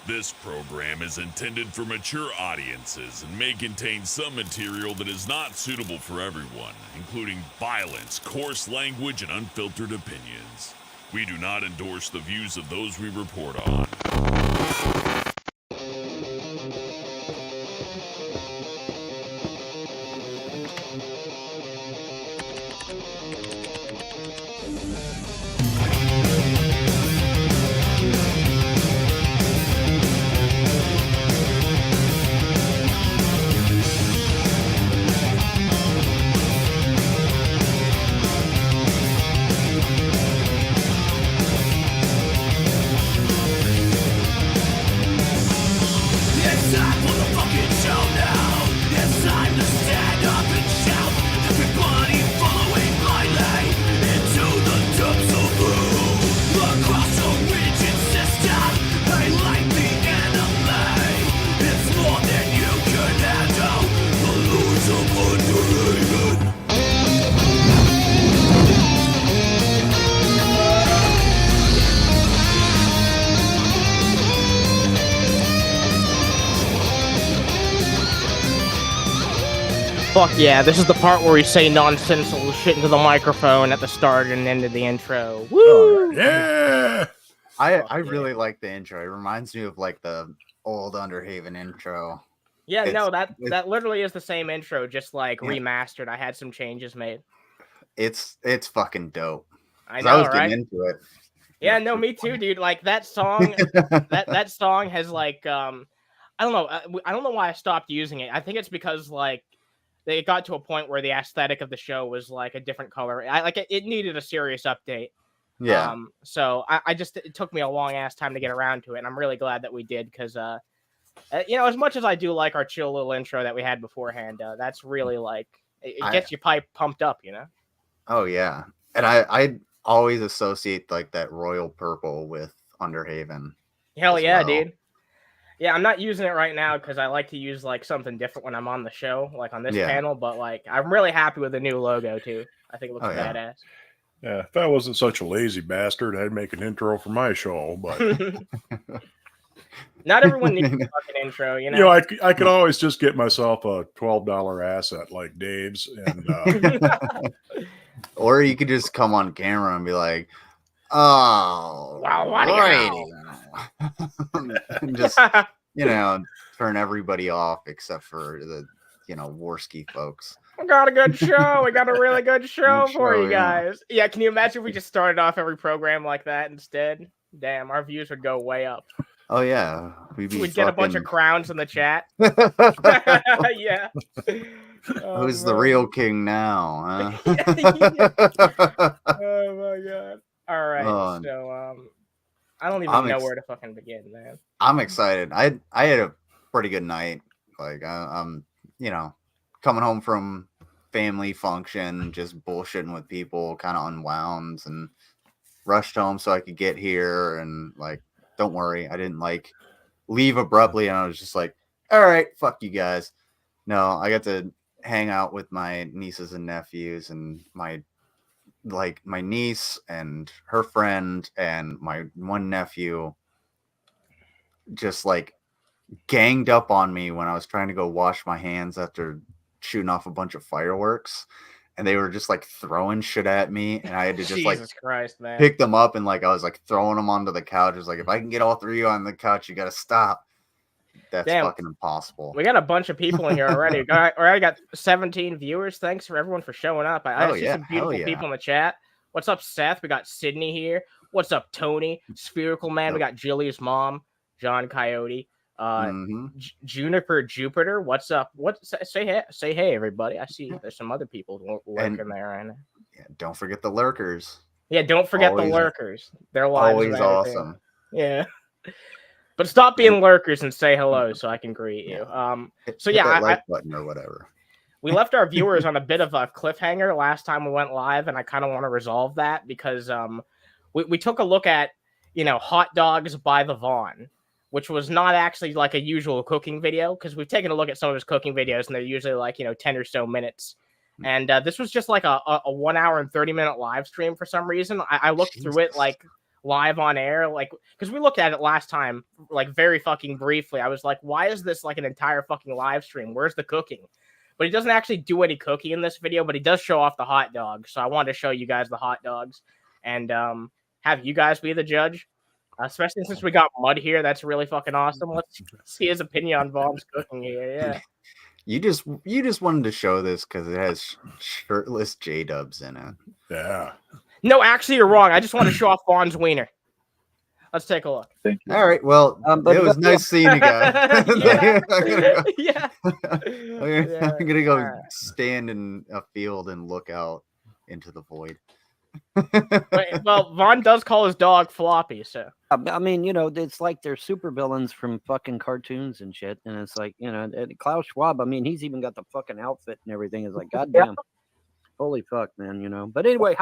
This program is intended for mature audiences and may contain some material that is not suitable for everyone, including violence, coarse language, and unfiltered opinions. We do not endorse the views of those we report on. Fuck yeah, this is the part where we say nonsensical shit into the microphone at the start and end of the intro. Woo! Yeah! I really like the intro. It reminds me of like the old Underhaven intro. Yeah, no, that literally is the same intro, just like remastered. I had some changes made. It's fucking dope. I know, I was right? getting into it. Yeah, no, me too, dude. Like that song, that song has like I don't know. I don't know why I stopped using it. I think it's because like it got to a point where the aesthetic of the show was like a different color. It needed a serious update. Yeah. So I just, it took me a long ass time to get around to it, and I'm really glad that we did because you know, as much as I do like our chill little intro that we had beforehand, that's really like it gets your pipe pumped up, you know. Oh yeah, and I always associate like that royal purple with Underhaven. Hell yeah, dude. Yeah, I'm not using it right now because I like to use like something different when I'm on the show, like on this panel. But like, I'm really happy with the new logo too. I think it looks badass. Yeah, if I wasn't such a lazy bastard, I'd make an intro for my show. But not everyone needs a fucking intro, you know. You know, I could always just get myself a $12 asset like Dave's, and or you could just come on camera and be like, "Oh, wow, what do you know?" and just, you know, turn everybody off except for the, you know, Warski folks. We got a good show. We got a really good show for you guys. Yeah, can you imagine if we just started off every program like that instead? Damn, our views would go way up. Oh yeah, we'd get a bunch of crowns in the chat. Yeah. Who's the real king now? Huh? Oh my god! All right, so I don't even know where to fucking begin, man. I'm excited. I had a pretty good night. Like I'm, you know, coming home from family function, just bullshitting with people, kind of unwound, and rushed home so I could get here. And like, don't worry, I didn't like leave abruptly, and I was just like, all right, fuck you guys. No, I got to hang out with my nieces and nephews, and my niece and her friend and my one nephew just like ganged up on me when I was trying to go wash my hands after shooting off a bunch of fireworks, and they were just like throwing shit at me, and I had to just Jesus Christ, man, pick them up, and like I was like throwing them onto the couch. It was like, if I can get all three of you on the couch, you gotta stop. That's fucking impossible. We got a bunch of people in here already. Already got 17 viewers. Thanks for everyone for showing up. I see some beautiful people in the chat. What's up, Seth? We got Sydney here. What's up, Tony? Spherical Man. We got Jilly's mom, John Coyote. Juniper Jupiter. What's up? Say hey, everybody. I see there's some other people lurking there right now. Yeah, don't forget the lurkers. Yeah, don't forget the lurkers. They're always awesome. Yeah. But stop being lurkers and say hello so I can greet you. Hit that like button or whatever. We left our viewers on a bit of a cliffhanger last time we went live, and I kind of want to resolve that because we took a look at, you know, Hot Dogs by the Vaughn, which was not actually like a usual cooking video, because we've taken a look at some of his cooking videos, and they're usually like, you know, 10 or so minutes. And this was just like a 1 hour and 30-minute live stream for some reason. I looked through it like live on air, like, because we looked at it last time, like very fucking briefly. I was like, why is this like an entire fucking live stream? Where's the cooking? But he doesn't actually do any cooking in this video, but he does show off the hot dogs. So I wanted to show you guys the hot dogs and have you guys be the judge, especially since we got Mud here. That's really fucking awesome. Let's see his opinion on Vaughn's cooking here. Yeah. You just wanted to show this because it has shirtless J-dubs in it. Yeah. No, actually, you're wrong. I just want to show off Vaughn's wiener. Let's take a look. Thank you. All right. Well, it was nice seeing you guys. Yeah. I'm gonna go stand in a field and look out into the void. Wait, well, Vaughn does call his dog Floppy, so. I mean, you know, it's like they're super villains from fucking cartoons and shit. And it's like, you know, Klaus Schwab, I mean, he's even got the fucking outfit and everything. It's like, goddamn. Holy fuck, man, you know. But anyway,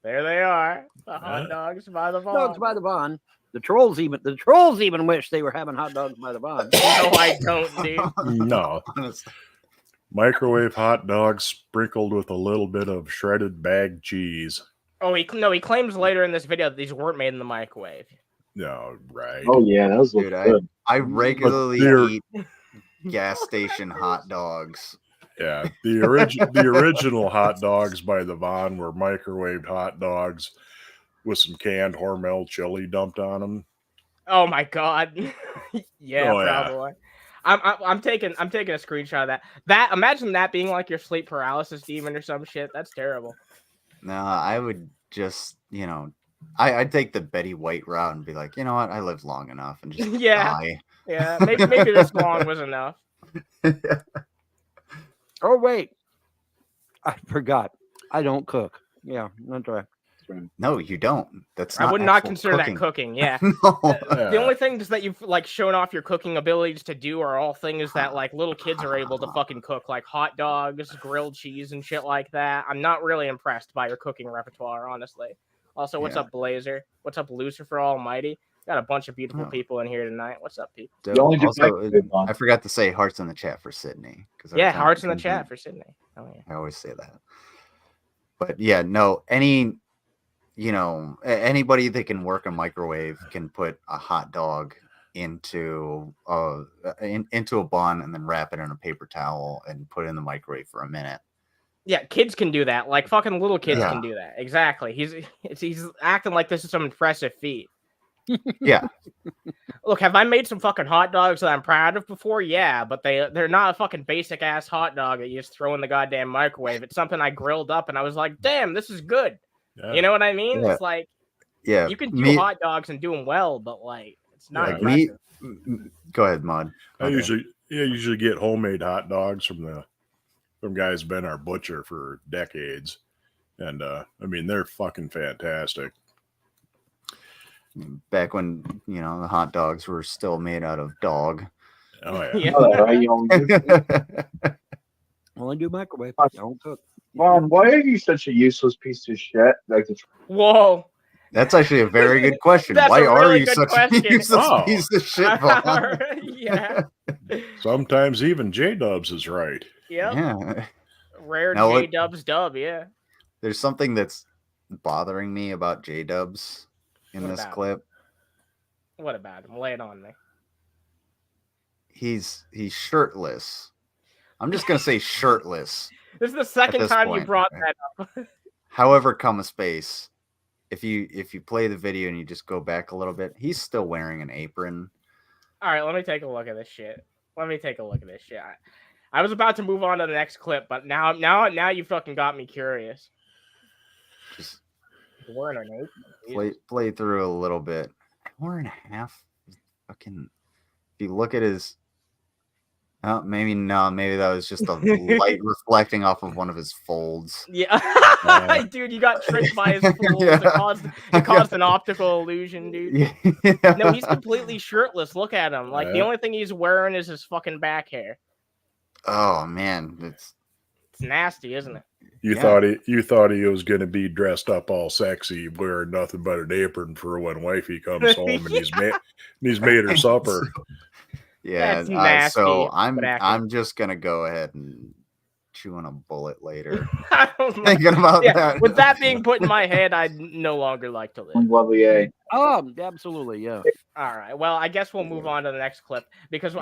There they are. The hot dogs by the Vaughn. dogs by the Vaughn. The trolls even wish they were having hot dogs by the Vaughn. No, I don't, dude. No. Microwave hot dogs sprinkled with a little bit of shredded bag cheese. Oh, he claims later in this video that these weren't made in the microwave. No, right. Oh yeah, that was Dude, good. I regularly eat gas station hot dogs. Yeah, the original hot dogs by the Vaughn were microwaved hot dogs with some canned Hormel chili dumped on them. Oh my god. Yeah, Oh, yeah. probably. I'm taking a screenshot of that. Imagine that being like your sleep paralysis demon or some shit. That's terrible. No, I would just, you know, I'd take the Betty White route and be like, you know what, I lived long enough and just die. Yeah, maybe this long was enough. Oh, wait. I forgot. I don't cook. Yeah, that's right. No, you don't. That's I would not consider cooking. that cooking. Yeah. No. The only things that you've like shown off your cooking abilities to do are all things that like little kids are able to fucking cook, like hot dogs, grilled cheese, and shit like that. I'm not really impressed by your cooking repertoire, honestly. Also, what's up, Blazer? What's up, Lucifer Almighty? Got a bunch of beautiful people in here tonight. What's up, people? Also, I forgot to say hearts in the chat for Sydney. Yeah, hearts in the chat for Sydney. Oh yeah. I always say that. But yeah, no, anybody that can work a microwave can put a hot dog into a bun and then wrap it in a paper towel and put it in the microwave for a minute. Yeah, kids can do that. Like fucking little kids can do that. Exactly. He's acting like this is some impressive feat. Yeah. Look, have I made some fucking hot dogs that I'm proud of before? Yeah, but they're not a fucking basic ass hot dog that you just throw in the goddamn microwave. It's something I grilled up and I was like, damn, this is good. Yeah. You know what I mean? Yeah. It's like, yeah, you can do hot dogs and do them well, but like, it's not impressive. Go ahead, Mod. I usually get homemade hot dogs from guys been our butcher for decades, and I mean they're fucking fantastic. Back when the hot dogs were still made out of dog. Oh yeah. Yeah. Only do microwave. I don't cook. Mom, why are you such a useless piece of shit? Whoa. That's actually a very good question. Why are you such a useless piece of shit, Vaughn? Yeah. Sometimes even J-Dubs is right. Yep. Yeah. Rare J-Dubs dub, yeah. There's something that's bothering me about J-Dubs in this clip. What about him? Lay it on me. He's shirtless. I'm just gonna say shirtless. This is the second time you brought that up. However, come a space. If you play the video and you just go back a little bit, he's still wearing an apron. All right, let me take a look at this shit. I was about to move on to the next clip, but now you fucking got me curious. Just wearing an apron. Play through a little bit. Hour and a half. Fucking. If you look at his. Oh, maybe that was just a light reflecting off of one of his folds. Yeah. Dude, you got tricked by his folds. Yeah. It caused an optical illusion, dude. Yeah. No, he's completely shirtless. Look at him. Like, the only thing he's wearing is his fucking back hair. Oh, man. It's nasty, isn't it? You thought he was going to be dressed up all sexy, wearing nothing but an apron for when wifey comes home and he's made her supper. Yeah, so I'm just gonna go ahead and chew on a bullet later. Thinking about that. With that being put in my head, I'd no longer like to live. Oh, absolutely, yeah. All right. Well, I guess we'll move on to the next clip because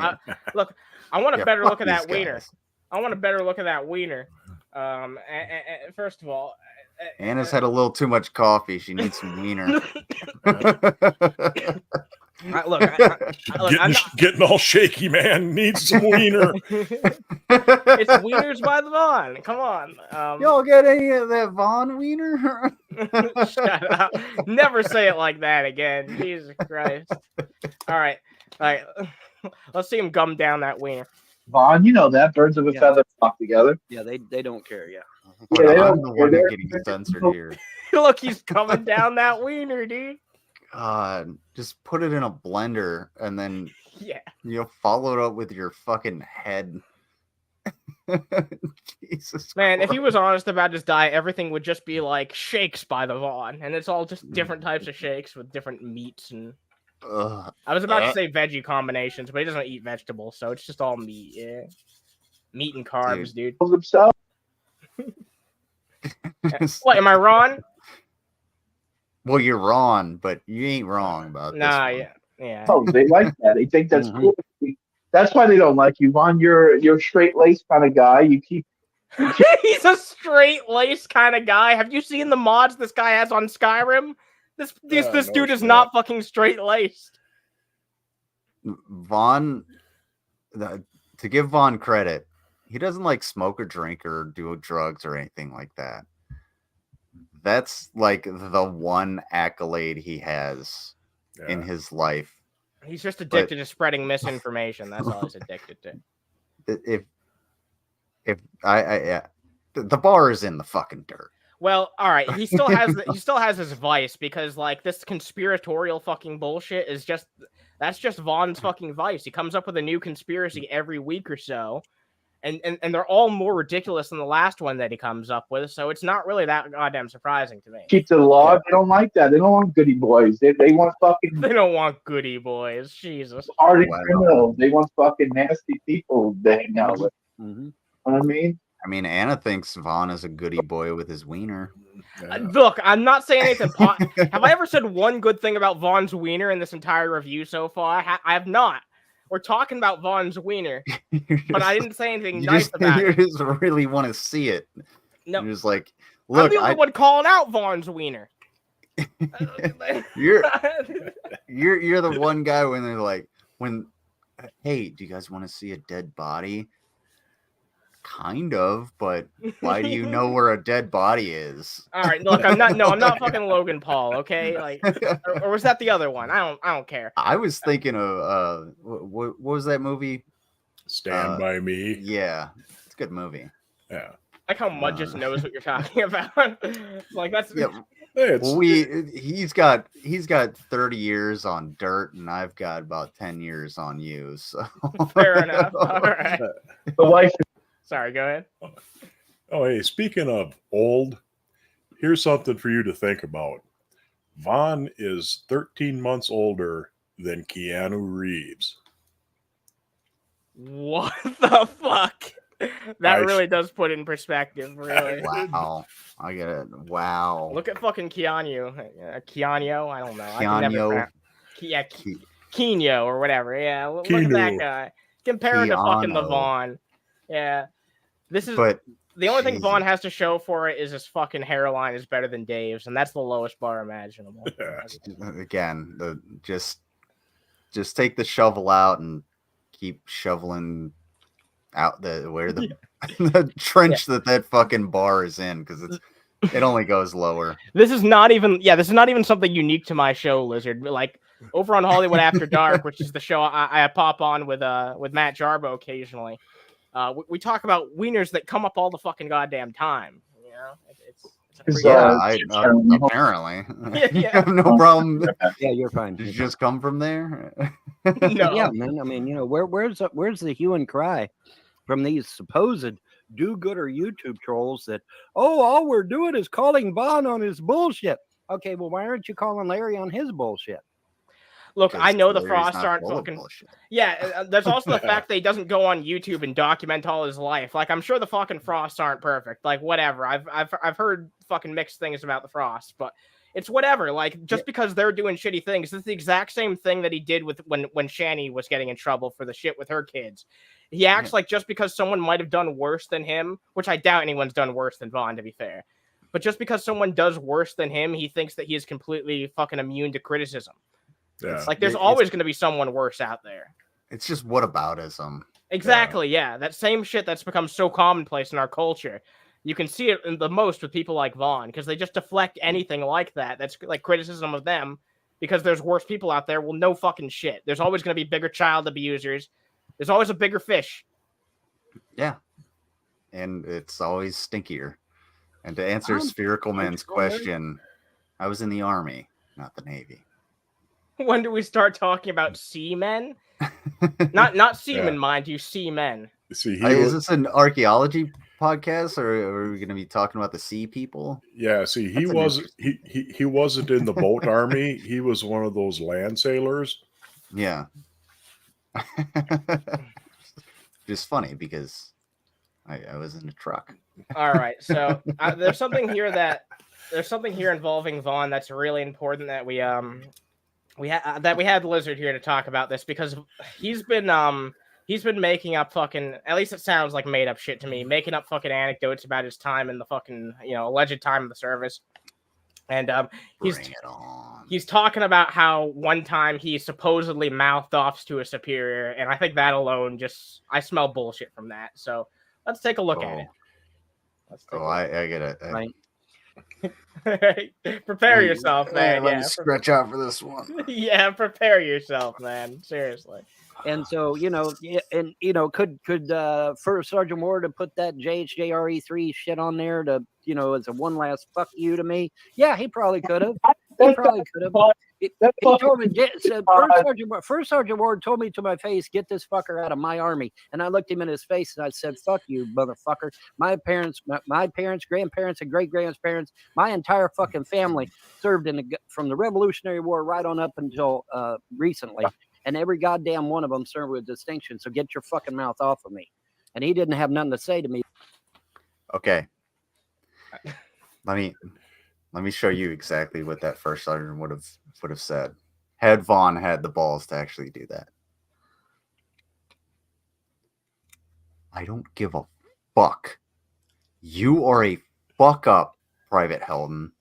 look, I want a better look at that wiener. I want a better look at that wiener. First of all, Anna's had a little too much coffee. She needs some wiener. Getting all shaky, man. Needs some wiener. It's wieners by the Vaughn. Come on. Y'all get any of that Vaughn wiener? Shut up. Never say it like that again. Jesus Christ. All right. Let's see him gum down that wiener. Vaughn, you know that birds of a feather flock together. Yeah, they don't care. Yeah. I'm the one that's getting censored here. Look, he's coming down that wiener, dude. God, just put it in a blender and then follow it up with your fucking head. Jesus man, Christ. if he was honest about his diet, everything would just be like shakes by the Vaughn, and it's all just different types of shakes with different meats and. I was about to say veggie combinations, but he doesn't eat vegetables, so it's just all meat. Yeah, meat and carbs, dude. Himself. What, am I wrong? Well, you're wrong, but you ain't wrong about this. Nah, one. yeah. Oh, they like that. They think that's cool. That's why they don't like you, Vaughn. You're a straight laced kind of guy. You keep. He's a straight laced kind of guy. Have you seen the mods this guy has on Skyrim? This dude is not fucking straight laced. Vaughn, to give Vaughn credit, he doesn't like smoke or drink or do drugs or anything like that. That's like the one accolade he has in his life. He's just addicted to spreading misinformation. That's all he's addicted to. The bar is in the fucking dirt. Well, all right. He still has his vice because like this conspiratorial fucking bullshit is that's just Vaughn's fucking vice. He comes up with a new conspiracy every week or so, and they're all more ridiculous than the last one that he comes up with. So it's not really that goddamn surprising to me. Keep the law. They don't like that. They don't want goody boys. They want fucking. They don't want goody boys. Jesus. Hardened criminals. They want fucking nasty people to hang out with. Mm-hmm. You know what I mean? I mean, Anna thinks Vaughn is a goody boy with his wiener. Look, I'm not saying anything. Have I ever said one good thing about Vaughn's wiener in this entire review so far? I have not. We're talking about Vaughn's wiener, but I didn't say anything nice about it. You just really want to see it. No, you're just like, look, I'm the only one calling out Vaughn's wiener. you're the one guy when they're like, hey, do you guys want to see a dead body? Kind of, but why do you know where a dead body is? All right, look, I'm not fucking Logan Paul, okay? Like, or was that the other one? I don't care. I was thinking of what was that movie? Stand by Me. Yeah, it's a good movie. Yeah, like how Mud just knows what you're talking about. Like that's he's got 30 years on dirt, and I've got about 10 years on you. So fair enough. All right. The wife. Sorry, go ahead. Oh, hey, speaking of old, here's something for you to think about. Vaughn is 13 months older than Keanu Reeves. What the fuck? That really does put it in perspective, really. Wow. I get it. Wow. Look at fucking Keanu. Keanu? I don't know. Keanu. Keanu or whatever. Yeah, look at that guy. Comparing to fucking the Vaughn. Yeah. The only thing Vaughn has to show for it is his fucking hairline is better than Dave's, and that's the lowest bar imaginable. Again, just take the shovel out and keep shoveling out the trench that fucking bar is in, because it only goes lower. This is not even something unique to my show, Lizard. Like over on Hollywood After Dark, which is the show I pop on with Matt Jarbo occasionally. We talk about wieners that come up all the fucking goddamn time. You know, apparently. You have no problem. Yeah, you're fine. Did you just come from there? No. Yeah, man. I mean, where's the hue and cry from these supposed do-gooder YouTube trolls that, all we're doing is calling Vaughn on his bullshit. Okay, well, why aren't you calling Larry on his bullshit? Look, I know the Frosts aren't fucking. Yeah, there's also the fact that he doesn't go on YouTube and document all his life. Like, I'm sure the fucking Frosts aren't perfect. Like, whatever. I've heard fucking mixed things about the Frosts, but It's whatever. Like, just because they're doing shitty things, it's the exact same thing that he did with when Shani was getting in trouble for the shit with her kids. He acts like just because someone might have done worse than him, which I doubt anyone's done worse than Vaughn, to be fair. But just because someone does worse than him, he thinks that he is completely fucking immune to criticism. Yeah. It's like there's always going to be someone worse out there. It's just whataboutism. Exactly, yeah. That same shit that's become so commonplace in our culture. You can see it the most with people like Vaughn, because they just deflect anything like that. That's like criticism of them, because there's worse people out there. Well, no fucking shit. There's always going to be bigger child abusers. There's always a bigger fish. Yeah. And it's always stinkier. And to answer Spherical Man's question, I was in the Army, not the Navy. When do we start talking about seamen? not seamen, mind you, seamen. See, is this an archaeology podcast, or are we going to be talking about the sea people? Yeah, see, he wasn't in the boat army. He was one of those land sailors. Yeah. Just funny because I was in a truck. All right, so there's something here involving Vaughn that's really important that we had Lizard here to talk about this, because he's been making up fucking, at least it sounds like made up shit to me, making up fucking anecdotes about his time in the fucking, alleged time of the service. And he's talking about how one time he supposedly mouthed off to a superior, and I think that alone I smell bullshit from that. So let's take a look at it. I get it. Right. Prepare yourself, man. Let me scratch out for this one. Yeah, prepare yourself, man. Seriously. And so, could First Sergeant Ward have put that JHJRE3 shit on there to, as a one last fuck you to me? Yeah, he probably could have. He probably could have. He told me, First Sergeant Ward told me to my face, get this fucker out of my army. And I looked him in his face and I said, fuck you, motherfucker. My parents, grandparents, and great-grandparents, my entire fucking family served from the Revolutionary War right on up until recently. And every goddamn one of them served with distinction. So get your fucking mouth off of me. And he didn't have nothing to say to me. Okay. Let me show you exactly what that first sergeant would have said had Vaughn had the balls to actually do that. I don't give a fuck. You are a fuck up, Private Helton.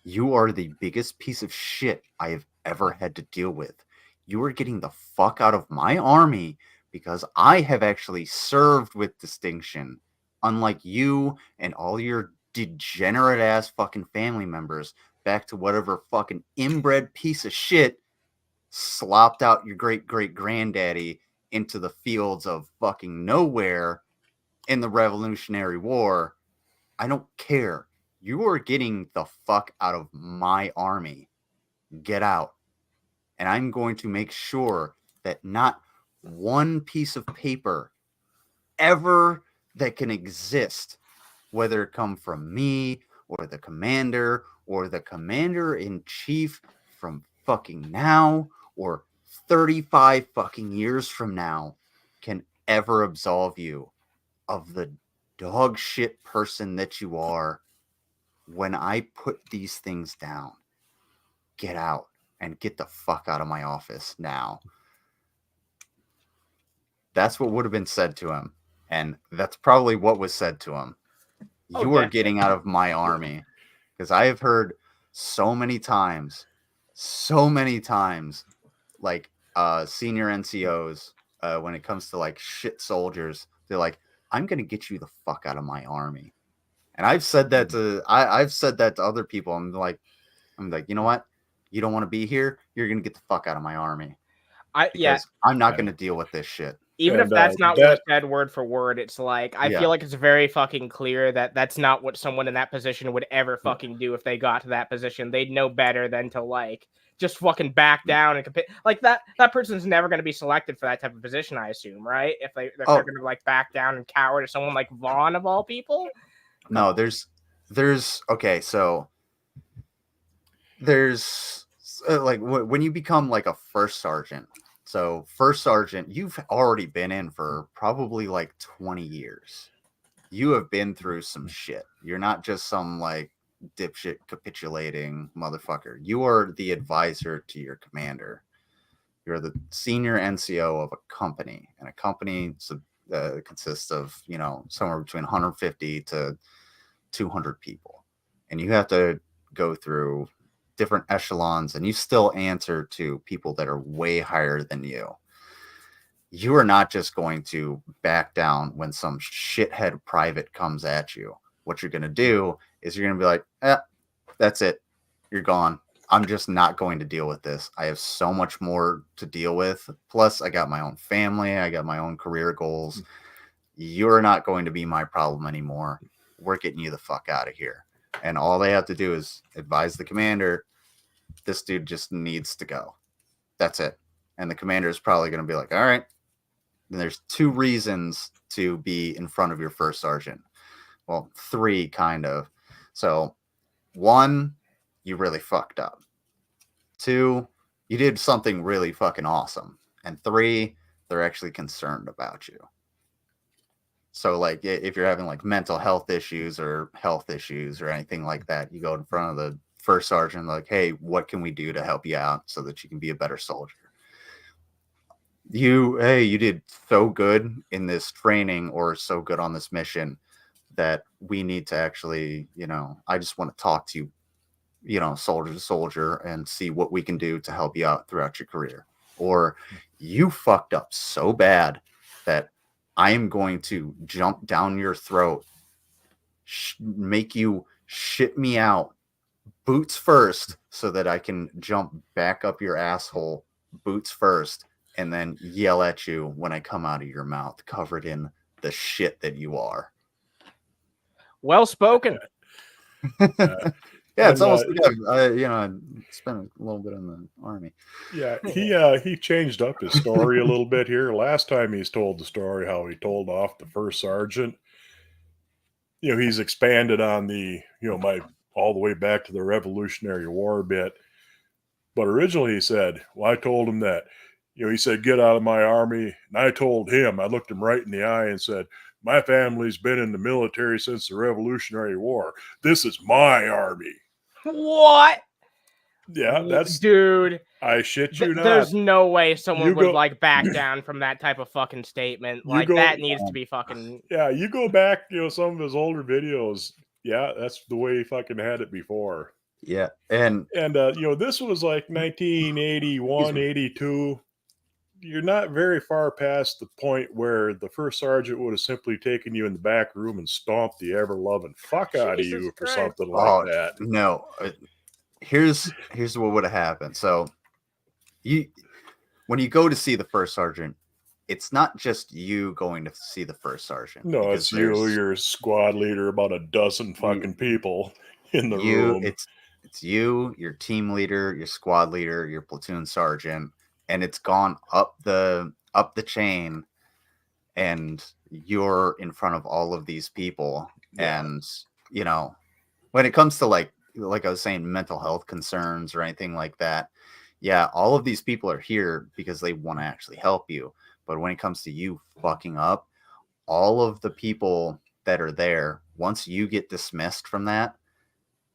You are the biggest piece of shit I have ever had to deal with. You are getting the fuck out of my army because I have actually served with distinction, unlike you and all your degenerate ass fucking family members, back to whatever fucking inbred piece of shit slopped out your great granddaddy into the fields of fucking nowhere in the Revolutionary War. I don't care. You are getting the fuck out of my army. Get out. And I'm going to make sure that not one piece of paper ever that can exist, whether it come from me or the commander-in-chief from fucking now or 35 fucking years from now, can ever absolve you of the dog shit person that you are. When I put these things down, get out and get the fuck out of my office now. That's what would have been said to him. And that's probably what was said to him. You are getting out of my army. Because I have heard so many times, like senior NCOs, when it comes to like shit soldiers, they're like, I'm going to get you the fuck out of my army. And I've said that to other people. I'm like, you know what? You don't want to be here. You're going to get the fuck out of my army. I'm not going to deal with this shit. Even if that's not what's said word for word, it's like, I feel like it's very fucking clear that that's not what someone in that position would ever fucking do if they got to that position. They'd know better than to like just fucking back down and like that person's never going to be selected for that type of position, I assume, right? If they're going to like back down and cower to someone like Vaughn of all people. No, there's okay, so there's like when you become like a first sergeant. So first sergeant, you've already been in for probably like 20 years. You have been through some shit. You're not just some like dipshit capitulating motherfucker. You are the advisor to your commander. You're the senior NCO of a company, and a company consists of, you know, somewhere between 150 to 200 people, and you have to go through different echelons, and you still answer to people that are way higher than you. You are not just going to back down when some shithead private comes at you. What you're going to do is you're going to be like, that's it. You're gone. I'm just not going to deal with this. I have so much more to deal with. Plus, I got my own family. I got my own career goals. You're not going to be my problem anymore. We're getting you the fuck out of here. And all they have to do is advise the commander, this dude just needs to go. That's it. And the commander is probably going to be like, all right. Then there's 2 reasons to be in front of your first sergeant. Well, 3 kind of. So 1, you really fucked up. 2, you did something really fucking awesome. And 3, they're actually concerned about you. So like if you're having like mental health issues or anything like that, you go in front of the first sergeant like, hey, what can we do to help you out so that you can be a better soldier? You did so good in this training or so good on this mission that we need to actually, you know, I just want to talk to you, you know, soldier to soldier and see what we can do to help you out throughout your career. Or you fucked up so bad that I am going to jump down your throat, make you shit me out boots first so that I can jump back up your asshole boots first and then yell at you when I come out of your mouth covered in the shit that you are. Well spoken. Yeah, it's almost like you know, I spent a little bit in the army. Yeah, he changed up his story a little bit here. Last time he's told the story how he told off the first sergeant. You know, he's expanded on the, you know, all the way back to the Revolutionary War bit. But originally he said, well, I told him that, you know, he said, get out of my army. And I told him, I looked him right in the eye and said, my family's been in the military since the Revolutionary War. This is my army. What? Yeah, that's... Dude. I shit you not. There's no way someone would like back down from that type of fucking statement. Like that needs to be fucking... Yeah, you go back, you know, some of his older videos. Yeah, that's the way he fucking had it before. Yeah, and you know, this was like 1981, 82. You're not very far past the point where the first sergeant would have simply taken you in the back room and stomped the ever-loving fuck out of you for something like that. No, here's what would have happened. So when you go to see the first sergeant, it's not just you going to see the first sergeant. No, it's you, your squad leader, about a dozen fucking people in the room. It's you, your team leader, your squad leader, your platoon sergeant, and it's gone up the chain, and you're in front of all of these people. Yeah. And you know, when it comes to like I was saying, mental health concerns or anything like that, yeah, all of these people are here because they want to actually help you. But when it comes to you fucking up, all of the people that are there, once you get dismissed from that,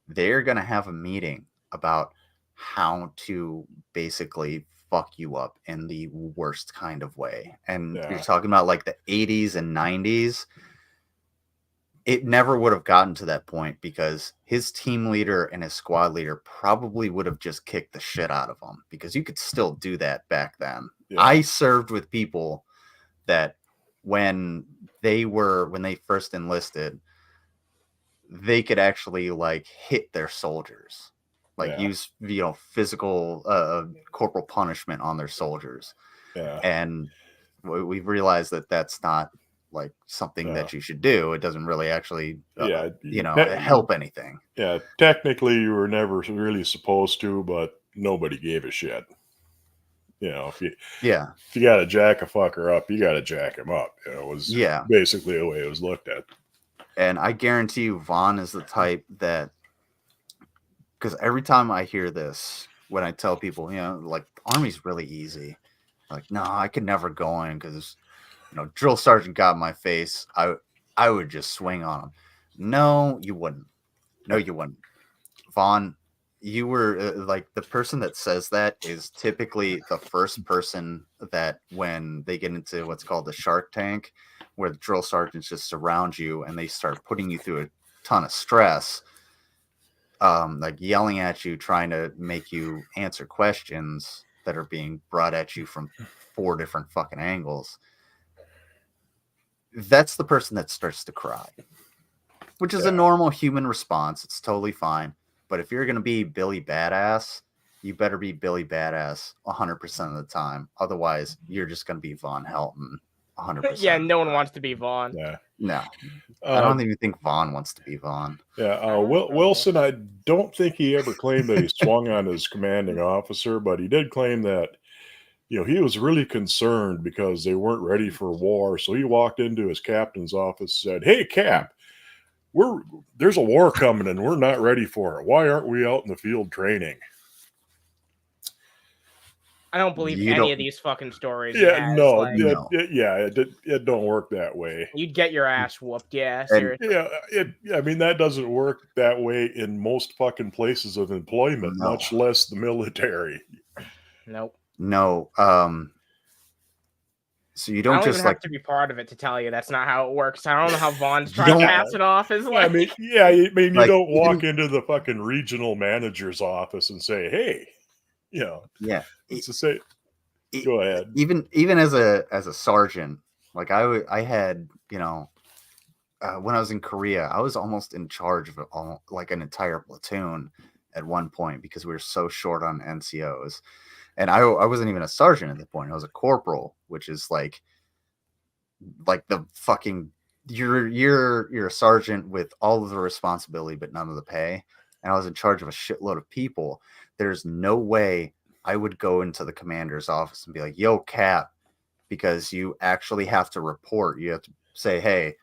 they're going to have a meeting about how to basically fuck you up in the worst kind of way. And you're talking about like the 80s and 90s. It never would have gotten to that point because his team leader and his squad leader probably would have just kicked the shit out of him, because you could still do that back then. Yeah. I served with people that when they first enlisted, they could actually like hit their soldiers, like use, you know, physical corporal punishment on their soldiers. Yeah. And we've realized that that's not like something that you should do. It doesn't really actually, you know, help anything. Yeah. Technically you were never really supposed to, but nobody gave a shit. You know, if you got to jack a fucker up, you got to jack him up. You know, it was basically the way it was looked at. And I guarantee you, Vaughn is the type that, because every time I hear this, when I tell people, you know, like, Army's really easy. Like, no, I could never go in because, you know, drill sergeant got in my face. I would just swing on him. No, you wouldn't. No, you wouldn't. Vaughn, you were like the person that says that is typically the first person that when they get into what's called the Shark Tank, where the drill sergeants just surround you and they start putting you through a ton of stress, like yelling at you, trying to make you answer questions that are being brought at you from 4 different fucking angles. That's the person that starts to cry, which is a normal human response. It's totally fine. But if you're going to be Billy Badass, you better be Billy Badass 100% of the time. Otherwise, you're just going to be Von Helton 100%. Yeah, no one wants to be Vaughn. Yeah. No. I don't even think Vaughn wants to be Vaughn. Yeah. Wilson, I don't think he ever claimed that he swung on his commanding officer, but he did claim that, he was really concerned because they weren't ready for war. So he walked into his captain's office and said, "Hey, Cap, there's a war coming and we're not ready for it. Why aren't we out in the field training?" I don't believe any of these fucking stories. Yeah, no. It don't work that way. You'd get your ass whooped, yeah. Seriously. Yeah, I mean, that doesn't work that way in most fucking places of employment, much less the military. Nope. No. So you don't just have to be part of it to tell you that's not how it works. I don't know how Vaughn's trying to pass it off as like. You don't walk into the fucking regional manager's office and say, "Hey, it's the same." Go ahead. Even as a sergeant, like I had, when I was in Korea, I was almost in charge of like an entire platoon at one point because we were so short on NCOs. And I wasn't even a sergeant at that point. I was a corporal, which is like the fucking you're a sergeant with all of the responsibility but none of the pay. And I was in charge of a shitload of people. There's no way I would go into the commander's office and be like, "Yo, Cap," because you actually have to report. You have to say, "Hey,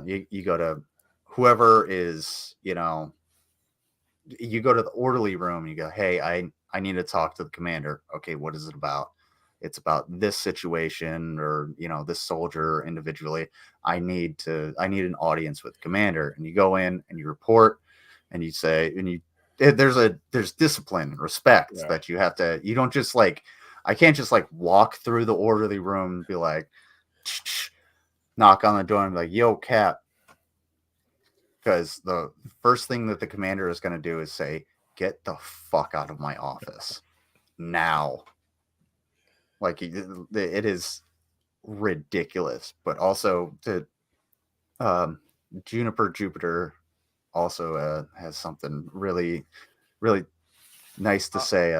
you go to whoever is, you go to the orderly room and you go, 'Hey, I need to talk to the commander.' Okay, what is it about? It's about this situation or, this soldier individually. I need an audience with the commander." And you go in and you report and you say, there's discipline and respect that you have to, you don't just I can't just walk through the orderly room and be like, knock on the door and be like, "Yo, Cap." Because the first thing that the commander is going to do is say, "Get the fuck out of my office now." It is ridiculous. But also Juniper Jupiter also has something really, really nice to say.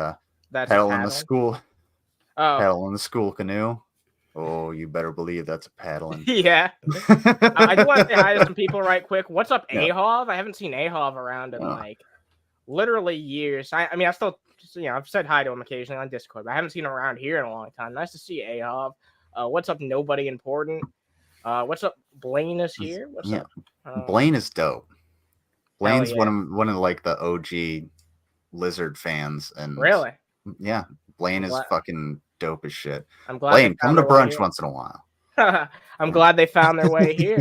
Paddle in the school. Paddle in the school canoe. Oh, you better believe that's a paddling. Yeah. I do want to say hi to some people right quick. What's up, Ahov? I haven't seen Ahov around in literally years. I mean, I still, I've said hi to him occasionally on Discord, but I haven't seen him around here in a long time. Nice to see Ahov. What's up, Nobody Important? What's up, Blaine is here. What's up? Blaine is dope. Blaine's one of the OG Lizard fans, and really, Blaine is fucking dope as shit. I'm glad. Blaine, come to brunch once in a while. I'm glad they found their way here.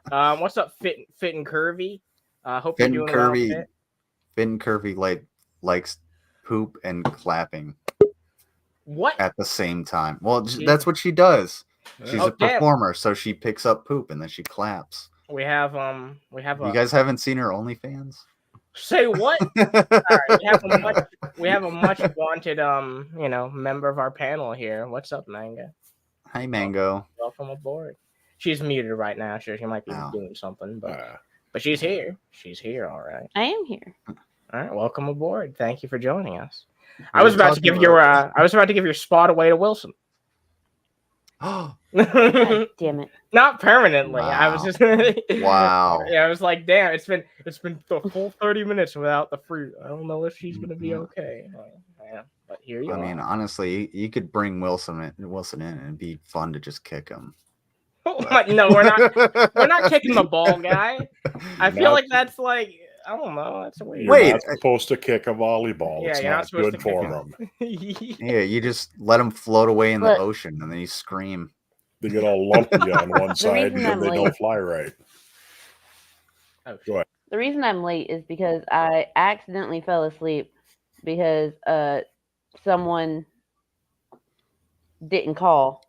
What's up, Fit and Curvy? Hope you're doing well. Fit and Curvy likes poop and clapping. What? At the same time. Well, that's what she does. She's a performer, so she picks up poop and then she claps. We have You guys haven't seen her OnlyFans? Say what? All right, we have a much wanted member of our panel here. What's up, Mango? Hi, Mango. Welcome aboard. She's muted right now. Sure, she might be doing something, but she's here. She's here, all right. I am here. All right, welcome aboard. Thank you for joining us. I was about to give your spot away to Wilson. God damn it! Not permanently. Wow. I was just wow. Yeah, I was like, damn, it's been the full 30 minutes without the fruit. I don't know if she's gonna be okay. Yeah, but here you are. I mean, honestly, you could bring Wilson in, and it'd be fun to just kick him. No, we're not kicking the ball, guy. I feel like that's I don't know. That's a weird. You're not supposed to kick a volleyball. Yeah, it's you're not good for them. Yeah, you just let them float away in the ocean, and then you scream. They get all lumpy on one side, and then they don't fly right. Oh, go ahead. The reason I'm late is because I accidentally fell asleep because someone didn't call.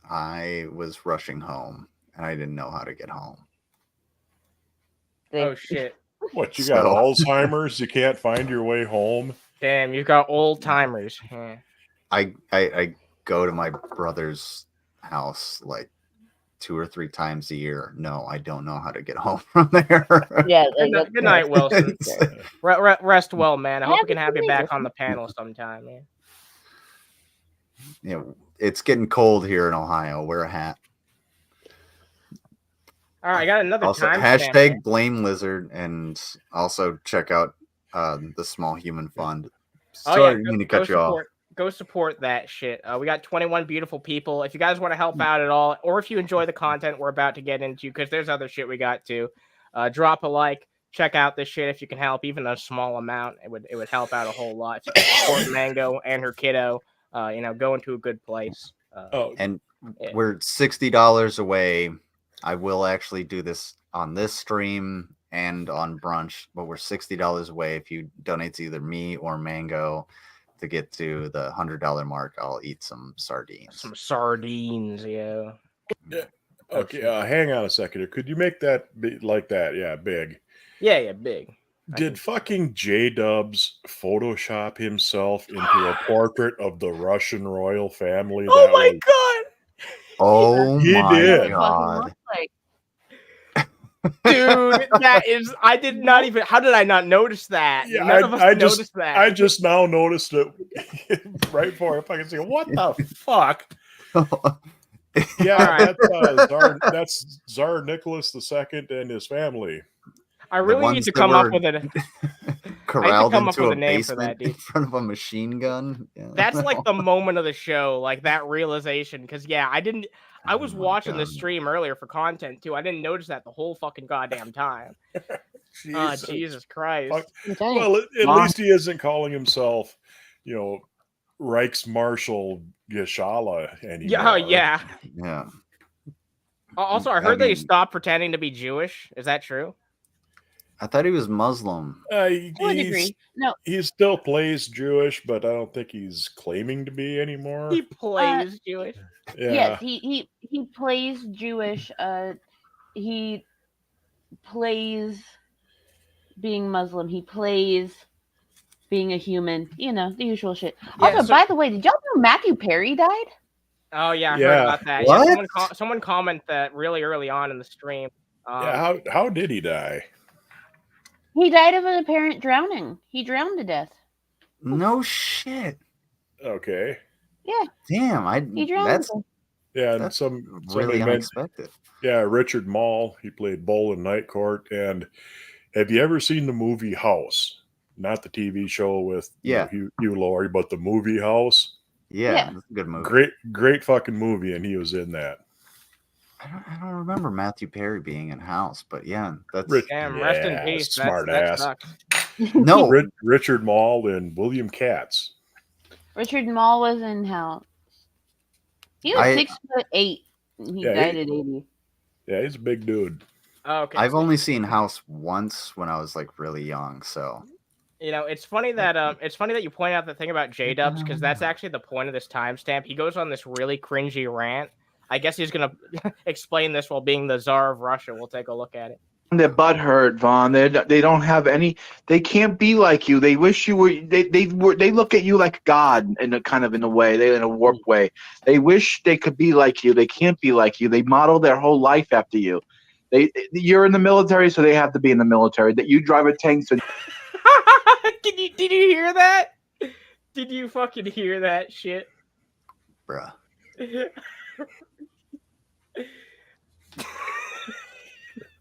I was rushing home and I didn't know how to get home. Oh shit! What, you got Alzheimer's? You can't find your way home? Damn, you got old timers. Yeah. I go to my brother's house like 2 or 3 times a year. No, I don't know how to get home from there. Yeah. Good night, Wilson. Rest well, man. I hope we can have you back on the panel sometime, man. You know, it's getting cold here in Ohio. Wear a hat. All right, I got another Also, time hashtag blame lizard, and also check out the Small Human Fund. Sorry, I need to cut you off. Go support that shit. We got 21 beautiful people. If you guys want to help out at all, or if you enjoy the content we're about to get into, because there's other shit we got too, drop a like. Check out this shit if you can help, even a small amount. It would help out a whole lot. If you can support Mango and her kiddo, go into a good place. We're $60 away. I will actually do this on this stream and on brunch, but we're $60 away. If you donate to either me or Mango to get to the $100 mark, I'll eat some sardines. Some sardines, yeah. Okay, hang on a second here. Could you make that like that? Yeah, big. Yeah, big. Did fucking J-Dubs Photoshop himself into a portrait of the Russian royal family? Oh my god! Oh my god. Dude, that is, I did not even, how did I not notice that? Yeah, None of us noticed that. I just now noticed it right before I fucking say, what the fuck? Yeah, that's Tsar Nicholas II and his family. I really need to come up with it. Corralled into a basement in front of a machine gun. Yeah. That's like the moment of the show, like that realization. Because I was watching the stream earlier for content too. I didn't notice that the whole fucking goddamn time. Jesus Christ. Well, at least he isn't calling himself, Reichsmarshal Geshala anymore. Yeah. Also, I heard they mean, stopped pretending to be Jewish. Is that true? I thought he was Muslim. He still plays Jewish, but I don't think he's claiming to be anymore. He plays Jewish. Yeah. Yes, he plays Jewish. He plays being Muslim. He plays being a human. The usual shit. Also, by the way, did y'all know Matthew Perry died? Oh yeah, I heard about that. What? Yeah, someone commented that really early on in the stream. How did he die? He died of an apparent drowning. He drowned to death. No shit. Okay. Yeah. Damn, he drowned. That's really unexpected. Yeah, Richard Mall. He played Bull in Night Court. And have you ever seen the movie House? Not the TV show with Hugh Laurie, but the movie House. Yeah, that's a good movie. Great fucking movie, and he was in that. I don't remember Matthew Perry being in House, but that's rest in peace. Smart ass. No, Richard Mall and William Katz. Richard Mall was in House. He was 6'8". He died at 80. Yeah, he's a big dude. Oh, okay. I've only seen House once when I was like really young, so. It's funny that you point out the thing about J-Dubs, because that's actually the point of this timestamp. He goes on this really cringy rant. I guess he's gonna explain this while being the Tsar of Russia. We'll take a look at it. Their butt hurt, Vaughn. They don't have any. They can't be like you. They wish you were. They look at you like God in a way. In a warped way. They wish they could be like you. They can't be like you. They model their whole life after you. You're in the military, so they have to be in the military. That you drive a tank, so. Did you hear that? Did you fucking hear that shit, bruh?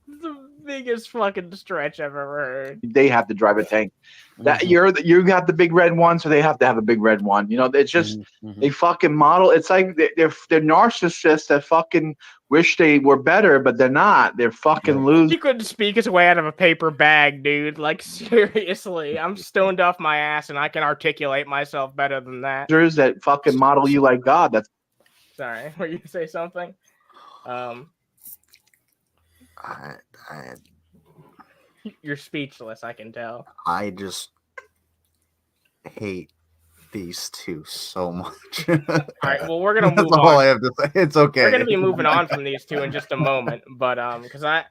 The biggest fucking stretch I've ever heard. They have to drive a tank. That you got the big red one, so they have to have a big red one. It's just they fucking model. It's like they're narcissists that fucking wish they were better, but they're not. They're fucking losers. He couldn't speak his way out of a paper bag, dude. Like seriously, I'm stoned off my ass and I can articulate myself better than that. That fucking model you like God. That's sorry. Were you say something? You're speechless, I can tell. I just hate these two so much. All right, well, we're gonna move That's all on. I have to say. It's okay. We're gonna be moving on from these two in just a moment, but because oh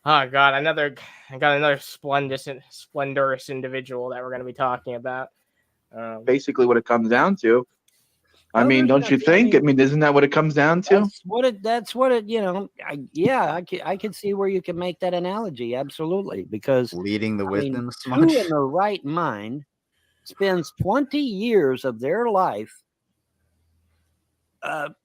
god, I got another splendorous individual that we're gonna be talking about. Basically, what it comes down to. I mean, don't you think? I mean, isn't that what it comes down to? That's what it. You know, I can see where you can make that analogy. Absolutely, because leading the wisdom who in their right mind spends 20 years of their life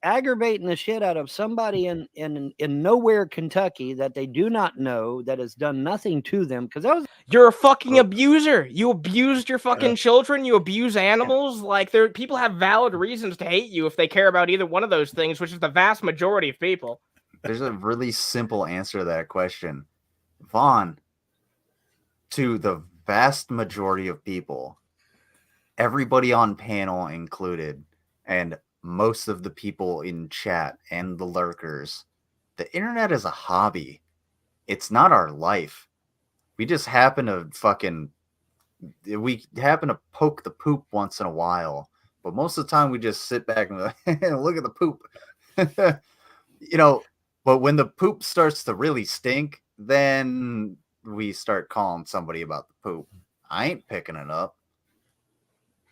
aggravating the shit out of somebody in nowhere Kentucky that they do not know, that has done nothing to them, because that was you're a fucking abuser. You abused your fucking children. You abuse animals. Like people have valid reasons to hate you if they care about either one of those things, which is the vast majority of people. There's a really simple answer to that question, Vaughn. To the vast majority of people, everybody on panel included, and most of the people in chat and the lurkers, the internet is a hobby. It's not our life. We just happen to poke the poop once in a while, but most of the time we just sit back and look at the poop. But when the poop starts to really stink, then we start calling somebody about the poop. I ain't picking it up.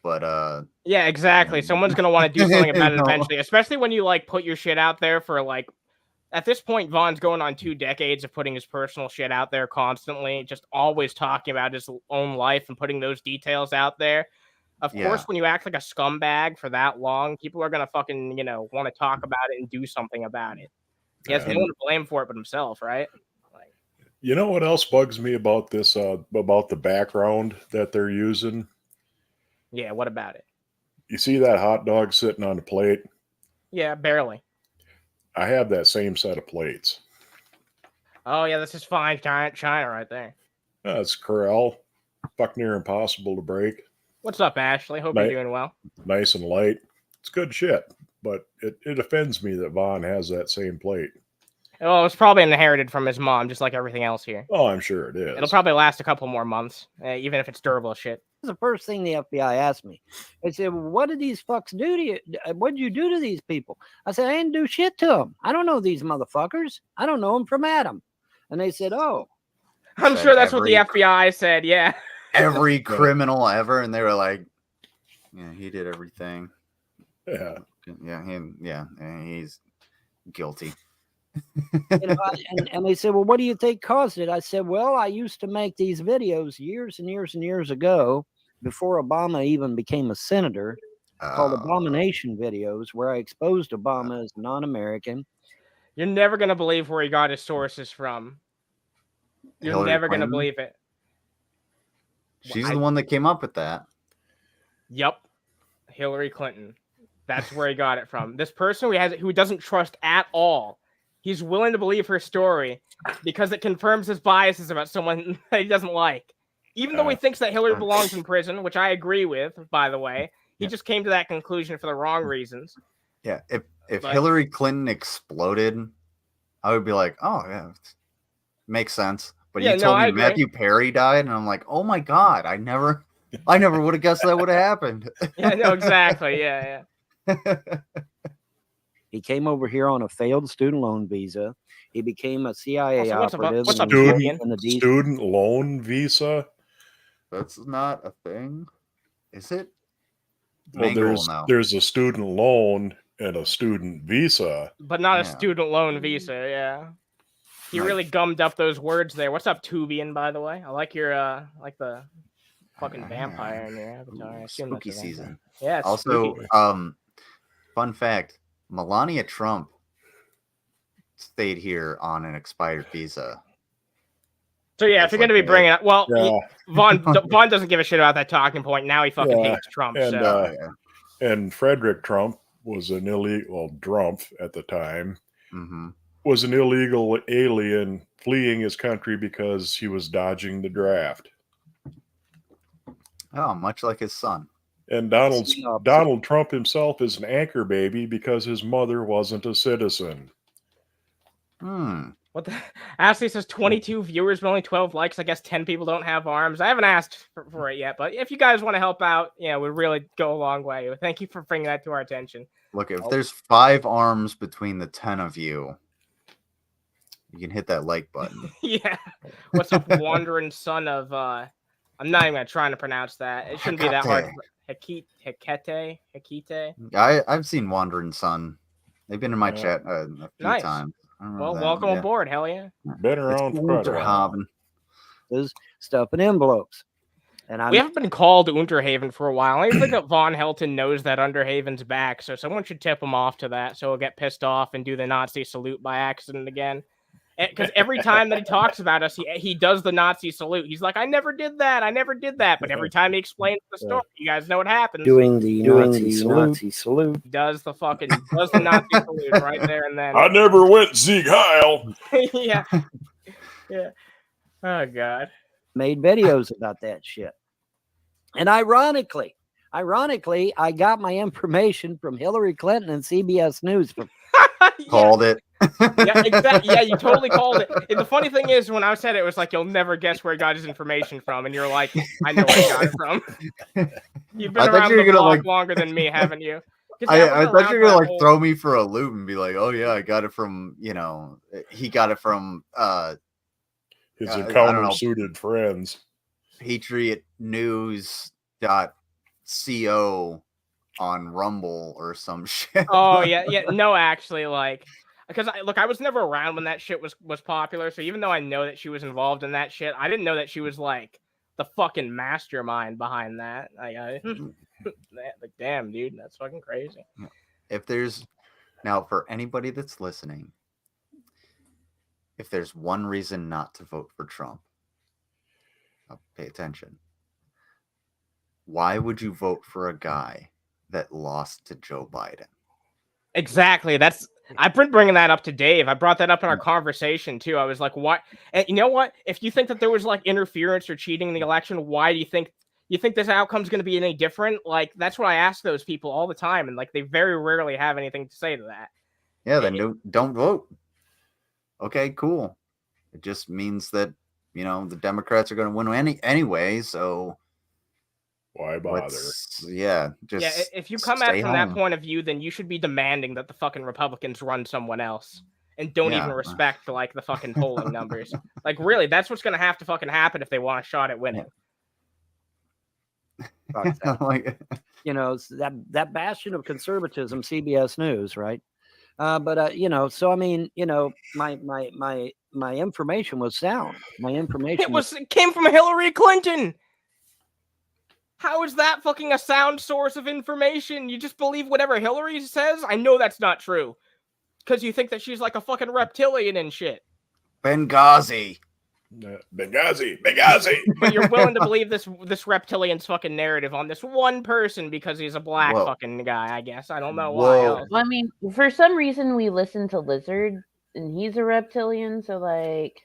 But yeah, exactly. Someone's gonna want to do something about it eventually, especially when you put your shit out there for at this point, Vaughn's going on 2 decades of putting his personal shit out there constantly, just always talking about his own life and putting those details out there. Of course, when you act like a scumbag for that long, people are gonna fucking want to talk about it and do something about it. He has no one to blame for it but himself, right? You know what else bugs me about this? About the background that they're using. Yeah, what about it? You see that hot dog sitting on the plate? Yeah, barely. I have that same set of plates. Oh, yeah, this is fine China right there. It's Corel. Fuck near impossible to break. What's up, Ashley? Hope you're doing well. Nice and light. It's good shit, but it offends me that Vaughn has that same plate. Well, it's probably inherited from his mom, just like everything else here. Oh, I'm sure it is. It'll probably last a couple more months, even if it's durable shit. The first thing the FBI asked me. They said, "What did these fucks do to you? What did you do to these people?" I said, "I didn't do shit to them. I don't know these motherfuckers. I don't know them from Adam." And they said, "Oh." I'm sure that's what the FBI said, yeah. Every criminal ever, and they were like, "Yeah, he did everything." Yeah. Yeah, and he's guilty. And they said, "Well, what do you think caused it?" I said, "Well, I used to make these videos years and years and years ago, before Obama even became a senator, called Abomination videos, where I exposed Obama as non-American." You're never going to believe where he got his sources from. You're never going to believe it. She's the one that came up with that. Yep. Hillary Clinton. That's where he got it from. This person who doesn't trust at all. He's willing to believe her story because it confirms his biases about someone that he doesn't like. Even though he thinks that Hillary belongs in prison, which I agree with, by the way. He just came to that conclusion for the wrong reasons. Yeah, if Hillary Clinton exploded, I would be like, oh, yeah, makes sense. But you told me Matthew Perry died, and I'm like, oh my God, I never would have guessed that would have happened. Yeah, no, exactly. Yeah. He came over here on a failed student loan visa. He became a CIA operative. What's up, student loan visa? That's not a thing, is it? Well, there's a student loan and a student visa, but not a student loan visa. Yeah, he really gummed up those words there. What's up, Tubian? By the way, I like your like the fucking vampire in your avatar. Spooky season. Yeah. Also, fun fact: Melania Trump stayed here on an expired visa. So yeah, if you're going to be bringing up, Vaughn doesn't give a shit about that talking point. Now he fucking hates Trump. And, and Frederick Trump was an illegal Trump at the time. Mm-hmm. Was an illegal alien fleeing his country because he was dodging the draft. Oh, much like his son. And Donald Trump himself is an anchor baby because his mother wasn't a citizen. What the? Ashley says 22 viewers, but only 12 likes. I guess 10 people don't have arms. I haven't asked for it yet, but if you guys want to help out, yeah, we really go a long way. Thank you for bringing that to our attention. Look, if there's 5 arms between the 10 of you, you can hit that like button. Yeah. What's up, wandering son of? I'm not even trying to pronounce that. It shouldn't be that hard. Hekete. I've seen Wandering Sun. They've been in my chat a few times. Well, welcome aboard. Hell yeah. Been around for quite a while. There's stuff in envelopes. And we haven't been called Underhaven for a while. I think that Von Helton knows that Underhaven's back, so someone should tip him off to that so he'll get pissed off and do the Nazi salute by accident again. Because every time that he talks about us, he does the Nazi salute. He's like, I never did that. But every time he explains the story, you guys know what happens. Doing the Nazi salute. He does the Nazi salute right there and then. I never went Sieg Heil. Yeah. Yeah. Oh, God. Made videos about that shit. And ironically, I got my information from Hillary Clinton and CBS News. Called it. Yeah, exactly. Yeah, you totally called it. And the funny thing is, when I said it was like, you'll never guess where he got his information from. And you're like, I know where he got it from. You've been around the block longer than me, haven't you? I thought you were going to throw me for a loop and be like, oh, yeah, I got it from, he got it from his encounter-suited friends. PatriotNews.co on Rumble or some shit. Oh, yeah. No, actually, because I was never around when that shit was popular. So even though I know that she was involved in that shit, I didn't know that she was like the fucking mastermind behind that. Damn, dude, that's fucking crazy. Now for anybody that's listening, if there's one reason not to vote for Trump, pay attention. Why would you vote for a guy that lost to Joe Biden? Exactly. I've been bringing that up to Dave. I brought that up in our conversation too. I was like, "What?" And you know what? If you think that there was like interference or cheating in the election, why do you think this outcome's going to be any different? Like, that's what I ask those people all the time, and like they very rarely have anything to say to that. Yeah, then don't vote. Okay, cool. It just means that the Democrats are going to win anyway. So why bother? If you come at it from that point of view, then you should be demanding that the fucking Republicans run someone else and don't even respect like the fucking polling numbers. Like, really, that's what's going to have to fucking happen if they want a shot at winning. That bastion of conservatism, CBS News, right? So I mean, my information was sound. My information it came from Hillary Clinton. How is that fucking a sound source of information? You just believe whatever Hillary says? I know that's not true. Because you think that she's like a fucking reptilian and shit. Benghazi. But you're willing to believe this reptilian's fucking narrative on this one person because he's a black fucking guy, I guess. I don't know why else. Well, I mean, for some reason we listen to Lizard and he's a reptilian, so like...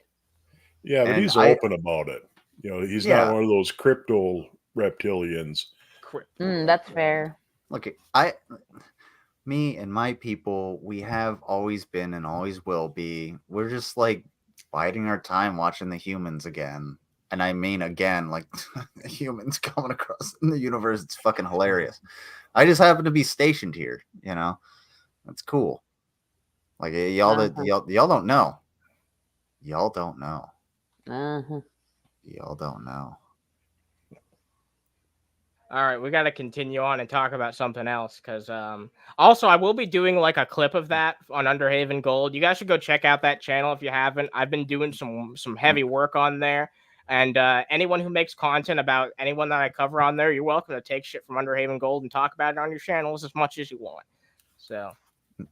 Yeah, but he's open about it. He's not one of those crypto reptilians. That's fair. Look, me and my people, we have always been and always will be. We're just like biding our time watching the humans again. And I mean, again, like humans coming across in the universe. It's fucking hilarious. I just happen to be stationed here, That's cool. Like y'all don't know. Y'all don't know. Y'all don't know. All right, we got to continue on and talk about something else because also I will be doing like a clip of that on Underhaven Gold. You guys should go check out that channel if you haven't. I've been doing some heavy work on there, and anyone who makes content about anyone that I cover on there, you're welcome to take shit from Underhaven Gold and talk about it on your channels as much as you want. So,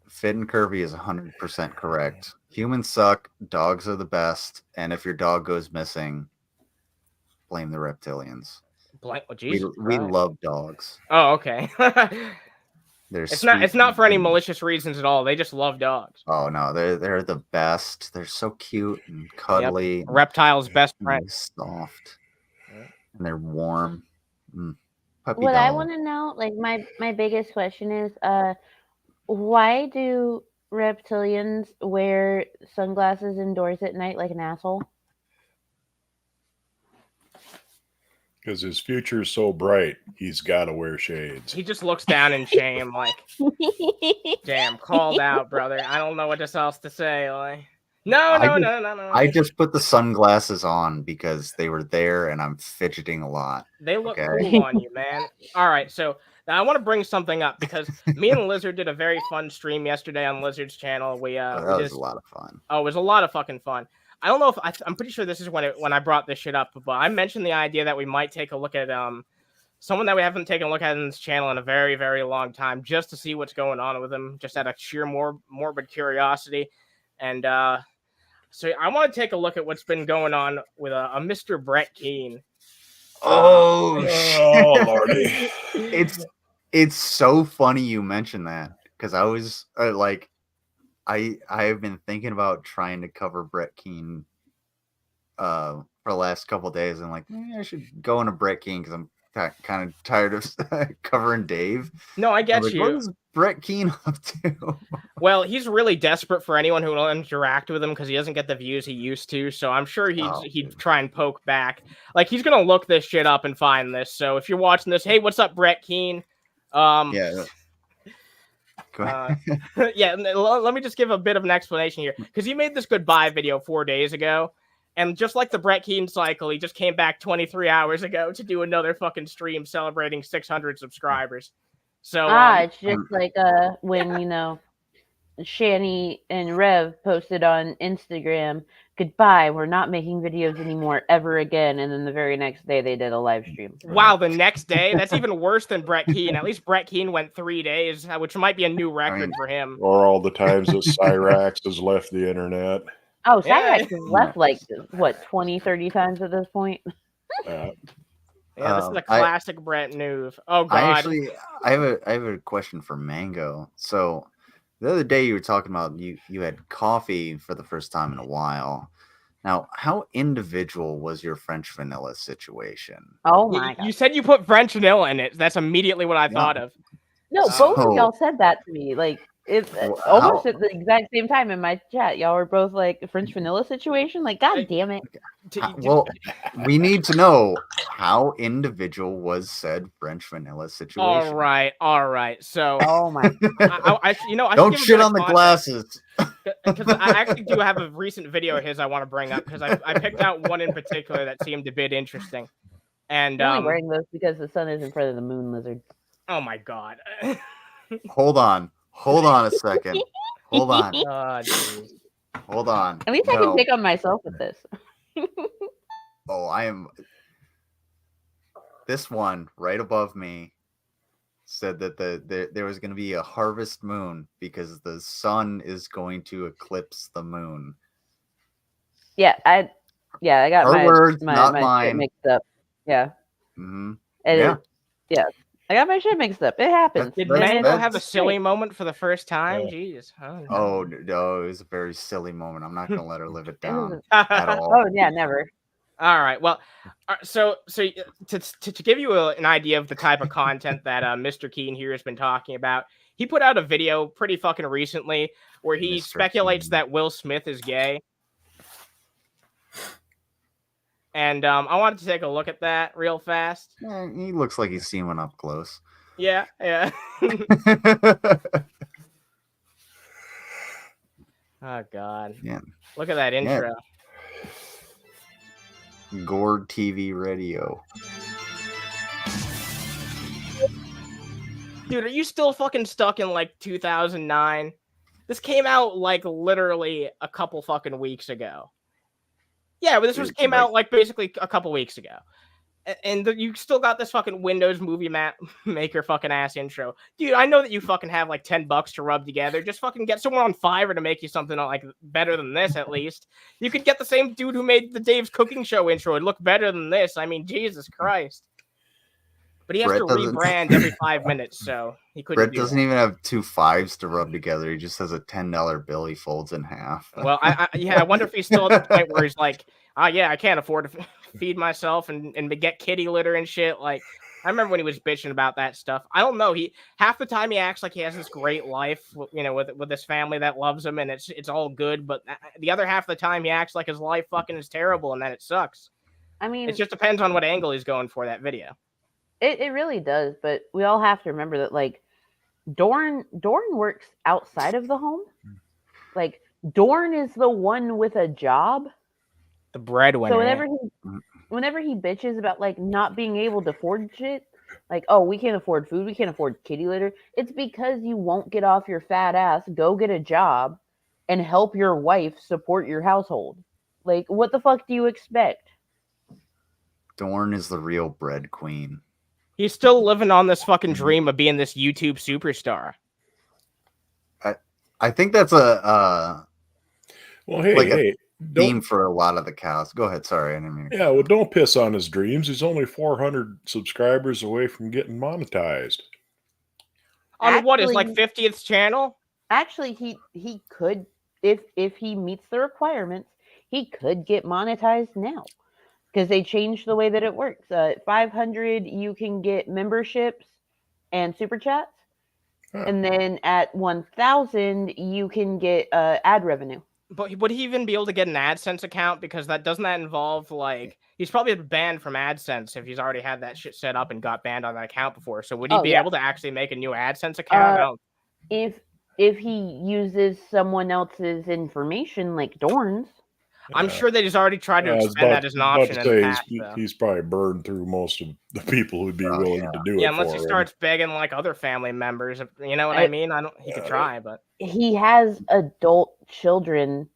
Fit and Curvy is 100% correct. Humans suck. Dogs are the best. And if your dog goes missing, blame the reptilians. We love dogs. Oh, okay. It's not for any malicious reasons at all. They just love dogs. Oh no, they're the best. They're so cute and cuddly. Yep. Reptile's best friend. Soft. And they're warm. What I want to know, like my biggest question is, why do reptilians wear sunglasses indoors at night like an asshole? Because his future is so bright, he's got to wear shades. He just looks down in shame, like, damn, called out, brother. I don't know what else to say. Like, no. I just put the sunglasses on because they were there, and I'm fidgeting a lot. They look cool on you, man. All right, so now I want to bring something up because me and Lizard did a very fun stream yesterday on Lizard's channel. That was a lot of fun. Oh, it was a lot of fucking fun. I don't know if I'm pretty sure this is when I brought this shit up, but I mentioned the idea that we might take a look at someone that we haven't taken a look at in this channel in a very, very long time, just to see what's going on with him, just out of sheer morbid curiosity. And so I want to take a look at what's been going on with a Mr. Brett Keane. Oh Lordy! It's so funny you mentioned that because I was like. I've been thinking about trying to cover Brett Keane for the last couple of days, and like I should go into Brett Keane because I'm kind of tired of covering Dave. No, I get you. What is Brett Keane up to? Well, he's really desperate for anyone who will interact with him because he doesn't get the views he used to. So I'm sure he'd try and poke back. Like he's gonna look this shit up and find this. So if you're watching this, hey, what's up, Brett Keane? Yeah. Yeah, let me just give a bit of an explanation here because he made this goodbye video 4 days ago, and just like the Brett Keane cycle, he just came back 23 hours ago to do another fucking stream celebrating 600 subscribers. So it's just like when Shani and Rev posted on Instagram, "Goodbye, we're not making videos anymore ever again." And then the very next day they did a live stream. Wow, the next day? That's even worse than Brett Keane. At least Brett Keane went 3 days, which might be a new record for him. Or all the times that Cyrax has left the internet. Oh, Cyrax has left like, what, 20, 30 times at this point? Yeah, this is a classic Brett move. Oh, God. I have a question for Mango. So the other day you were talking about you had coffee for the first time in a while. Now, how individual was your French vanilla situation? Oh my God. You said you put French vanilla in it. That's immediately what I thought of. No, both of y'all said that to me. Like it's almost at the exact same time in my chat. Y'all were both like French vanilla situation. Like, God damn it. Well, we need to know how individual was said French vanilla situation. All right. So, oh my, I don't shit on the glasses. Because I actually do have a recent video of his I want to bring up because I picked out one in particular that seemed a bit interesting. And I'm only wearing those because the sun is in front of the moon, Lizard. Oh my God. Hold on a second. Hold on. Oh, hold on. At least I can pick on myself with this. I am. This one right above me said that there was going to be a harvest moon because the sun is going to eclipse the moon. Yeah, I got Her words, my not shit mine. mixed up. Yeah. Mm-hmm. Yeah. I got my shit mixed up. It happens. Did Mango have a silly moment for the first time? Jeez. Oh, no, it was a very silly moment. I'm not going to let her live it down at all. Oh, yeah, never. All right. Well, so to give you an idea of the type of content that Mr. Keane here has been talking about, he put out a video pretty fucking recently where he speculates that Will Smith is gay. And I wanted to take a look at that real fast. Yeah, he looks like he's seen one up close. Yeah. Oh, God. Yeah. Look at that intro. Gourd TV radio. Dude, are you still fucking stuck in like 2009? This came out like literally a couple fucking weeks ago. Yeah, but this came out like basically a couple weeks ago. And you still got this fucking Windows Movie Maker fucking ass intro. Dude, I know that you fucking have like $10 to rub together. Just fucking get someone on Fiverr to make you something like better than this at least. You could get the same dude who made the Dave's Cooking Show intro and look better than this. I mean, Jesus Christ. But he has to rebrand every 5 minutes, so he couldn't. Brett doesn't even have 2 5s to rub together. He just has a $10 bill he folds in half. Well, I wonder if he's still at the point where he's like, yeah, I can't afford to feed myself and get kitty litter and shit. Like, I remember when he was bitching about that stuff. I don't know. Half the time he acts like he has this great life, with his family that loves him, and it's all good. But the other half of the time he acts like his life fucking is terrible, and that it sucks. I mean, it just depends on what angle he's going for that video. It really does, but we all have to remember that like Dorn works outside of the home. Like Dorn is the one with a job, the breadwinner. So whenever he bitches about like not being able to afford shit, like, oh, we can't afford food, we can't afford kitty litter, it's because you won't get off your fat ass, go get a job, and help your wife support your household. Like, what the fuck do you expect? Dorn is the real bread queen. He's still living on this fucking dream of being this YouTube superstar. I think that's a theme for a lot of the cows. Go ahead. Sorry. I didn't mean to... Yeah, well, don't piss on his dreams. He's only 400 subscribers away from getting monetized. On what is like 50th channel? Actually, he could, if he meets the requirements, he could get monetized now. Because they changed the way that it works. 500, you can get memberships and super chats. And then at 1,000, you can get ad revenue. But would he even be able to get an AdSense account? Because doesn't that involve, like, he's probably banned from AdSense if he's already had that shit set up and got banned on that account before. So would he be able to actually make a new AdSense account? If he uses someone else's information, like Dorn's. I'm sure they just already tried to expand that as an option. He's probably burned through most of the people who'd be willing to do it. Yeah, unless he starts begging like other family members. You know what I mean? He could try, but he has adult children.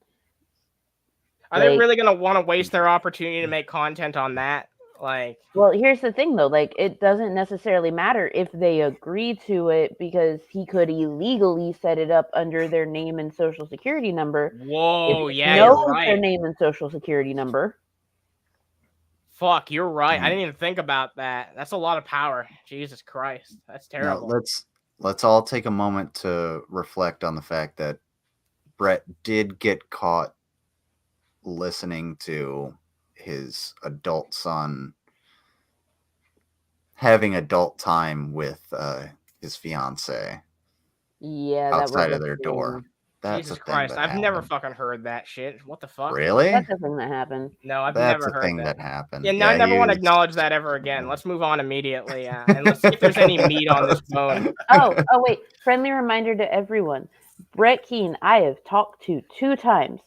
Are they really gonna want to waste their opportunity to make content on that? Like, well, here's the thing though, like it doesn't necessarily matter if they agree to it because he could illegally set it up under their name and social security number. Whoa, yeah, you're right. Their name and social security number. Fuck, you're right. I didn't even think about that. That's a lot of power. Jesus Christ, that's terrible. Now, let's all take a moment to reflect on the fact that Brett did get caught listening to his adult son having adult time with his fiance. Yeah, outside of their door. That's Jesus Christ, I've never fucking heard that shit. What the fuck? Really? That's the thing that happened. No, I've never heard that happened. Yeah, no, I never want to acknowledge that ever again. Let's move on immediately, and let's see if there's any meat on this bone. Oh, wait. Friendly reminder to everyone. Brett Keane, I have talked to 2 times.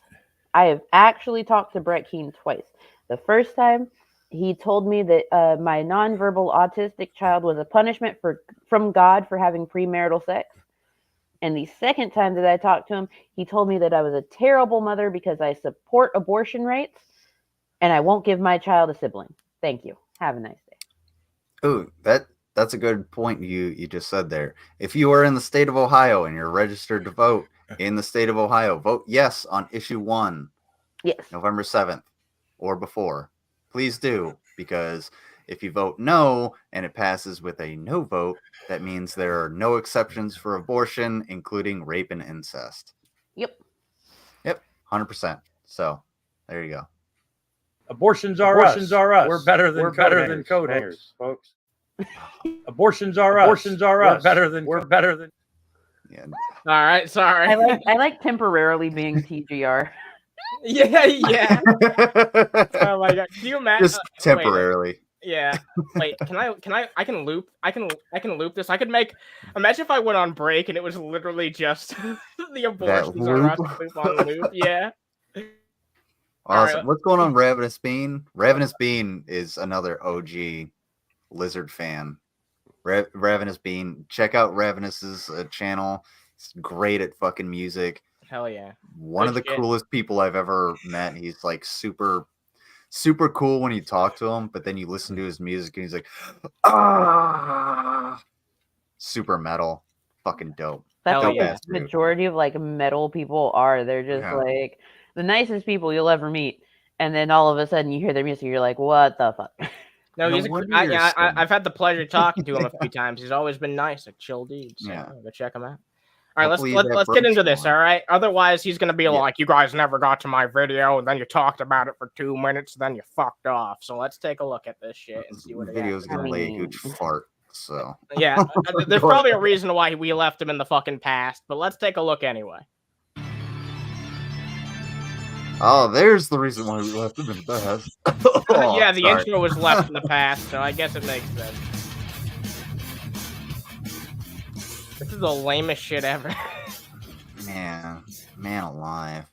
I have actually talked to Brett Keane twice. The first time, he told me that my nonverbal autistic child was a punishment from God for having premarital sex. And the second time that I talked to him, he told me that I was a terrible mother because I support abortion rights and I won't give my child a sibling. Thank you. Have a nice day. Oh, that's a good point you just said there. If you are in the state of Ohio and you're registered to vote in the state of Ohio, vote yes on issue 1. Yes. November 7th or before. Please do, because if you vote no and it passes with a no vote, that means there are no exceptions for abortion, including rape and incest. Yep, 100%. So there you go. Abortions are us. We're better than coat hangers, folks. Abortions are us. We're better than. Yeah. All right, sorry. I like temporarily being TGR. Yeah. Oh my God. Can you imagine? Just temporarily. Wait. Yeah. Wait. I can loop this. I could imagine if I went on break and it was literally just the abortions are us loop on loop. Yeah. Awesome. Right. What's going on, Ravenous Bean? Ravenous Bean is another OG Lizard fan. Ravenous Bean. Check out Ravenous's channel. It's great at fucking music. Hell yeah. One of the coolest people I've ever met. He's like super cool when you talk to him, but then you listen to his music and he's like, super metal. Fucking dope. That's what the majority of like metal people are. They're just like the nicest people you'll ever meet. And then all of a sudden you hear their music, you're like, what the fuck? No, I've had the pleasure talking to him a few times. He's always been nice, a chill dude. So go check him out. All right, let's get into this. All right. Otherwise, he's gonna be like, "You guys never got to my video, and then you talked about it for 2 minutes, then you fucked off." So let's take a look at this shit and see what the video's gonna lay a huge fart. So yeah, there's probably a reason why we left him in the fucking past, but let's take a look anyway. Oh, there's the reason why we left him in the past. Yeah, the intro was left in the past, so I guess it makes sense. This is the lamest shit ever. Man alive.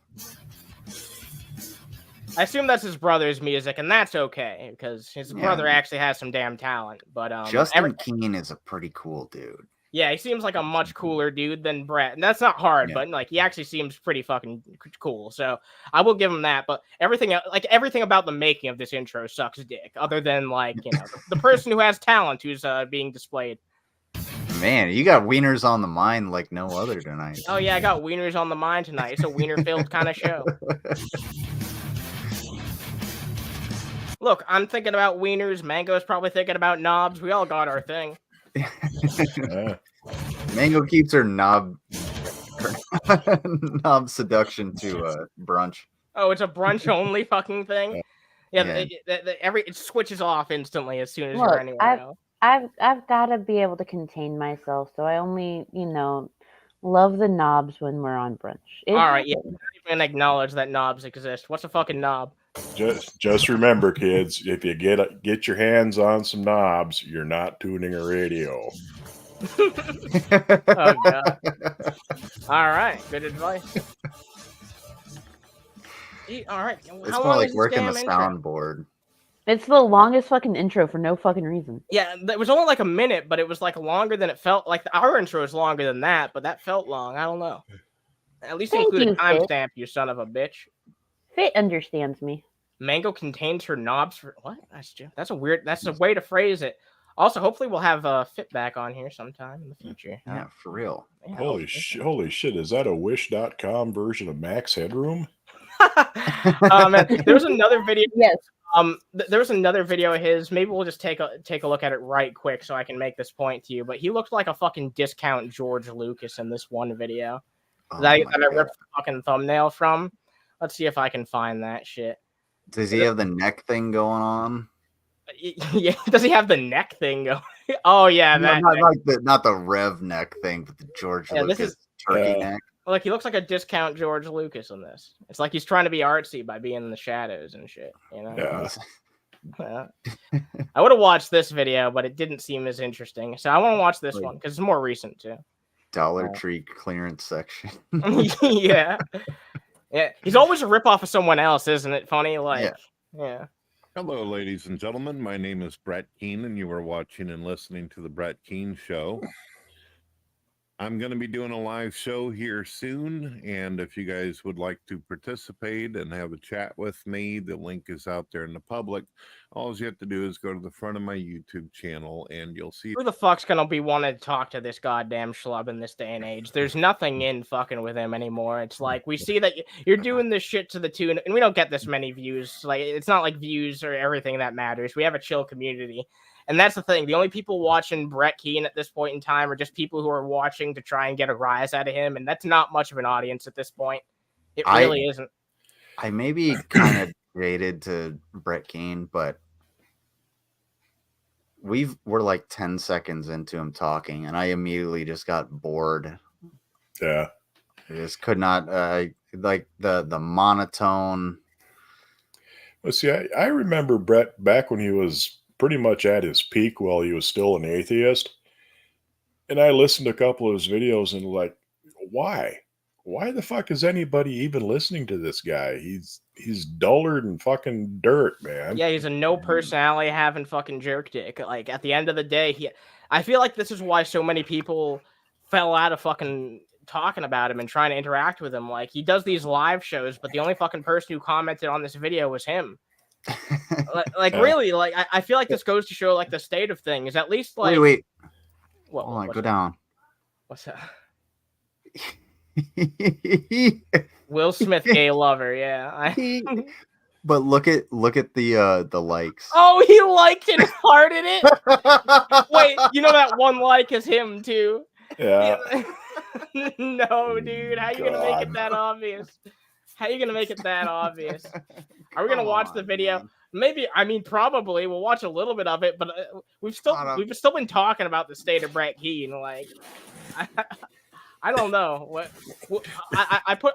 I assume that's his brother's music, and that's okay because his brother actually has some damn talent. But Justin Keane is a pretty cool dude. Yeah, he seems like a much cooler dude than Brett, and that's not hard. But like, he actually seems pretty fucking cool. So I will give him that. But everything about the making of this intro sucks dick. Other than like the person who has talent who's being displayed. Man, you got wieners on the mind like no other tonight. Oh yeah, I got wieners on the mind tonight. It's a wiener-filled kind of show. Look, I'm thinking about wieners. Mango's probably thinking about knobs. We all got our thing. Mango keeps her knob seduction to brunch. Oh, it's a brunch only fucking thing. It switches off instantly as soon as you're anywhere else. I've got to be able to contain myself, so I only, love the knobs when we're on brunch. All right, yeah. Not even acknowledge that knobs exist. What's a fucking knob? Just remember, kids, if you get your hands on some knobs, you're not tuning a radio. Oh god. All right, good advice. All right. It's more like working the soundboard. It's the longest fucking intro for no fucking reason. Yeah, it was only like a minute, but it was like longer than it felt. Like our intro is longer than that, but that felt long. I don't know. At least include a timestamp, you son of a bitch. Fit understands me. Mango contains her knobs for what? That's a weird. That's a way to phrase it. Also, hopefully, we'll have Fit back on here sometime in the future. Yeah, for real. Yeah, holy shit! Is that a Wish.com version of Max Headroom? Man, there was another video. Yes. There was another video of his. Maybe we'll just take a look at it right quick so I can make this point to you. But he looked like a fucking discount George Lucas in this one video that I ripped the fucking thumbnail from. Let's see if I can find that shit. Does he have the neck thing going on? Yeah, does he have the neck thing going? Oh yeah, not the Rev neck thing, but the George Lucas turkey neck. Like he looks like a discount George Lucas in this. It's like he's trying to be artsy by being in the shadows and shit. Yeah. I would have watched this video, but it didn't seem as interesting. So I want to watch this one because it's more recent too. Dollar Tree clearance section. Yeah. Yeah. He's always a ripoff of someone else, isn't it? Funny, yeah. Hello, ladies and gentlemen. My name is Brett Keane, and you are watching and listening to the Brett Keane Show. I'm going to be doing a live show here soon, and if you guys would like to participate and have a chat with me, the link is out there in the public. All you have to do is go to the front of my YouTube channel, and you'll see. Who the fuck's going to be wanting to talk to this goddamn schlub in this day and age? There's nothing in fucking with him anymore. It's like, we see that you're doing this shit to the tune, and we don't get this many views. Like, it's not like views or everything that matters. We have a chill community. And that's the thing. The only people watching Brett Keane at this point in time are just people who are watching to try and get a rise out of him. And that's not much of an audience at this point. It really isn't. I may be kind of jaded to Brett Keane, but we're like 10 seconds into him talking, and I immediately just got bored. Yeah. I just could not, like the monotone. Well, see, I remember Brett back when he was pretty much at his peak while he was still an atheist. And I listened to a couple of his videos and like, why? Why the fuck is anybody even listening to this guy? He's duller than fucking dirt, man. Yeah, he's a no personality having fucking jerk dick. Like at the end of the day, I feel like this is why so many people fell out of fucking talking about him and trying to interact with him. Like he does these live shows, but the only fucking person who commented on this video was him. Really, like I feel like this goes to show like the state of things. At least like wait. What, hold on, go down. What's that? Will Smith, gay lover. Yeah. But look at the likes. Oh, he liked and hearted it. Wait, you know that one like is him too. Yeah. No, dude. How you gonna make it that obvious? How you gonna make it that obvious? Are we gonna watch the video? Man. Maybe. I mean, probably. We'll watch a little bit of it, but we've still been talking about the state of Brett Keane. Like, I don't know.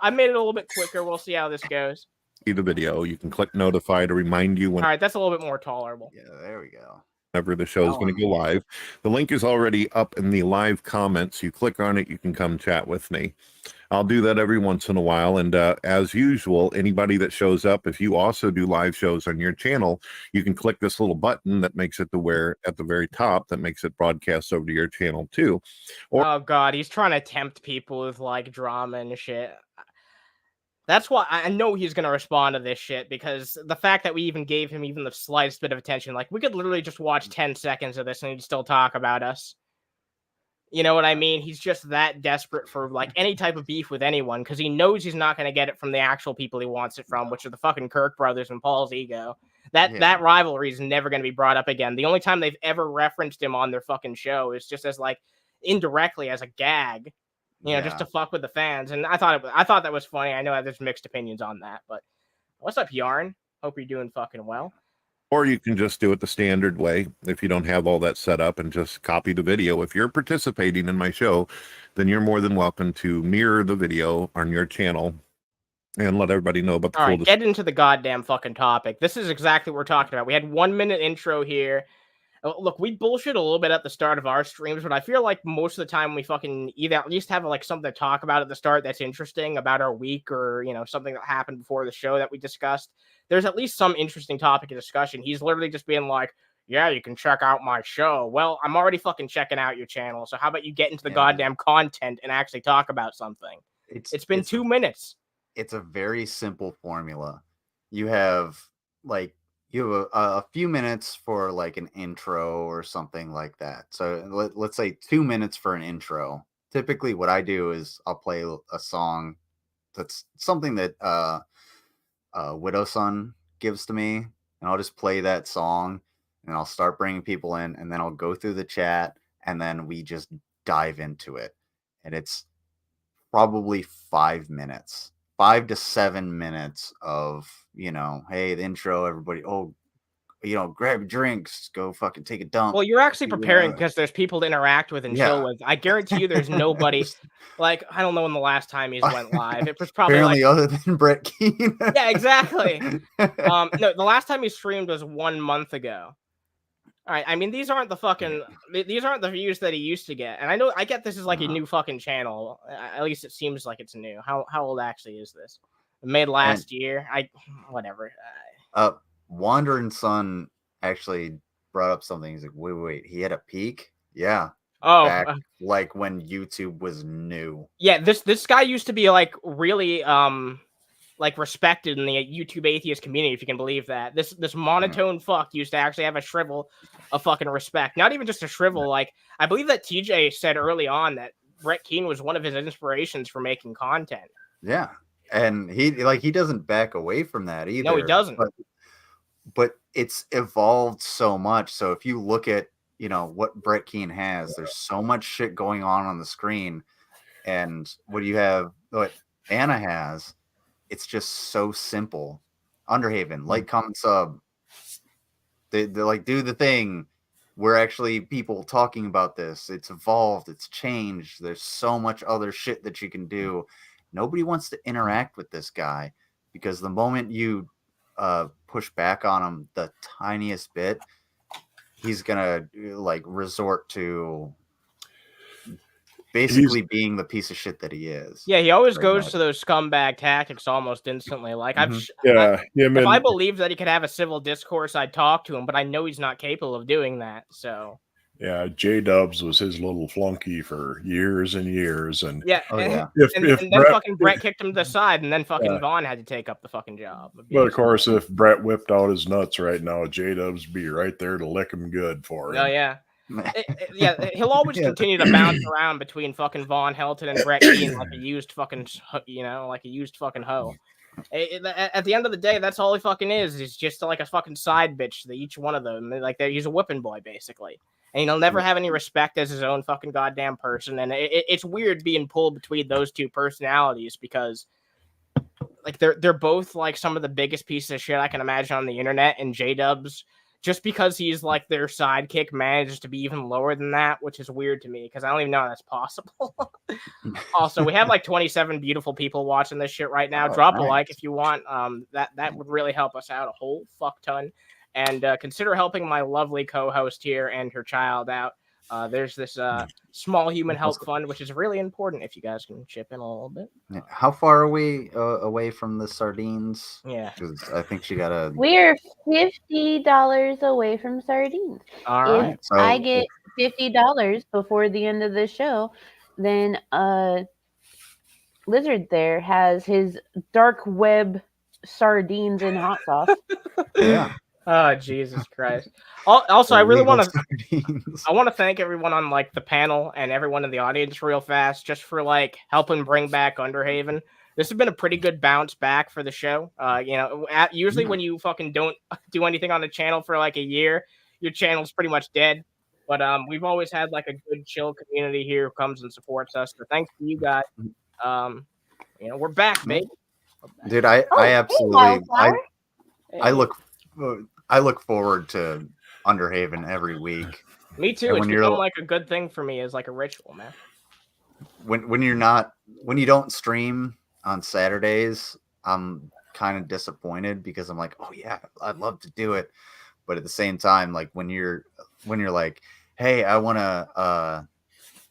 I made it a little bit quicker. We'll see how this goes. See the video. You can click notify to remind you when. All right, that's a little bit more tolerable. Yeah, there we go. Whenever the show is going to go live. The link is already up in the live comments. You click on it, you can come chat with me. I'll do that every once in a while. And as usual, anybody that shows up, if you also do live shows on your channel, you can click this little button that makes it to where at the very top that makes it broadcast over to your channel too. Or, oh God, he's trying to tempt people with like drama and shit. That's why I know he's going to respond to this shit, because the fact that we even gave him even the slightest bit of attention, like we could literally just watch 10 seconds of this and he'd still talk about us. You know what I mean? He's just that desperate for like any type of beef with anyone, because he knows he's not going to get it from the actual people he wants it from, which are the fucking Kirk brothers and Paul's ego. That rivalry is never going to be brought up again. The only time they've ever referenced him on their fucking show is just as like indirectly as a gag. You know, just to fuck with the fans. And I thought that was funny. I know there's mixed opinions on that, but what's up, Yarn? Hope you're doing fucking well. Or you can just do it the standard way if you don't have all that set up and just copy the video. If you're participating in my show, then you're more than welcome to mirror the video on your channel and let everybody know about the all right, get into the goddamn fucking topic. This is exactly what we're talking about. We had 1 minute intro here. Look, we bullshit a little bit at the start of our streams, but I feel like most of the time we fucking either at least have like something to talk about at the start that's interesting about our week, or, you know, something that happened before the show that we discussed. There's at least some interesting topic of discussion. He's literally just being like, yeah, you can check out my show. Well, I'm already fucking checking out your channel, so how about you get into the goddamn content and actually talk about something? It's been 2 minutes. It's a very simple formula. You have like a few minutes for like an intro or something like that. So let's say 2 minutes for an intro. Typically what I do is I'll play a song that's something that Widow Son gives to me, and I'll just play that song and I'll start bringing people in, and then I'll go through the chat and then we just dive into it. And it's probably 5 minutes. 5 to 7 minutes of, you know, hey, the intro, everybody, oh, you know, grab drinks, go fucking take a dump. Well, you're actually preparing because there's people to interact with and chill with. I guarantee you there's nobody, like, I don't know when the last time he's went live. It was probably apparently other than Brett Keane. Yeah, exactly. No, the last time he streamed was 1 month ago. All right, I mean, these aren't the views that he used to get. And I get this is like a new fucking channel. At least it seems like it's new. How old actually is this? Made last year. Whatever. Wandering Sun actually brought up something. He's like, wait, he had a peak? Yeah. Oh, back, like when YouTube was new. Yeah, this guy used to be like really like respected in the YouTube atheist community, if you can believe that. This monotone fuck used to actually have a shrivel of fucking respect. Not even just a shrivel. Like, I believe that TJ said early on that Brett Keane was one of his inspirations for making content. Yeah. And he doesn't back away from that either. No, he doesn't. But it's evolved so much. So if you look at, you know, what Brett Keane has, there's so much shit going on the screen. And what you have, what Anna has, it's just so simple. Underhaven, like, comment, sub. They like, do the thing. We're actually people talking about this. It's evolved. It's changed. There's so much other shit that you can do. Nobody wants to interact with this guy, because the moment you push back on him the tiniest bit, he's gonna like resort to basically being the piece of shit that he is. Yeah, he always goes to those scumbag tactics almost instantly. Like, if I believed that he could have a civil discourse, I'd talk to him, but I know he's not capable of doing that. So yeah, J-Dubs was his little flunky for years and years, and then fucking Brett kicked him to the side, and then fucking Vaughn had to take up the fucking job. But of course, if Brett whipped out his nuts right now, J-Dubs be right there to lick him good for him. Oh yeah. He'll always continue to bounce around between fucking Vaughn, Helton, and Brett Keane like a used fucking, like a used fucking hoe. At the end of the day, that's all he fucking is. He's just like a fucking side bitch to each one of them. Like, he's a whipping boy, basically. and he'll never have any respect as his own fucking goddamn person. And it's weird being pulled between those two personalities because like they're both like some of the biggest pieces of shit I can imagine on the internet, and J-Dubs, just because he's like their sidekick, manages to be even lower than that, which is weird to me because I don't even know how that's possible. Also, we have like 27 beautiful people watching this shit right now. Drop a like if you want. That would really help us out a whole fuck ton. And consider helping my lovely co-host here and her child out. There's this small human help fund, which is really important if you guys can chip in a little bit. How far are we away from the sardines? Yeah. Because I think she got a... We're $50 away from sardines. All right. If I get $50 before the end of the show, then Lizard there has his dark web sardines and hot sauce. Yeah. Oh, Jesus Christ. Also, I really want to thank everyone on like the panel and everyone in the audience real fast just for like helping bring back Underhaven. This has been a pretty good bounce back for the show. Usually when you fucking don't do anything on the channel for like a year, your channel's pretty much dead. But we've always had like a good chill community here who comes and supports us. So thanks to you guys. We're back, baby. Dude, I absolutely I look forward to Underhaven every week. Me too. It's become like a good thing for me as like a ritual, man. When you don't stream on Saturdays, I'm kind of disappointed because I'm like, oh yeah, I'd love to do it. But at the same time, like when you're like, hey, I want to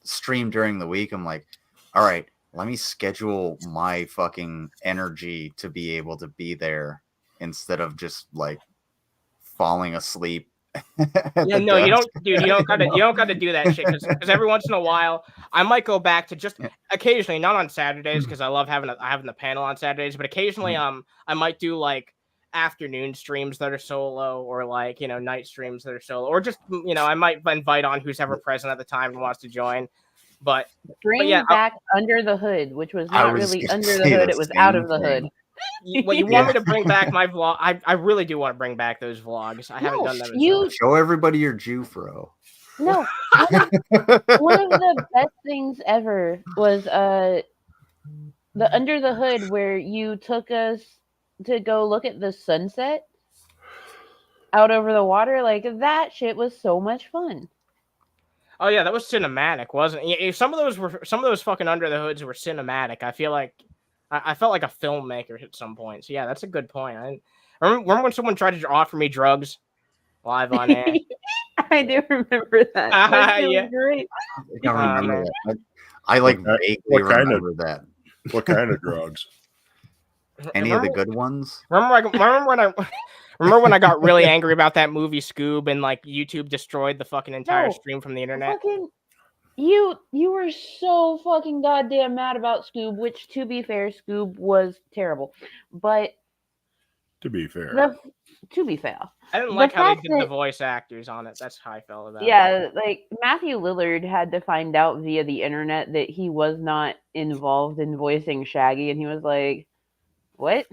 stream during the week, I'm like, all right, let me schedule my fucking energy to be able to be there instead of just like falling asleep. Yeah, no, you don't, dude. You don't gotta do that shit because every once in a while I might go back to just occasionally, not on Saturdays because I love having the panel on Saturdays, but occasionally I might do like afternoon streams that are solo or like night streams that are solo, or just I might invite on who's ever present at the time and wants to join. But bring back Under the Hood, which was not really under the hood; it was out of the hood. You want me to bring back my vlog? I really do want to bring back those vlogs. I haven't done them. Show everybody your Jufro. No, one of the best things ever was the Under the Hood where you took us to go look at the sunset out over the water. Like that shit was so much fun. Oh yeah, that was cinematic, wasn't it? Some of those fucking Under the Hoods were cinematic. I feel like I felt like a filmmaker at some point. So yeah, that's a good point. I remember when someone tried to offer me drugs live on air. I do remember that. That was great. I like vaguely remember that. What kind of drugs? Any of the good ones? Remember when I got really angry about that movie Scoob and like YouTube destroyed the fucking entire stream from the internet? You were so fucking goddamn mad about Scoob, which to be fair, Scoob was terrible. But to be fair, I didn't like how they did the voice actors on it. That's how I felt about it. Yeah, like Matthew Lillard had to find out via the internet that he was not involved in voicing Shaggy, and he was like, "What?"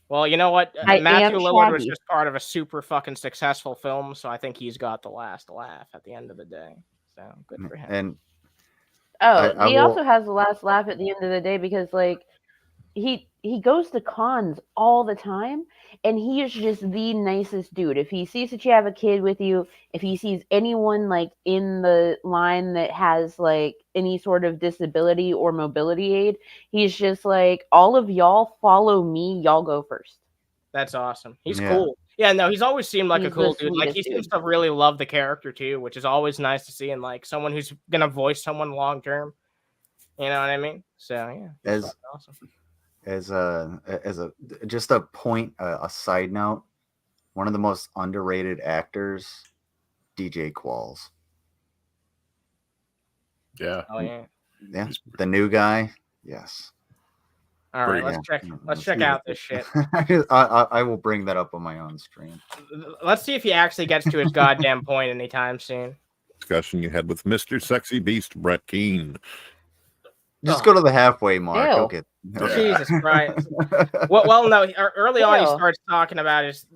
Well, you know what? Matthew Lillard was just part of a super fucking successful film, so I think he's got the last laugh at the end of the day. So good for him. And he also has the last laugh at the end of the day because like he goes to cons all the time and he is just the nicest dude. If he sees that you have a kid with you, if he sees anyone like in the line that has like any sort of disability or mobility aid, he's just like, all of y'all follow me, y'all go first. That's awesome. He's cool. Yeah, no, he's always seemed like a cool dude. Like he seems to really love the character too, which is always nice to see in like someone who's gonna voice someone long term. You know what I mean? So yeah, that's awesome. As a just a point, a side note, one of the most underrated actors, DJ Qualls. Yeah. Oh yeah. Yeah. The new guy. Yes. All right, let's check out this shit. I will bring that up on my own stream. Let's see if he actually gets to his goddamn point anytime soon. Discussion you had with Mr. Sexy Beast, Brett Keane. Just go to the halfway mark. Okay. Jesus Christ. Well, no. Early on, he starts talking about his.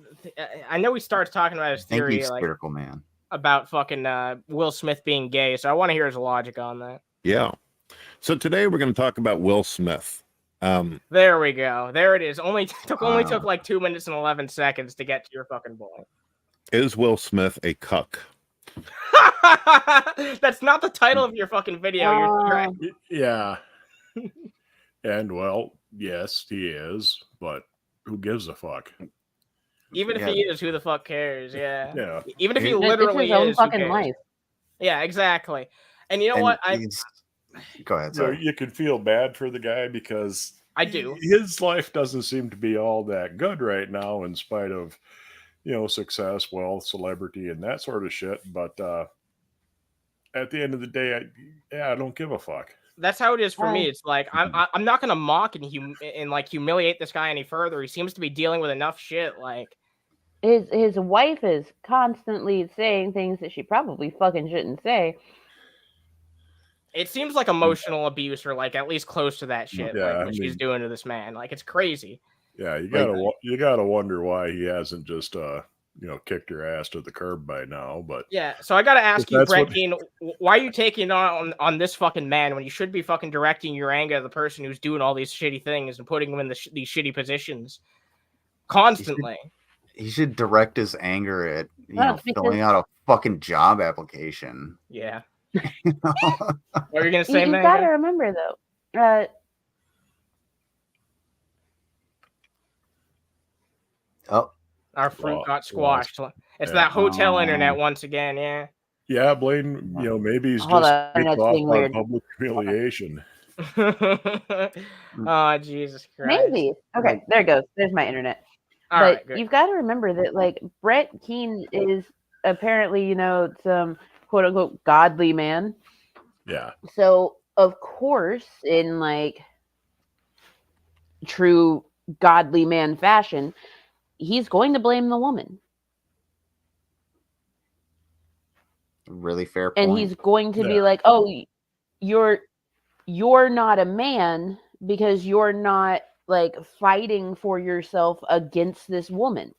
I know he starts talking about his theory. Thank you, Spherical Man. about fucking Will Smith being gay, so I want to hear his logic on that. Yeah. So today we're going to talk about Will Smith. There we go. There it is. Only took like 2 minutes and 11 seconds to get to your fucking point. Is Will Smith a cuck? That's not the title of your fucking video. You're right. Yeah. And well, yes, he is, but who gives a fuck? Even if he is, who the fuck cares? Yeah. Yeah. Even if he literally it's his own is, fucking life. Yeah, exactly. And you know what? Go ahead. So Sorry. you can feel bad for the guy because I do. His life doesn't seem to be all that good right now, in spite of, success, wealth, celebrity, and that sort of shit. But at the end of the day, I don't give a fuck. That's how it is for me. It's like I'm not gonna mock and humiliate this guy any further. He seems to be dealing with enough shit. Like his wife is constantly saying things that she probably fucking shouldn't say. It seems like emotional abuse, or like at least close to that shit. Yeah, what she's doing to this man. Like it's crazy. Yeah, you gotta wonder why he hasn't just kicked her ass to the curb by now. But yeah, so I gotta ask you, Brett Keane, why are you taking on this fucking man when you should be fucking directing your anger at the person who's doing all these shitty things and putting him in these shitty positions constantly? He should direct his anger at filling out a fucking job application. Yeah. What are you gonna say, man? You gotta remember though. Our fruit got squashed. It's that hotel internet once again, yeah. Yeah, Blaine, maybe he's just kicked off on public humiliation. Oh, Jesus Christ. Maybe. Okay, there it goes. There's my internet. But you've got to remember that, like, Brett Keane is apparently, some quote-unquote godly man. Yeah. So, of course, in, like, true godly man fashion, he's going to blame the woman. Really fair point. And he's going to be like, oh, you're not a man because you're not like fighting for yourself against this woman.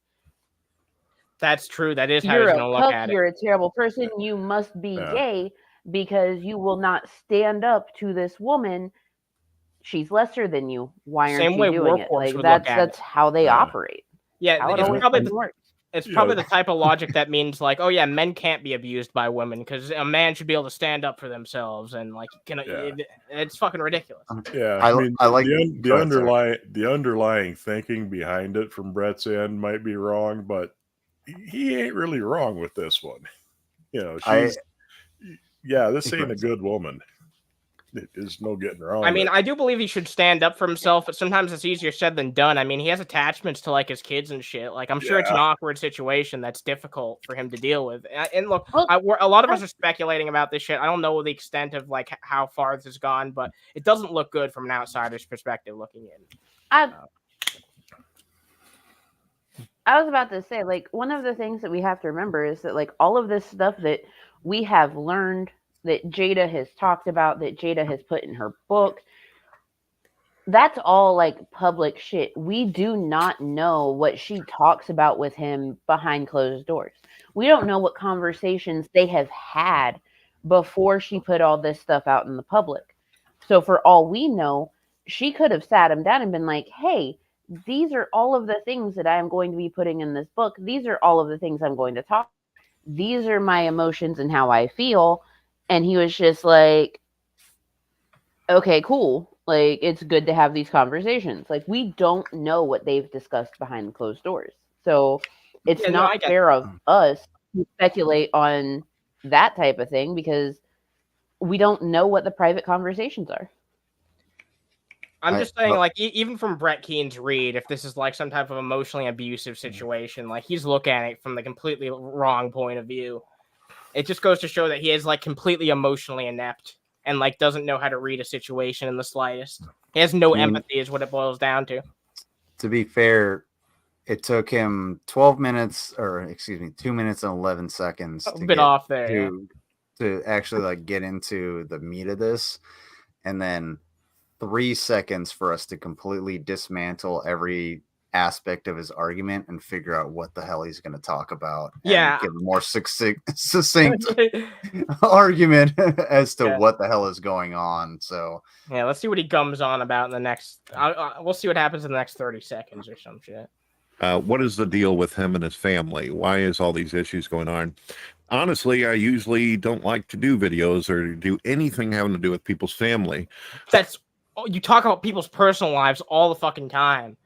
That's true. That is how he's going to look at it. You're a terrible person. You must be gay because you will not stand up to this woman. She's lesser than you. Why aren't you doing it? Like that's how they operate. Yeah, it's probably the type of logic that means like, oh yeah, men can't be abused by women because a man should be able to stand up for themselves and like it's fucking ridiculous. Yeah, I like the underlying thinking behind it from Brett's end might be wrong, but he ain't really wrong with this one. This ain't a good woman. There's no getting around. I mean, I do believe he should stand up for himself, but sometimes it's easier said than done. I mean, he has attachments to like his kids and shit. Like, I'm sure it's an awkward situation that's difficult for him to deal with. And look, a lot of us are speculating about this shit. I don't know the extent of like how far this has gone, but it doesn't look good from an outsider's perspective looking in. I was about to say, like, one of the things that we have to remember is that like all of this stuff that we have learned, that Jada has talked about, that Jada has put in her book, that's all like public shit. We do not know what she talks about with him behind closed doors. We don't know what conversations they have had before she put all this stuff out in the public. So for all we know, she could have sat him down and been like, hey, these are all of the things that I'm going to be putting in this book. These are all of the things I'm going to talk. These are my emotions and how I feel. And he was just like, okay, cool. Like, it's good to have these conversations. Like, we don't know what they've discussed behind closed doors. So it's not fair of us to speculate on that type of thing because we don't know what the private conversations are. I'm just saying, like, even from Brett Keane's read, if this is like some type of emotionally abusive situation, like, he's looking at it from the completely wrong point of view. It just goes to show that he is like completely emotionally inept and like doesn't know how to read a situation in the slightest. He has no empathy is what it boils down to. To be fair, it took him 2 minutes and 11 seconds to actually like get into the meat of this, and then 3 seconds for us to completely dismantle every aspect of his argument and figure out what the hell he's going to talk about. Yeah. And give a more succinct argument as to what the hell is going on. So yeah, let's see what he gums on about in the next. We'll see what happens in the next 30 seconds or some shit. What is the deal with him and his family? Why is all these issues going on? Honestly, I usually don't like to do videos or do anything having to do with people's family. You talk about people's personal lives all the fucking time.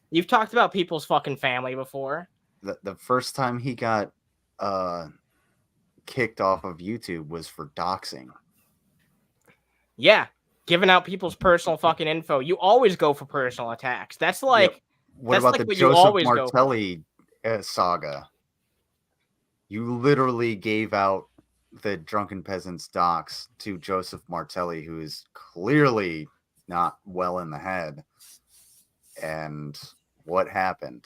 You've talked about people's fucking family before. The first time he got kicked off of YouTube was for doxing. Yeah, giving out people's personal fucking info. You always go for personal attacks. That's like What about the Joseph Martelli saga? You literally gave out the Drunken Peasants docs to Joseph Martelli, who is clearly not well in the head. And what happened?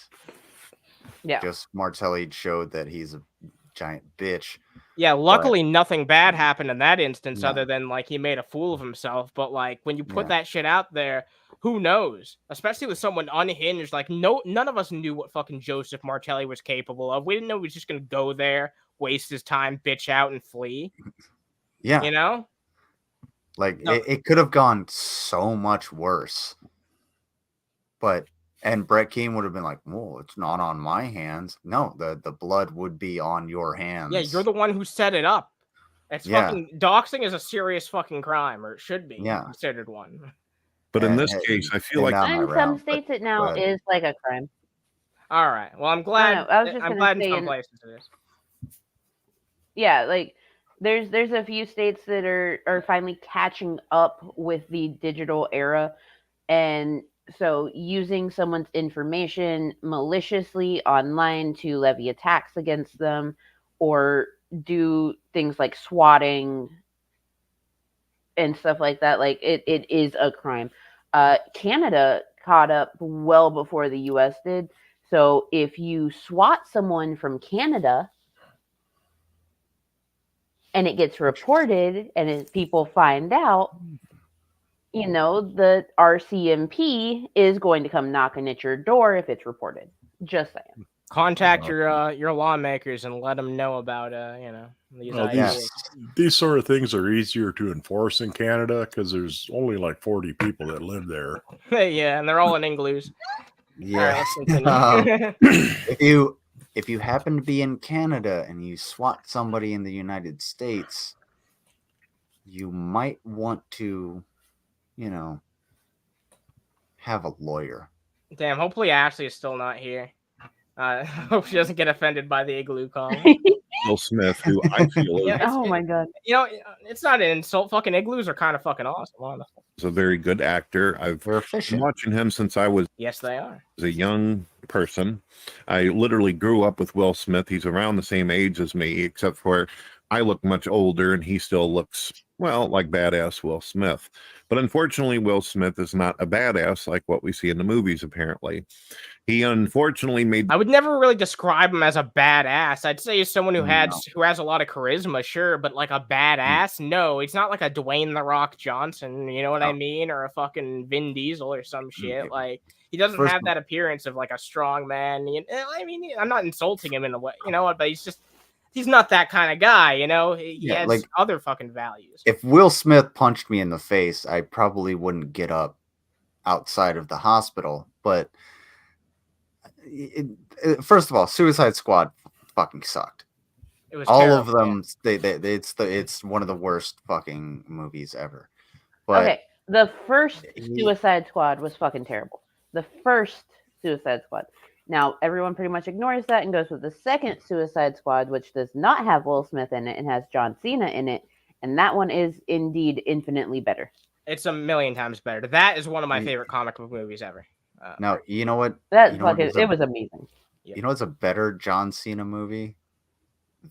Yeah. Joseph Martelli showed that he's a giant bitch. Yeah, luckily nothing bad happened in that instance other than like he made a fool of himself. But like when you put that shit out there, who knows? Especially with someone unhinged. Like none of us knew what fucking Joseph Martelli was capable of. We didn't know he was just gonna go there, waste his time, bitch out, and flee. Yeah. You know? Like it could have gone so much worse. And Brett Keane would have been like, "Well, it's not on my hands." No, the blood would be on your hands. Yeah, you're the one who set it up. It's fucking doxing is a serious fucking crime, or it should be considered one. But in this case, I feel like in some states it now is like a crime. All right. Well, I'm glad. I'm glad in some places it is. Yeah, like there's a few states that are finally catching up with the digital era, and so using someone's information maliciously online to levy attacks against them or do things like swatting and stuff like that, like it is a crime. Canada caught up well before the US did. So if you swat someone from Canada and it gets reported and people find out, you know, the RCMP is going to come knocking at your door if it's reported. Just saying. Contact your lawmakers and let them know about these ideas. These sort of things are easier to enforce in Canada because there's only like 40 people that live there. Yeah, and they're all in Ingloos. Yeah. If you happen to be in Canada and you swat somebody in the United States, you might want to, have a lawyer. Damn, hopefully Ashley is still not here. Hope she doesn't get offended by the igloo call. Will Smith, who I feel oh my god. It's not an insult. Fucking igloos are kind of fucking awesome. He's a very good actor. I've been watching him since I was a young person. I literally grew up with Will Smith. He's around the same age as me, except for I look much older and he still looks, like badass Will Smith. But unfortunately, Will Smith is not a badass like what we see in the movies, apparently. He unfortunately made... I would never really describe him as a badass. I'd say he's someone who has a lot of charisma, sure, but like a badass? No, he's not like a Dwayne "The Rock" Johnson, you know what I mean? Or a fucking Vin Diesel or some shit. Like, he doesn't have that appearance of like a strong man. I mean, I'm not insulting him in a way, but he's not that kind of guy, He has like, other fucking values. If Will Smith punched me in the face, I probably wouldn't get up outside of the hospital. But first of all, Suicide Squad fucking sucked. It was all terrible, of them. It's one of the worst fucking movies ever. But okay, the first Suicide Squad was fucking terrible. The first Suicide Squad. Now, everyone pretty much ignores that and goes with the second Suicide Squad, which does not have Will Smith in it and has John Cena in it. And that one is indeed infinitely better. It's a million times better. That is one of my favorite comic book movies ever. Now, you know what? It was amazing. You know what's a better John Cena movie?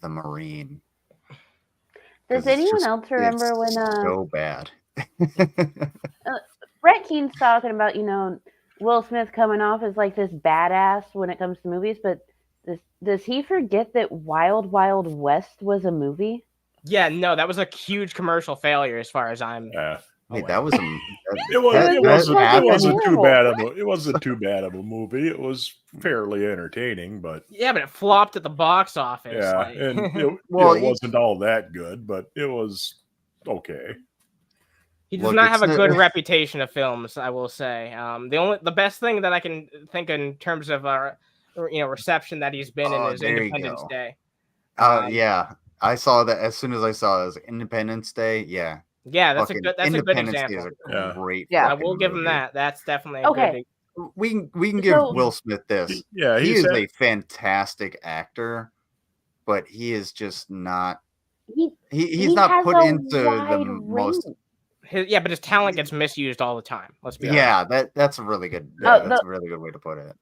The Marine. Does anyone else remember when... so bad. Brett Keane's talking about, Will Smith coming off as like this badass when it comes to movies, but does he forget that Wild Wild West was a movie? Yeah, no, that was a huge commercial failure as far as I'm Wait, that was it wasn't too bad of a movie. It was fairly entertaining, but yeah, but it flopped at the box office. Yeah, like... and it wasn't all that good, but it was okay. He does not have a good reputation of films, I will say. The best thing that I can think in terms of reception that he's been in is Independence Day. Yeah, I saw that as soon as I saw it. It was Independence Day. Yeah. Yeah, that's a good example. Is a great. Yeah, I will give him that. That's definitely a good. We can give Will Smith this. Yeah, he is a fantastic actor, but he is just not. He's not put into the most. But his talent gets misused all the time. Let's be honest. Yeah, that's a really good. That's a really good way to put it.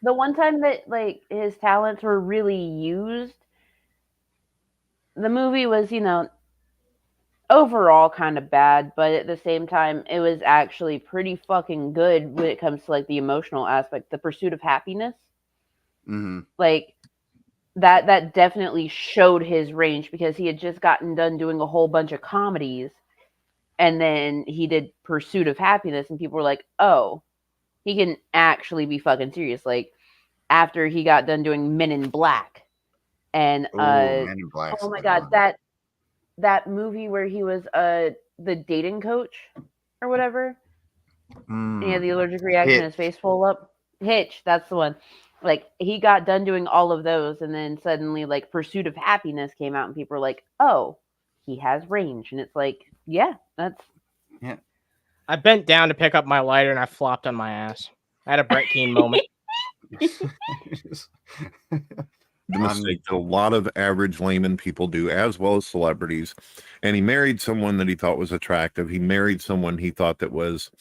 The one time that his talents were really used, the movie was overall kind of bad, but at the same time, it was actually pretty fucking good when it comes to the emotional aspect, the Pursuit of Happiness. Mm-hmm. That definitely showed his range because he had just gotten done doing a whole bunch of comedies. And then he did Pursuit of Happiness, and people were like, oh, he can actually be fucking serious. After he got done doing Men in Black. And Men in Black. Oh my God, that movie where he was the dating coach or whatever. He had the allergic reaction, his face full up. Hitch, that's the one. He got done doing all of those, and then suddenly Pursuit of Happiness came out, and people were like, oh, he has range. And it's yeah, that's... Yeah. I bent down to pick up my lighter, and I flopped on my ass. I had a Brett Keane moment. The mistake that a lot of average layman people do, as well as celebrities. And he married someone that he thought was attractive. He married someone he thought that was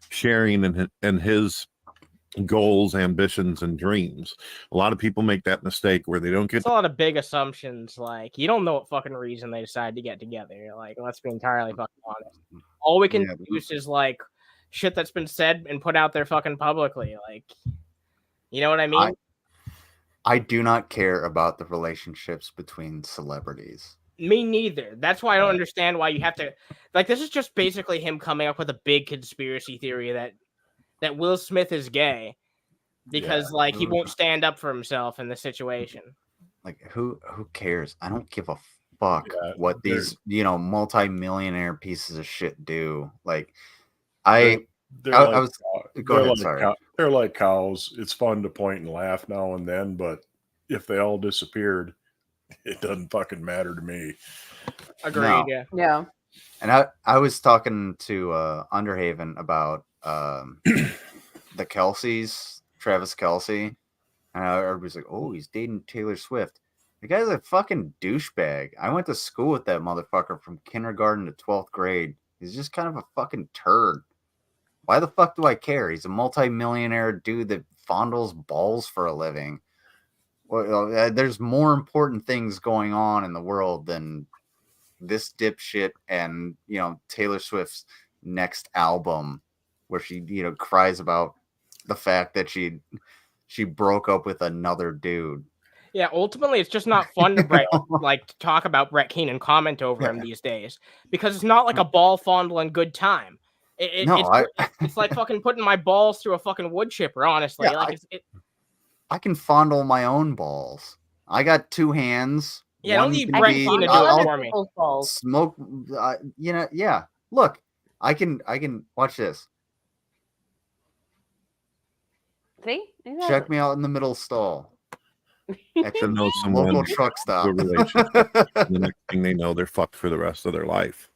sharing in his goals, ambitions, and dreams. A lot of people make that mistake where they don't get... It's a lot of big assumptions. You don't know what fucking reason they decided to get together. Let's be entirely fucking honest. All we can use is shit that's been said and put out there fucking publicly. You know what I mean? I do not care about the relationships between celebrities. Me neither. That's why I don't understand why you have to... this is just basically him coming up with a big conspiracy theory that Will Smith is gay because he won't stand up for himself in this situation. Who cares? I don't give a fuck what these multi-millionaire pieces of shit do. They're like cows. It's fun to point and laugh now and then, but if they all disappeared, it doesn't fucking matter to me. Agreed. No. Yeah. And I was talking to Underhaven about the Kelceys, Travis Kelce, and everybody's like, "Oh, he's dating Taylor Swift." The guy's a fucking douchebag. I went to school with that motherfucker from kindergarten to 12th grade. He's just kind of a fucking turd. Why the fuck do I care? He's a multi-millionaire dude that fondles balls for a living. Well, there's more important things going on in the world than this dipshit and Taylor Swift's next album, where she cries about the fact that she broke up with another dude. Yeah, ultimately, it's just not fun to talk about Brett Keane and comment over him these days because it's not like a ball fondling good time. It's like fucking putting my balls through a fucking wood chipper. Honestly, I can fondle my own balls. I got two hands. Yeah, don't need Brett Keane to do it for me. Smoke, yeah. Look, I can watch this. See, exactly. Check me out in the middle stall. Actually, know someone local truck stop. The next thing they know, they're fucked for the rest of their life,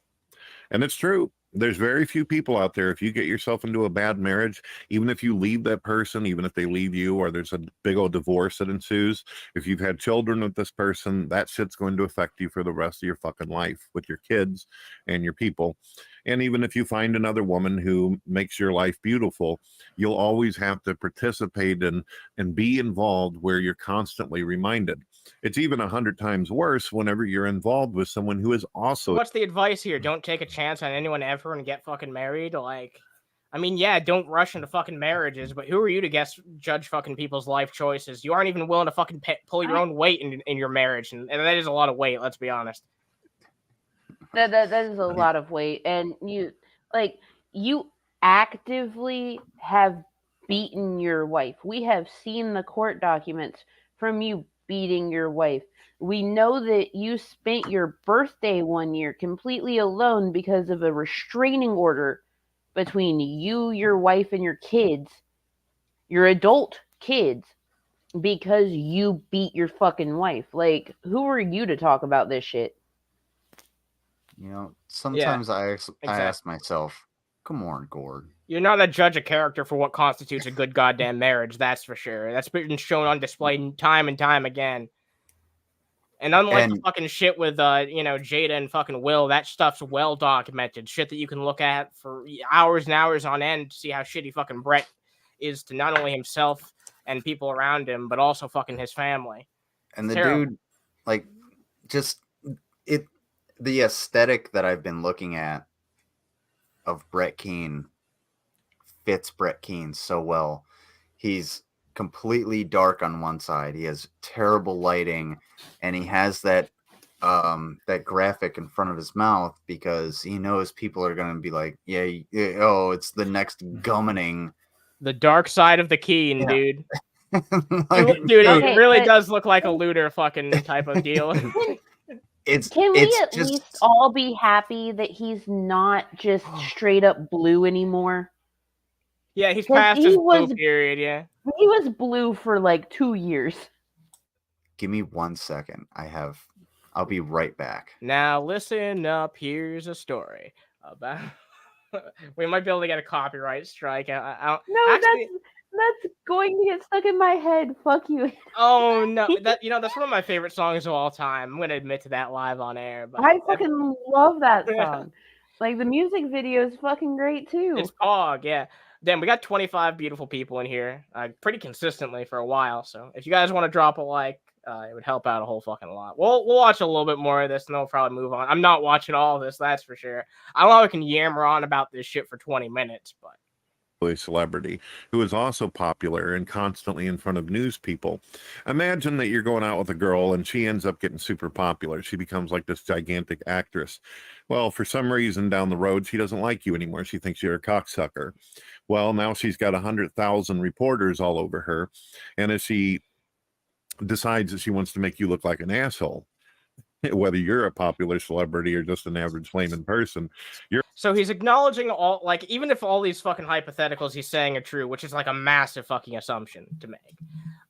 and it's true. There's very few people out there. If you get yourself into a bad marriage, even if you leave that person, even if they leave you, or there's a big old divorce that ensues, if you've had children with this person, that shit's going to affect you for the rest of your fucking life with your kids and your people. And even if you find another woman who makes your life beautiful, you'll always have to participate and be involved where you're constantly reminded. It's even 100 times worse whenever you're involved with someone who is also... What's the advice here? Don't take a chance on anyone ever and get fucking married? Don't rush into fucking marriages, but who are you to judge fucking people's life choices? You aren't even willing to fucking pull your own weight in your marriage, and that is a lot of weight, let's be honest. That is a lot of weight, and Like, you actively have beaten your wife. We have seen the court documents from you beating your wife. We know that you spent your birthday one year completely alone because of a restraining order between you, your wife, and your kids, your adult kids, because you beat your fucking wife. Like, who are you to talk about this shit? You know, sometimes I ask myself, come on, Gord. You're not a judge of character for what constitutes a good goddamn marriage, that's for sure. That's been shown on display time and time again. And unlike the fucking shit with Jada and fucking Will, that stuff's well documented. Shit that you can look at for hours and hours on end to see how shitty fucking Brett is to not only himself and people around him, but also fucking his family. And the dude, like, just the aesthetic that I've been looking at of Brett Keane fits Brett Keane so well. He's completely dark on one side. He has terrible lighting, and he has that graphic in front of his mouth because he knows people are going to be like, it's the next gummoning. The dark side of the Keane, dude. It really does look like a looter fucking type of deal. Can we at least all be happy that he's not just straight up blue anime? Yeah, he's past his blue period, yeah. He was blue for like 2 years. Give me 1 second. I'll be right back. Now listen up, here's a story about we might be able to get a copyright strike. That's going to get stuck in my head. Fuck you. Oh no, that's one of my favorite songs of all time. I'm gonna admit to that live on air. But I fucking love that song. Like, the music video is fucking great too. It's Pog, yeah. Damn, we got 25 beautiful people in here, pretty consistently for a while. So if you guys want to drop a like, it would help out a whole fucking lot. We'll watch a little bit more of this, and then we'll probably move on. I'm not watching all of this, that's for sure. I don't know if I can yammer on about this shit for 20 minutes, but. Celebrity who is also popular and constantly in front of news people. Imagine that you're going out with a girl and she ends up getting super popular. She becomes like this gigantic actress. Well, for some reason down the road, she doesn't like you anymore. She thinks you're a cocksucker. Well, now she's got 100,000 reporters all over her. And if she decides that she wants to make you look like an asshole, whether you're a popular celebrity or just an average layman person, so he's acknowledging all, like, even if all these fucking hypotheticals he's saying are true, which is like a massive fucking assumption to make,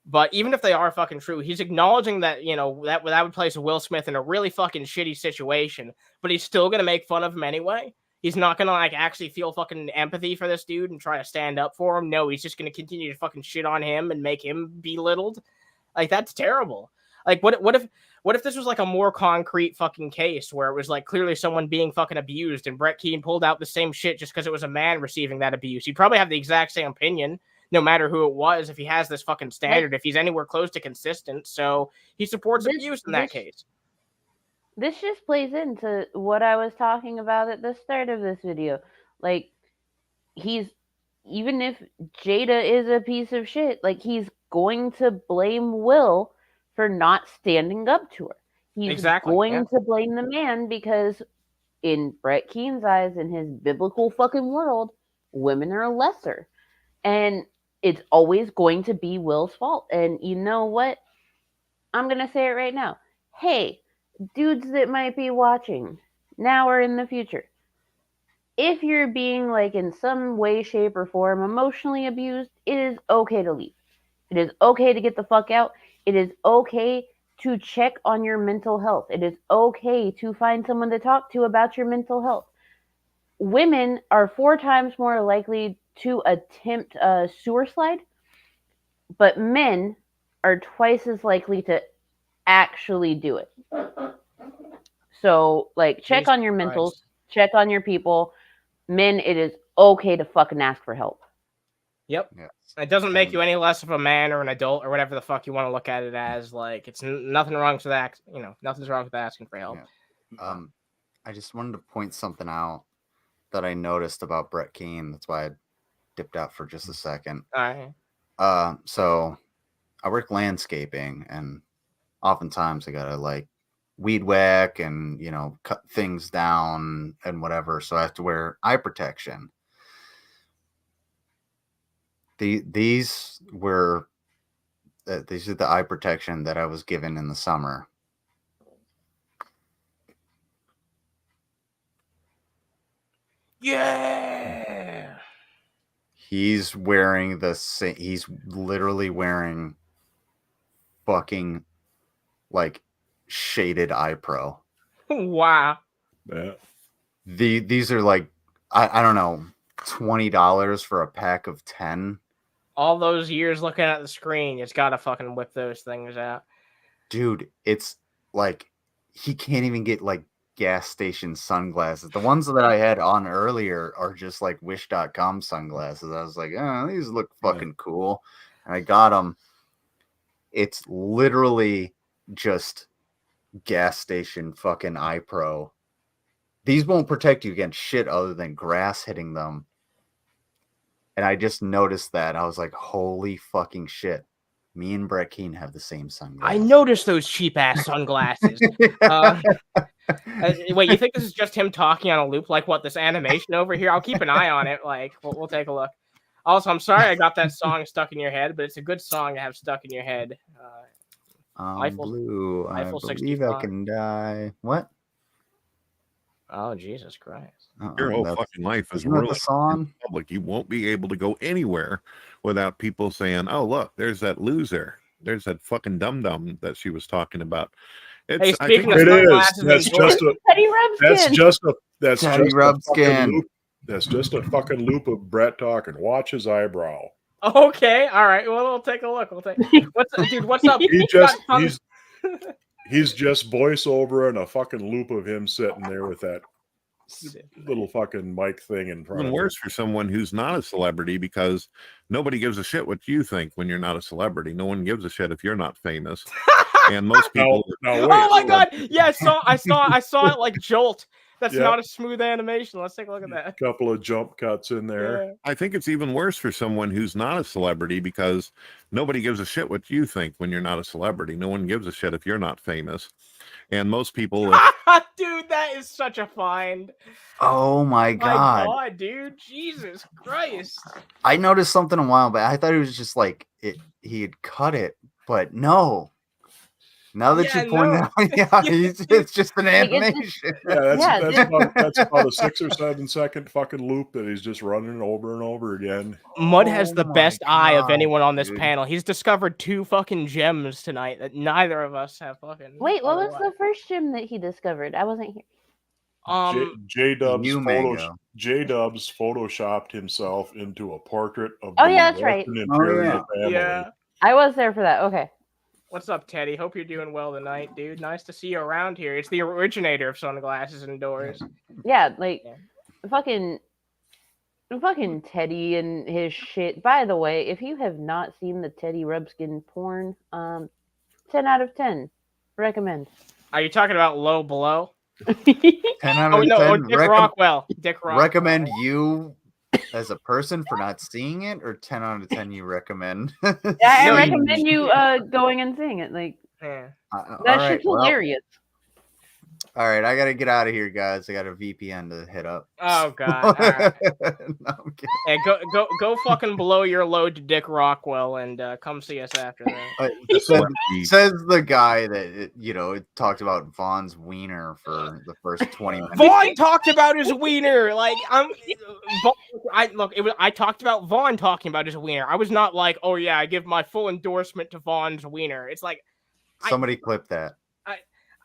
but even if they are fucking true, he's acknowledging that, that would place Will Smith in a really fucking shitty situation, but he's still gonna make fun of him anyway. He's not gonna like actually feel fucking empathy for this dude and try to stand up for him. No, he's just gonna continue to fucking shit on him and make him belittled. Like, that's terrible. Like, what if this was like a more concrete fucking case where it was like clearly someone being fucking abused and Brett Keane pulled out the same shit just because it was a man receiving that abuse? He'd probably have the exact same opinion no matter who it was if he has this fucking standard, if he's anywhere close to consistent. So he supports abuse in that case. This just plays into what I was talking about at the start of this video. Like, even if Jada is a piece of shit, like, he's going to blame Will for not standing up to her. He's going to blame the man because in Brett Keane's eyes, in his biblical fucking world, women are lesser. And it's always going to be Will's fault. And you know what? I'm going to say it right now. Hey, dudes that might be watching now or in the future, if you're being, like, in some way, shape, or form emotionally abused, it is okay to leave. It is okay to get the fuck out. It is okay to check on your mental health. It is okay to find someone to talk to about your mental health. Women are 4 times more likely to attempt a sewer slide, but men are twice as likely to actually do it. So, like, check on your mentals, check on your people. Men, it is okay to fucking ask for help. Yep. Yes. It doesn't make you any less of a man or an adult or whatever the fuck you want to look at it as. Like, it's nothing wrong with that. Nothing's wrong with asking for help. Yeah. I just wanted to point something out that I noticed about Brett Keane. That's why I dipped out for just a second. All right. So I work landscaping, and oftentimes I gotta, like, weed whack and, cut things down and whatever. So I have to wear eye protection. These are the eye protection that I was given in the summer. Yeah. He's wearing he's literally wearing fucking like shaded eye pro. Wow. Yeah. These are like, I don't know, $20 for a pack of 10. All those years looking at the screen, it's gotta fucking whip those things out. Dude, it's like he can't even get like gas station sunglasses. The ones that I had on earlier are just like wish.com sunglasses. I was like, oh, these look fucking cool. And I got them. It's literally just gas station fucking eye pro. These won't protect you against shit other than grass hitting them. And I just noticed that. I was like, holy fucking shit. Me and Brett Keane have the same sunglasses. I noticed those cheap ass sunglasses. Wait, you think this is just him talking on a loop? Like what, this animation over here? I'll keep an eye on it. Like, we'll take a look. Also, I'm sorry I got that song stuck in your head, but it's a good song to have stuck in your head. Blue. I Eiffel believe 65. I can die. What? Oh, Jesus Christ. Your whole fucking life is really really song. public. You won't be able to go anywhere without people saying, "Oh, look, there's that loser. There's that fucking dum-dum that she was talking about." Hey, I speaking think of It is. sunglasses and That's just a. Teddy Rubbskin. That's Teddy just a Rubbskin. fucking loop. That's just a fucking loop of Brett talking. Watch his eyebrow. Okay, all right. Well, we'll take a look. What's up? He's just voiceover and a fucking loop of him sitting there with that little fucking mic thing in front even of worse for someone who's not a celebrity, because nobody gives a shit what you think when you're not a celebrity. No one gives a shit if you're not famous. And most people. No, wait. Oh my god! Yeah, I saw it like jolt. That's not a smooth animation. Let's take a look at that. Couple of jump cuts in there. Yeah. I think it's even worse for someone who's not a celebrity, because nobody gives a shit what you think when you're not a celebrity. No one gives a shit if you're not famous. And most people. Dude, that is such a find. Oh my god. My god, dude. Jesus Christ. I noticed something a while back. I thought it was just like he had cut it, but no. Now that you pointed out, it's just an animation. That's about a 6 or 7 second fucking loop that he's just running over and over again. Mud has the best eye of anyone on this panel. He's discovered 2 fucking gems tonight that neither of us have fucking. Wait, what was the first gem that he discovered? I wasn't here. J-Dubs photoshopped himself into a portrait of the that's right. Imperial family. Yeah. I was there for that. Okay. What's up, Teddy? Hope you're doing well tonight, dude. Nice to see you around here. It's the originator of sunglasses indoors. Yeah, like fucking Teddy and his shit. By the way, if you have not seen the Teddy Rubbskin porn, 10 out of 10. Recommend. Are you talking about Low Blow? 10 out of 10. Dick Rockwell. Recommend you as a person for not seeing it, or 10 out of 10 you recommend? I recommend you going and seeing it. Like that shit's hilarious. All right, I gotta get out of here, guys. I got a VPN to hit up. Oh god! All right. No, I'm kidding. Hey, go fucking blow your load to Dick Rockwell and come see us after that. Says the guy that it talked about Vaughn's wiener for the first 20 minutes. Vaughn talked about his wiener. Like I talked about Vaughn talking about his wiener. I was not like, oh yeah, I give my full endorsement to Vaughn's wiener. It's like somebody clip that.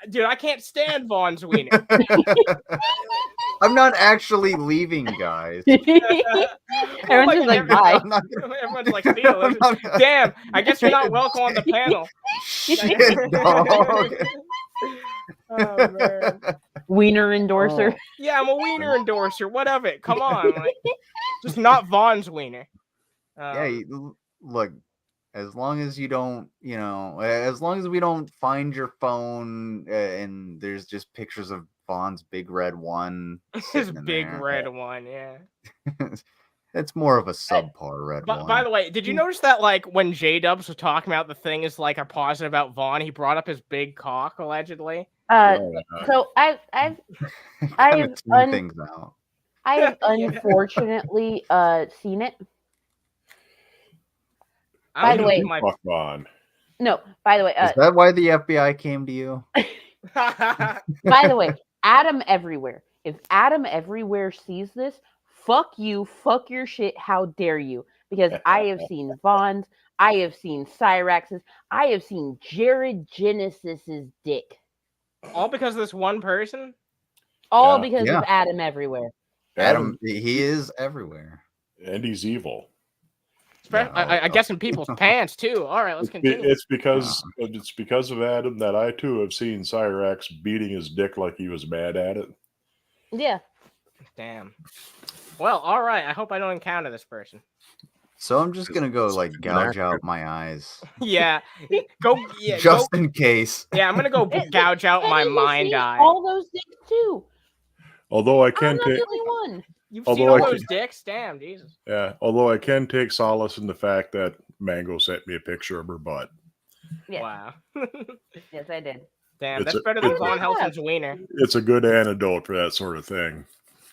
Dude, I can't stand Vaughn's wiener. I'm not actually leaving, guys. Everyone's just like, bye. Everyone's like, Theo, damn, I guess you're not welcome on the panel. Shit, dog. Oh, man. Wiener endorser. Yeah, I'm a wiener endorser. What of it? Come on. Like, just not Vaughn's wiener. Look. As long as you don't, as long as we don't find your phone and there's just pictures of Vaughn's big red one. His big red one, yeah. It's more of a subpar red one. By the way, did you notice that, like, when J-Dubs was talking about the thing is, like, a positive about Vaughn, he brought up his big cock, allegedly? So I've things out. I have unfortunately seen it. By the way, no. By the way, is that why the FBI came to you? By the way, Adam Everywhere. If Adam Everywhere sees this, fuck you, fuck your shit. How dare you? Because I have seen Vaughn's, I have seen Cyrax's, I have seen Jared Genesis's dick. All because of this one person? All because of Adam Everywhere. Adam, he is everywhere. And he's evil. I guess in people's pants too. All right, let's continue. It's because of Adam that I too have seen Cyrax beating his dick like he was mad at it. Yeah. Damn. Well, all right. I hope I don't encounter this person. So I'm just gonna go like gouge out my eyes. Yeah. Go. Yeah. Just in case. Yeah, I'm gonna go gouge out my mind eye. All those things too. Although I can I'm not take. the only one. You've seen all those dicks? Damn, Jesus. Yeah, although I can take solace in the fact that Mango sent me a picture of her butt. Yeah. Wow. Yes, I did. Damn, that's better than Von Helton's wiener. It's a good antidote for that sort of thing.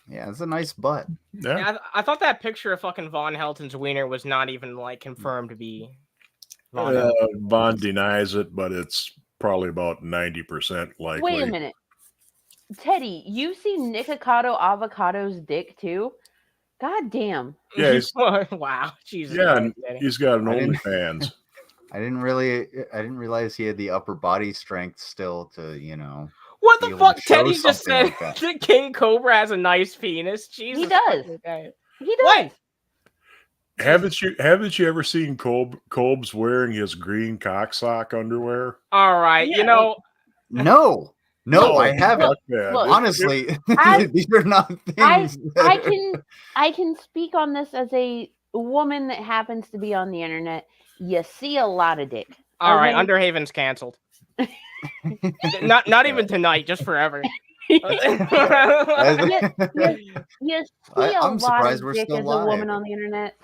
Yeah, it's a nice butt. Yeah, I thought that picture of fucking Von Helton's wiener was not even like confirmed to be Von. Von denies it, but it's probably about 90% likely. Wait a minute. Teddy, you see Nikocado Avocado's dick too? God damn. Yeah. Wow. Jesus. Yeah, and he's got an OnlyFans. I didn't realize he had the upper body strength still to, What the fuck? Teddy just said that King Cobra has a nice penis. Jesus. He does. He does. What? Haven't you ever seen Colb's wearing his green cocksock underwear? All right, Yeah. No, I haven't. Look, honestly, these are not things. I can speak on this as a woman that happens to be on the internet. You see a lot of dick. All right, Underhaven's canceled. not even tonight, just forever. You see I'm surprised we're still live. A woman on the internet,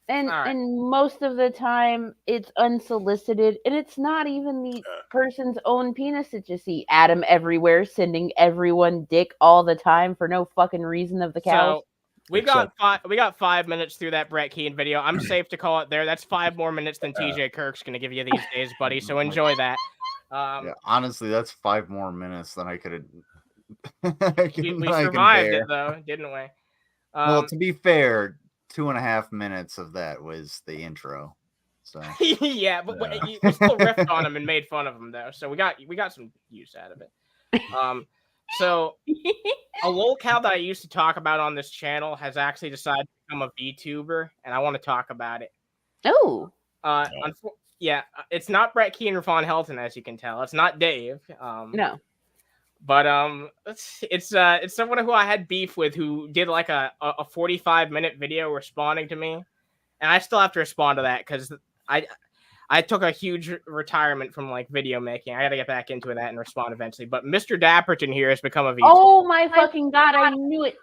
and most of the time it's unsolicited, and it's not even the person's own penis that you see. Adam Everywhere sending everyone dick all the time for no fucking reason of the cows. So we got 5 minutes through that Brett Keane video. I'm safe to call it there. That's 5 more minutes than TJ Kirk's gonna give you these days, buddy. So enjoy that. Honestly, that's 5 more minutes than I could have. We survived it though, didn't we? Well, to be fair, 2.5 minutes of that was the intro. So yeah, but we still riffed on him and made fun of him though. So we got some use out of it. So a lolcow that I used to talk about on this channel has actually decided to become a VTuber, and I want to talk about it. Oh. Yeah, it's not Brett Keane or Von Helton, as you can tell. It's not Dave. No. But it's someone who I had beef with, who did like a 45-minute video responding to me, and I still have to respond to that because I took a huge retirement from like video making. I got to get back into that and respond eventually. But Mr. Dapperton here has become a VTuber. Oh my fucking god! I knew it.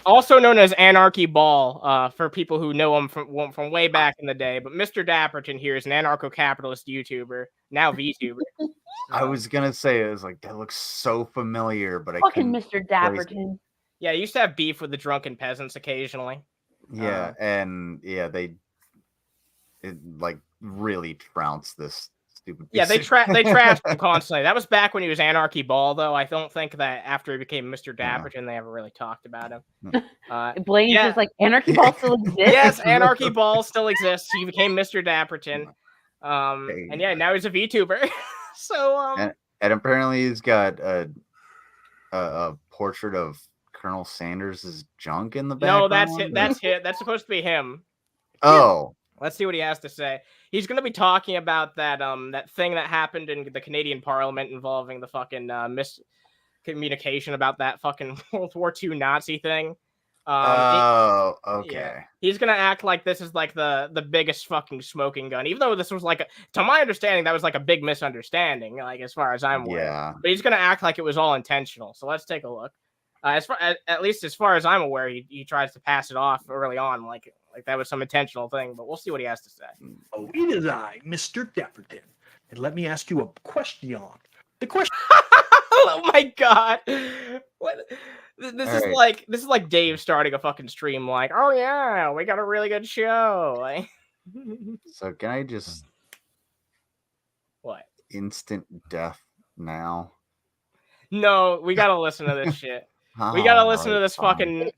Also known as Anarchy Ball, for people who know him from way back in the day. But Mr. Dapperton here is an anarcho-capitalist YouTuber, now VTuber. I was gonna say, it was like, that looks so familiar, but fucking Mr. Dapperton. Yeah, I used to have beef with the drunken peasants occasionally. Yeah, they like really trounced this stupid. Yeah, they trashed him constantly. That was back when he was Anarchy Ball, though. I don't think that after he became Mr. Dapperton, they ever really talked about him. Blaine's just like, Anarchy Ball still exists. Yes, Anarchy Ball still exists. He became Mr. Dapperton. And yeah, now he's a VTuber. So and apparently he's got a portrait of Colonel Sanders' junk in the background. No, that's it. That's supposed to be him. Oh. Let's see what he has to say. He's going to be talking about that that thing that happened in the Canadian Parliament involving the fucking miscommunication about that fucking World War II Nazi thing. Okay. Yeah. He's going to act like this is like the biggest fucking smoking gun, even though this was like, to my understanding, that was like a big misunderstanding, like as far as I'm aware. Yeah. But he's going to act like it was all intentional. So let's take a look. At least as far as I'm aware, he tries to pass it off early on, like that was some intentional thing, but we'll see what he has to say. Oh, it is I, Mr. Dapperton, and let me ask you a question. The question. Oh my god! What? This is like Dave starting a fucking stream. Like, oh yeah, we got a really good show. Like, so can I just what? Instant death now? No, we gotta listen to this shit. We gotta listen to this fucking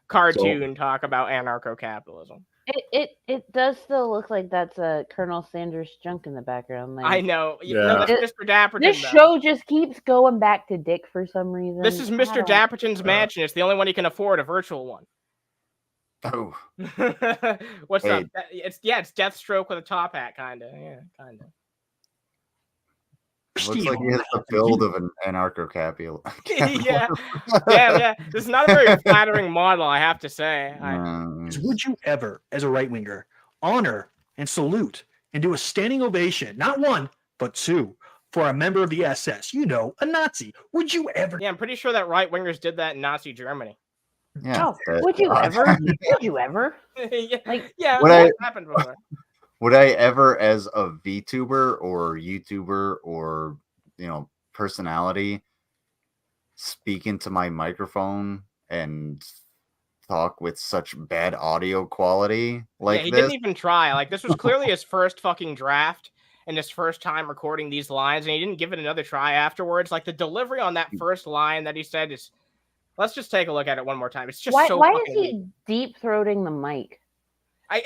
cartoon talk about anarcho-capitalism. It does still look like that's a Colonel Sanders junk in the background. Like, I know. Yeah. No, that's Mr. Dapperton. This show just keeps going back to Dick for some reason. This is Mr. Dapperton's mansion. It's the only one he can afford, a virtual one. Oh. What's up? It's Deathstroke with a top hat, kinda. Yeah, kinda. Looks like he has the build of an anarcho-capitalist. Yeah. This is not a very flattering model, I have to say. Would you ever, as a right-winger, honor and salute and do a standing ovation, not one, but two, for a member of the SS, you know, a Nazi? Would you ever? Yeah, I'm pretty sure that right-wingers did that in Nazi Germany. Yeah. Oh, would you ever? Would you ever? What happened before? Would I ever, as a VTuber or YouTuber or, you know, personality, speak into my microphone and talk with such bad audio quality like he this? didn't even try. Like, this was clearly his first fucking draft and his first time recording these lines, and he didn't give it another try afterwards. Like, the delivery on that first line that he said is... Let's just take a look at it one more time. It's just why fucking is he deep-throating the mic?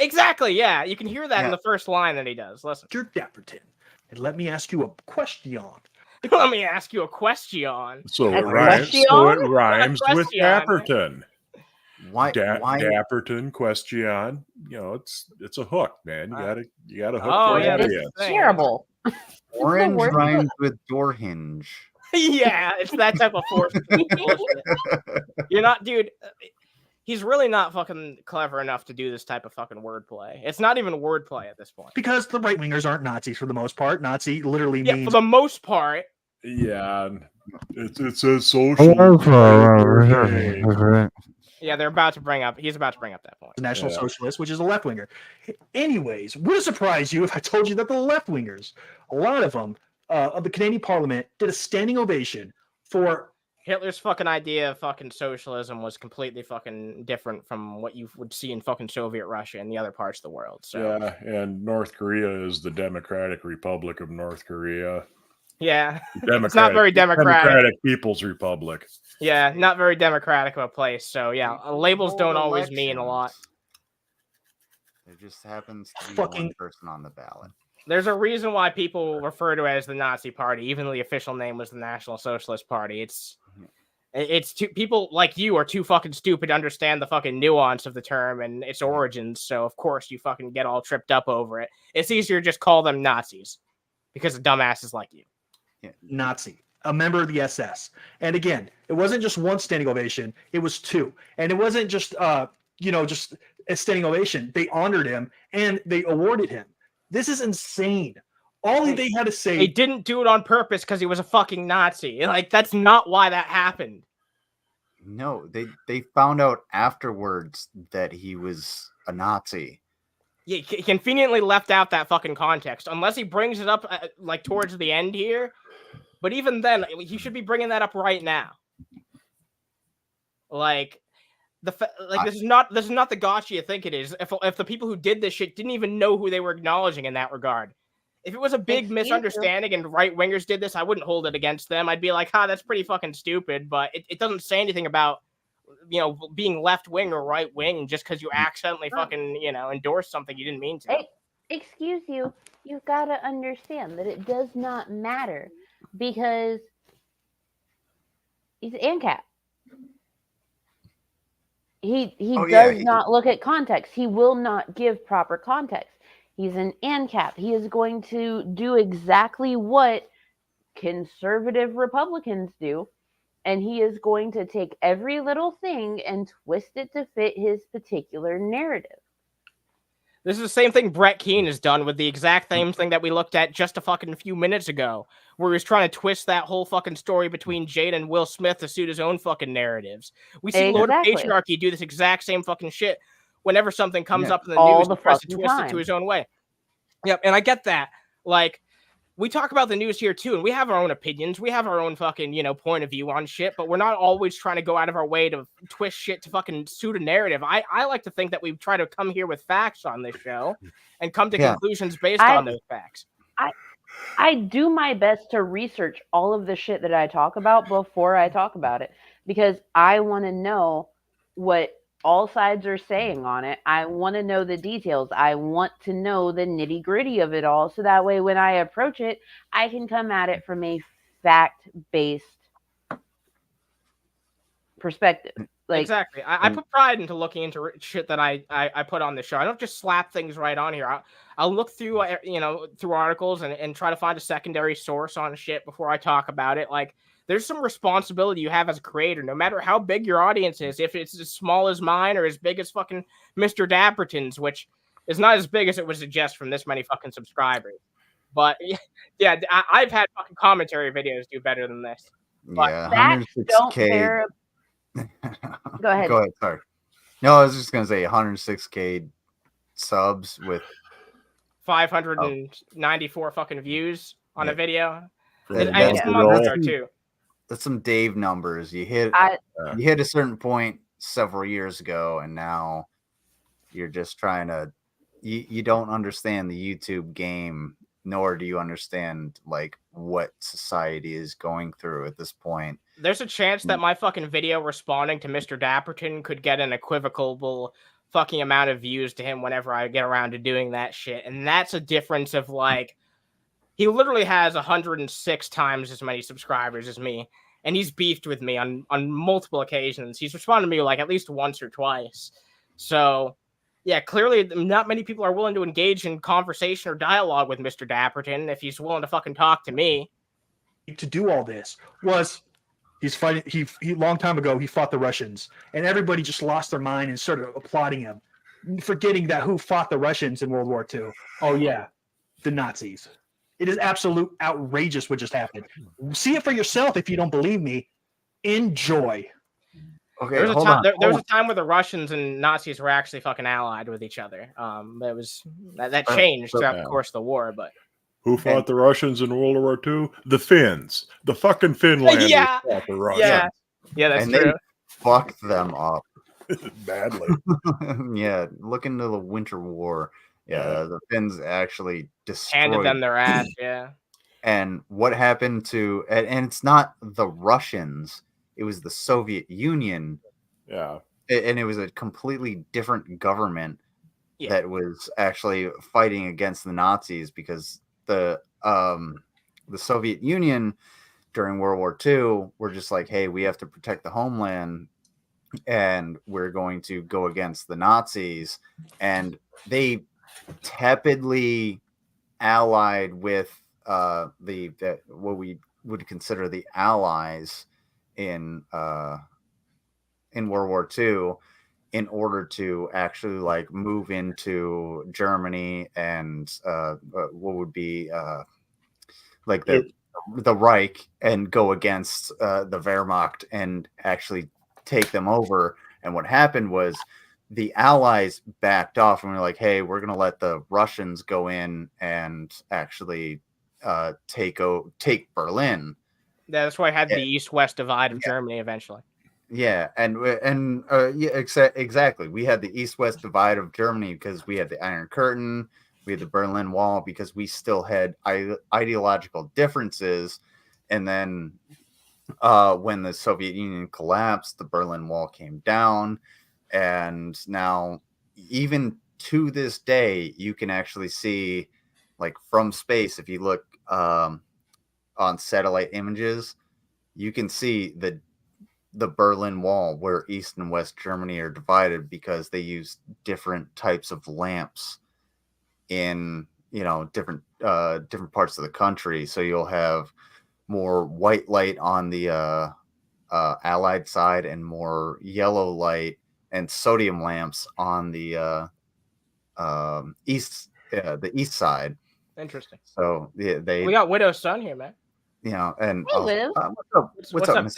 Exactly, yeah. You can hear that in the first line that he does. Listen. Mr. Dapperton, and let me ask you a question. Let me ask you a question. So it rhymes with Dapperton. Why Dapperton question? You know, it's a hook, man. You gotta hook. Oh yeah, it's terrible. Orange rhymes with door hinge. Yeah, it's that type of force. You're not, dude. He's really not fucking clever enough to do this type of fucking wordplay. It's not even wordplay at this point. Because the right wingers aren't Nazis for the most part. Nazi literally means for the most part. Yeah, it's a social. Yeah, they're about to bring up. He's about to bring up that point. The National Socialist, which is a left winger. Anyways, would it surprise you if I told you that the left wingers, a lot of them, of the Canadian Parliament, did a standing ovation for Hitler's fucking idea of fucking socialism was completely fucking different from what you would see in fucking Soviet Russia and the other parts of the world. So yeah, and North Korea is the Democratic Republic of North Korea. Yeah, it's not very democratic. Democratic People's Republic. Yeah, not very democratic of a place. So yeah, labels don't always mean a lot. There just happens to be one person on the ballot. There's a reason why people refer to it as the Nazi Party, even though the official name was the National Socialist Party. It's too, people like you are too fucking stupid to understand the fucking nuance of the term and its origins. So of course you fucking get all tripped up over it. It's easier to just call them Nazis because of dumbasses like you. Yeah. Nazi, a member of the SS. And again, it wasn't just one standing ovation, it was two. And it wasn't just just a standing ovation. They honored him and they awarded him. This is insane. All they had to say... They didn't do it on purpose because he was a fucking Nazi. Like, that's not why that happened. No, they found out afterwards that he was a Nazi. Yeah, he conveniently left out that fucking context. Unless he brings it up, like, towards the end here. But even then, he should be bringing that up right now. Like... this is not the gotcha you think it is. If the people who did this shit didn't even know who they were acknowledging in that regard, if it was a big misunderstanding and right wingers did this, I wouldn't hold it against them. I'd be like, that's pretty fucking stupid. But it doesn't say anything about being left wing or right wing just because you accidentally fucking endorse something you didn't mean to. Hey, excuse you. You've got to understand that it does not matter because he's ANCAP. He does not look at context. He will not give proper context. He's an ANCAP. He is going to do exactly what conservative Republicans do, and he is going to take every little thing and twist it to fit his particular narrative. This is the same thing Brett Keane has done with the exact same thing that we looked at just a fucking few minutes ago, where he was trying to twist that whole fucking story between Jade and Will Smith to suit his own fucking narratives. We see Lord of Patriarchy do this exact same fucking shit whenever something comes up in the news and tries to twist it to his own way. Yep, and I get that. Like, we talk about the news here too, and we have our own opinions. We have our own fucking, point of view on shit, but we're not always trying to go out of our way to twist shit to fucking suit a narrative. I like to think that we try to come here with facts on this show and come to conclusions based on those facts. I do my best to research all of the shit that I talk about before I talk about it, because I want to know what all sides are saying on it. I want to know the details. I want to know the nitty gritty of it all. So that way, when I approach it, I can come at it from a fact-based perspective. Like, exactly. I put pride into looking into shit that I put on the show. I don't just slap things right on here. I'll look through, through articles and try to find a secondary source on shit before I talk about it. Like, there's some responsibility you have as a creator, no matter how big your audience is. If it's as small as mine or as big as fucking Mr. Dapperton's, which is not as big as it would suggest from this many fucking subscribers. But yeah, I've had fucking commentary videos do better than this. But yeah, 106K. Go ahead. Go ahead. Sorry. No, I was just gonna say 106K subs with 594 fucking views on a video. That's some Dave numbers. You hit a certain point several years ago, and now you're just trying to. You don't understand the YouTube game, nor do you understand like what society is going through at this point. There's a chance that my fucking video responding to Mr. Dapperton could get an equivocal fucking amount of views to him whenever I get around to doing that shit. And that's a difference of like, he literally has 106 times as many subscribers as me. And he's beefed with me on multiple occasions. He's responded to me like at least once or twice. So yeah, clearly not many people are willing to engage in conversation or dialogue with Mr. Dapperton if he's willing to fucking talk to me. To do all this was he's fighting. He long time ago he fought the Russians, and everybody just lost their mind and started applauding him, forgetting that who fought the Russians in World War II. Oh yeah, the Nazis. It is absolute outrageous what just happened. See it for yourself if you don't believe me. Enjoy. Okay, there was a time where the Russians and Nazis were actually fucking allied with each other. That changed throughout the course of the war, but. Who fought the Russians in World War II? The Finns. The fucking Finlanders fought the Russians. Yeah, that's and true. They fucked them up. Badly. Yeah, look into the Winter War. Yeah, the Finns actually destroyed. Handed them their ass, yeah. And what happened to... And it's not the Russians. It was the Soviet Union. Yeah. And it was a completely different government that was actually fighting against the Nazis because... The Soviet Union during World War II were just like, hey, we have to protect the homeland, and we're going to go against the Nazis. And they tepidly allied with what we would consider the Allies in World War II. In order to actually like move into Germany and what would be like the Reich and go against the Wehrmacht and actually take them over. And what happened was the Allies backed off and were like, hey, we're going to let the Russians go in and actually take Berlin. Yeah, that's why I had the East-West divide of Germany eventually. Yeah, exactly. We had the East-West divide of Germany because we had the Iron Curtain, we had the Berlin Wall because we still had ideological differences. And then when the Soviet Union collapsed, the Berlin Wall came down. And now, even to this day, you can actually see, like from space, if you look on satellite images, you can see the Berlin Wall where East and West Germany are divided because they use different types of lamps in different parts of the country. So you'll have more white light on the Allied side and more yellow light and sodium lamps on the east side. Interesting. So we got Widow's son here, man. And what's up,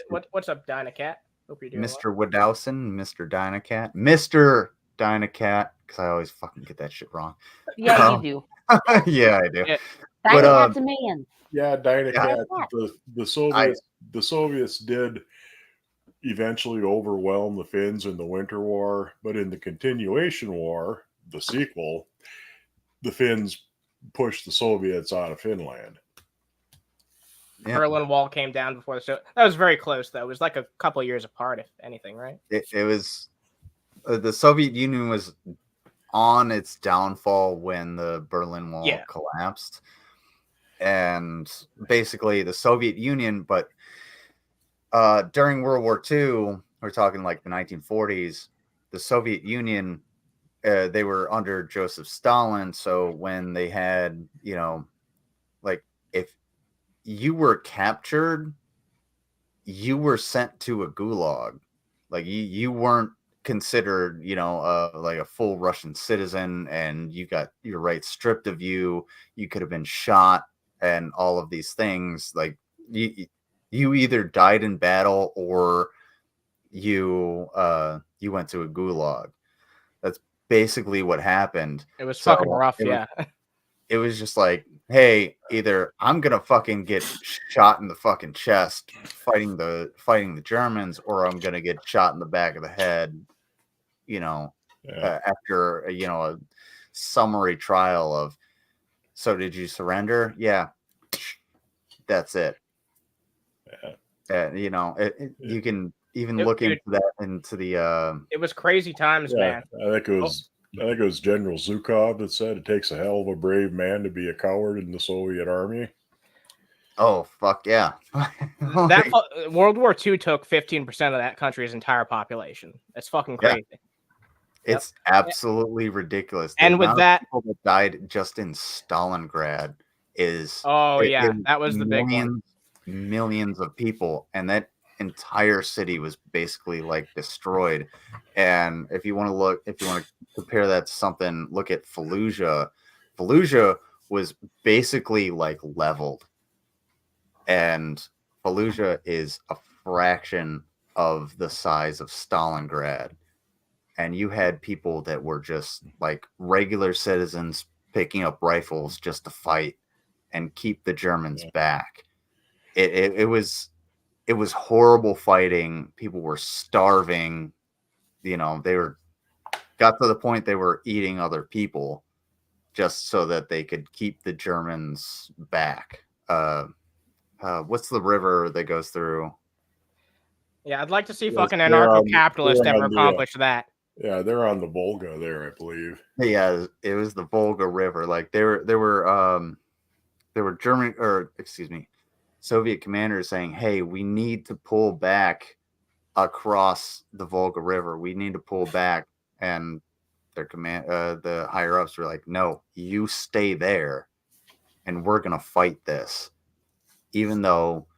Dynacat? Hope you're doing Mr. Widowson, Mr. Dynacat, Mr. Dynacat, because I always fucking get that shit wrong. Yeah, you do. Yeah, I do. Dynacatamans. Yeah, Dynacat. The Soviets did eventually overwhelm the Finns in the Winter War, but in the continuation war, the sequel, the Finns pushed the Soviets out of Finland. Yeah. Berlin Wall came down before the show. That was very close, though. It was like a couple years apart, if anything, right? It was the Soviet Union was on its downfall when the Berlin Wall collapsed, and basically the Soviet Union. But during World War II, we're talking like the 1940s, the Soviet Union, they were under Joseph Stalin. So when they had, like if you were captured, you were sent to a gulag. Like you weren't considered, like a full Russian citizen, and you got your rights stripped of you. You could have been shot and all of these things. Like you either died in battle or you went to a gulag. That's basically what happened. It was fucking rough. It was just like, hey, either I'm gonna fucking get shot in the fucking chest fighting the Germans, or I'm gonna get shot in the back of the head, after a summary trial of, so did you surrender? Yeah, that's it. You can even look into that, into the. It was crazy times, man. I think it was General Zhukov that said it takes a hell of a brave man to be a coward in the Soviet army. Oh, fuck yeah. That World War II took 15% of that country's entire population. That's fucking crazy. Yeah. It's absolutely ridiculous. And with that, people that died just in Stalingrad is that was the big one. Millions of people, and that entire city was basically like destroyed. And if you want to compare that to something, look at Fallujah. Fallujah was basically like leveled, and Fallujah is a fraction of the size of Stalingrad. And you had people that were just like regular citizens picking up rifles just to fight and keep the Germans back. It was horrible fighting. People were starving. They got to the point they were eating other people just so that they could keep the Germans back. What's the river that goes through? Yeah, I'd like to see fucking anarcho-capitalists ever accomplish that. Yeah, they're on the Volga there, I believe. Yeah, it was the Volga River. Like there were Soviet commanders saying, "Hey, we need to pull back across the Volga River. We need to pull back." And their the higher ups were like, "No, you stay there, and we're gonna fight this." Even though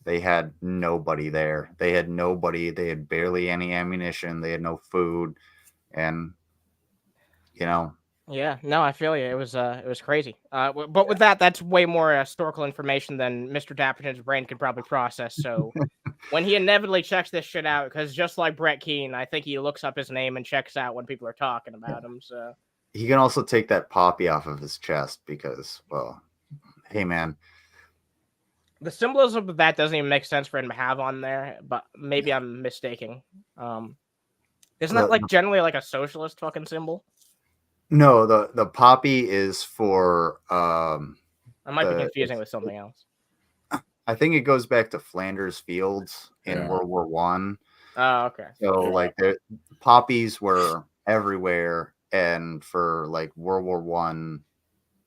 they had nobody there, they had nobody. They had barely any ammunition. They had no food, and Yeah, no, I feel you. It was crazy. But with that's way more historical information than Mr. Dapperton's brain could probably process. So when he inevitably checks this shit out, because just like Brett Keane, I think he looks up his name and checks out when people are talking about him. So he can also take that poppy off of his chest because, well, hey man, the symbolism of that doesn't even make sense for him to have on there. But maybe I'm mistaking. Isn't that like generally like a socialist fucking symbol? No, the poppy is for. I might be confusing with something else. I think it goes back to Flanders Fields in World War One. Oh, okay. So like the poppies were everywhere, and for like World War One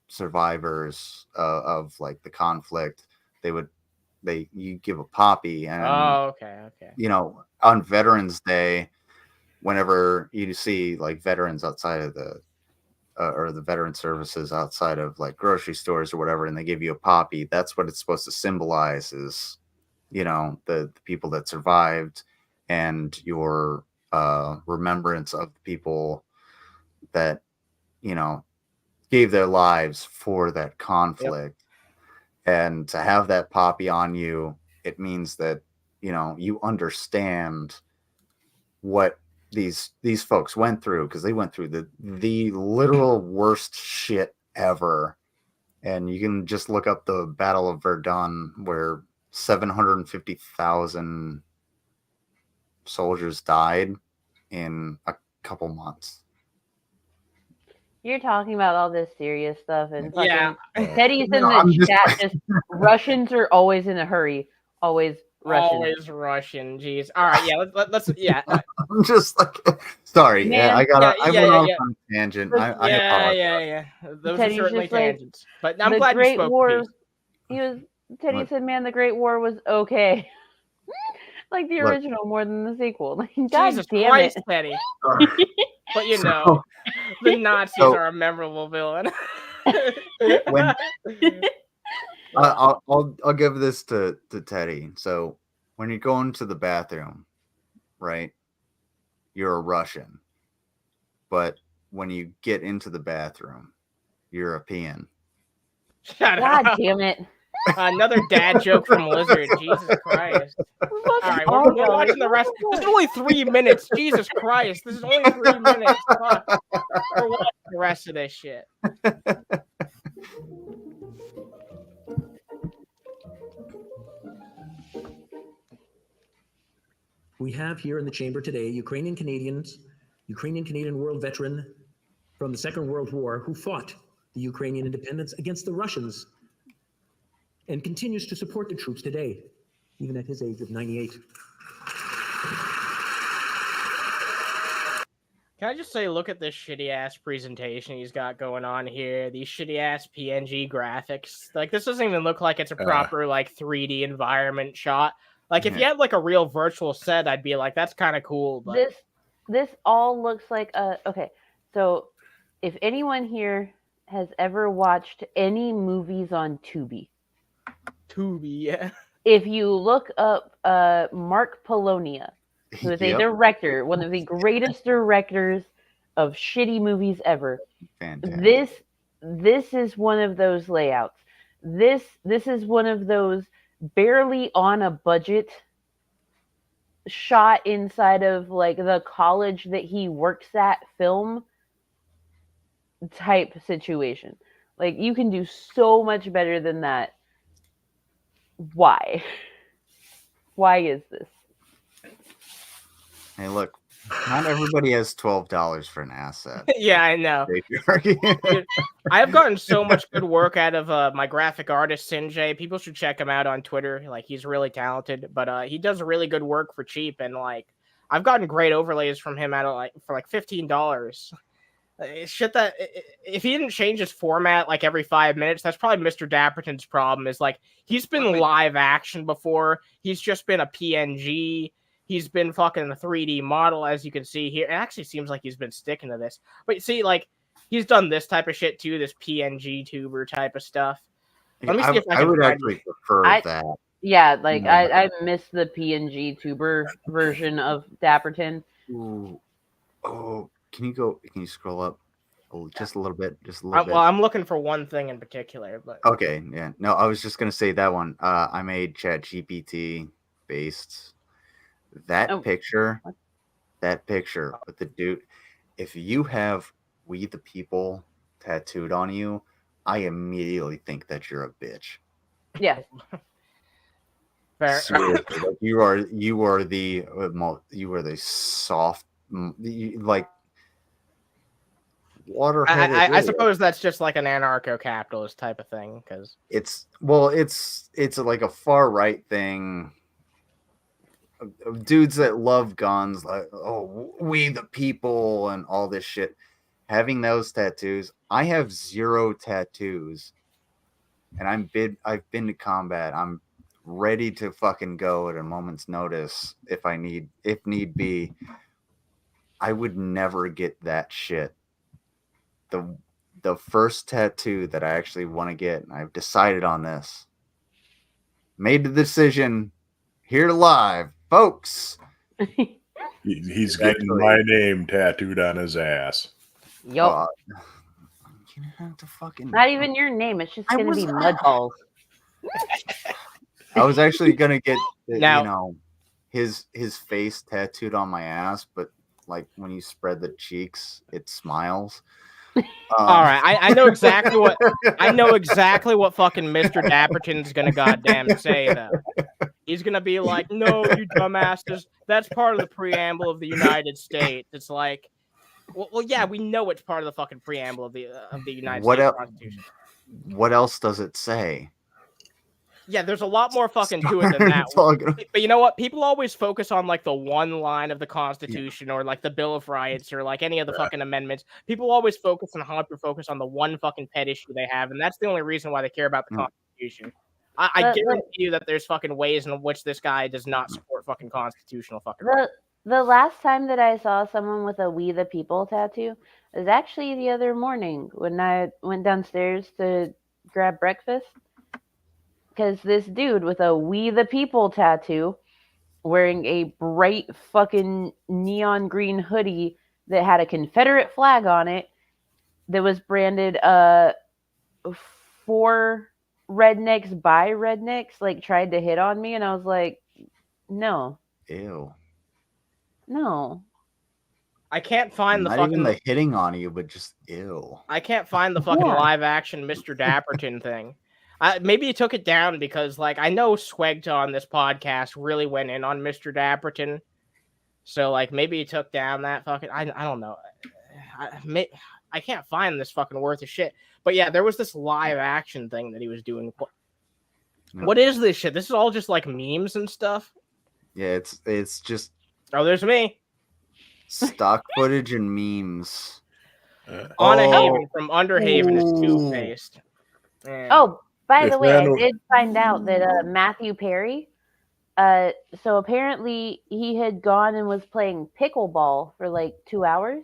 survivors of like the conflict, you give a poppy, and okay. On Veterans Day, whenever you see like veterans outside of the or the veteran services outside of like grocery stores or whatever, and they give you a poppy, that's what it's supposed to symbolize is, the people that survived and your remembrance of the people that, gave their lives for that conflict. And to have that poppy on you, it means that, you understand what these folks went through, because they went through the literal worst shit ever, And you can just look up the Battle of Verdun, where 750,000 soldiers died in a couple months. You're talking about all this serious stuff, and fucking Yeah. Teddy's in the chat. Just Russians are always in a hurry. Always Russian. Always Russian. Jeez. All right. Yeah. Let's. Yeah. I'm just like, sorry. Man, I went off on a tangent. I apologize. Yeah. Those Teddy's are certainly just like, tangents. But I'm the glad you Great spoke War. peace. Teddy said, "Man, the Great War was okay." Like the original more than the sequel. Like, God Jesus damn Christ, it. Teddy. But you know, the Nazis are a memorable villain. I'll give this to Teddy. So when you go into the bathroom, right, you're a Russian. But when you get into the bathroom, European. Shut God up. damn it. Another dad joke from Lizard. Jesus Christ. All right, we're watching the rest. This is only 3 minutes. Jesus Christ. This is only 3 minutes. Fuck. We're watching the rest of this shit. We have here in the chamber today Ukrainian Canadian world veteran from the Second World War who fought the Ukrainian independence against the Russians and continues to support the troops today, even at his age of 98. Can I just say, look at this shitty ass presentation he's got going on here. These shitty ass PNG graphics. Like, this doesn't even look like it's a proper like 3D environment shot. Like, if you had like a real virtual set, I'd be like, that's kind of cool. But This all looks like okay. So, if anyone here has ever watched any movies on Tubi, yeah. If you look up Mark Polonia, who is a director, one of the greatest directors of shitty movies ever. Fantastic. This is one of those layouts. This is one of those barely on a budget shot inside of like the college that he works at film type situation. Like, you can do so much better than that. Why? Why is this? Hey, look, not everybody has $12 for an asset. Yeah, I know. Dude, I have gotten so much good work out of my graphic artist Sinjay. People should check him out on Twitter. Like, he's really talented, but he does really good work for cheap. And like, I've gotten great overlays from him out of like for like $15. Shit that if he didn't change his format like every 5 minutes, that's probably Mr. Dapperton's problem. Is like, he's been live action before. He's just been a PNG. He's been fucking a 3D model, as you can see here. It actually seems like he's been sticking to this. But see, like, he's done this type of shit too, this PNG tuber type of stuff. Let me see if I would actually prefer that. Yeah, like I miss the PNG tuber version of Dapperton. Ooh. Oh, can you scroll up just a little bit? Just a little bit. Well, I'm looking for one thing in particular, but okay, yeah. No, I was just gonna say that one. I made ChatGPT based. That picture with the dude, if you have "We the People" tattooed on you, I immediately think that you're a bitch. Yeah. Fair. Seriously, like you are the soft, like water-headed. I suppose that's just like an anarcho-capitalist type of thing, because it's like a far right thing. Dudes that love guns, like, oh, we the people and all this shit, having those tattoos. I have 0 tattoos, and I've been to combat. I'm ready to fucking go at a moment's notice if need be. I would never get that shit. The first tattoo that I actually want to get, and I've decided on this, made the decision here live, folks. He's getting my name tattooed on his ass. Yup. Not even your name. It's just going to be Mudballs. I was actually going to get, his face tattooed on my ass, but like when you spread the cheeks, it smiles. All right, I know exactly what fucking Mr. Dapperton's gonna goddamn say though. He's gonna be like, "No, you dumbasses, that's part of the preamble of the United States." It's like, well, yeah, we know it's part of the fucking preamble of the United States Constitution. What else does it say? Yeah, there's a lot more fucking to it than that. But you know what? People always focus on like the one line of the Constitution or like the Bill of Rights or like any of the fucking amendments. People always focus on the one fucking pet issue they have, and that's the only reason why they care about the Constitution. I guarantee you that there's fucking ways in which this guy does not support fucking constitutional fucking rights. The last time that I saw someone with a "We the People" tattoo was actually the other morning when I went downstairs to grab breakfast. Because this dude with a "We the People" tattoo, wearing a bright fucking neon green hoodie that had a Confederate flag on it, that was branded "For Rednecks by Rednecks," like tried to hit on me, and I was like, no. Ew. No. I can't find Not even the hitting on you, but just ew. I can't find the fucking live action Mr. Dapperton thing. Maybe he took it down because, like, I know Swegta on this podcast really went in on Mr. Dapperton. So, like, maybe he took down that fucking... I don't know. I can't find this fucking worth of shit. But yeah, there was this live action thing that he was doing. What is this shit? This is all just, like, memes and stuff? Yeah, it's just... Oh, there's me. Stock footage and memes. Underhaven from Underhaven is two-faced. Oh, by the way, I did find out that Matthew Perry, so apparently he had gone and was playing pickleball for like 2 hours,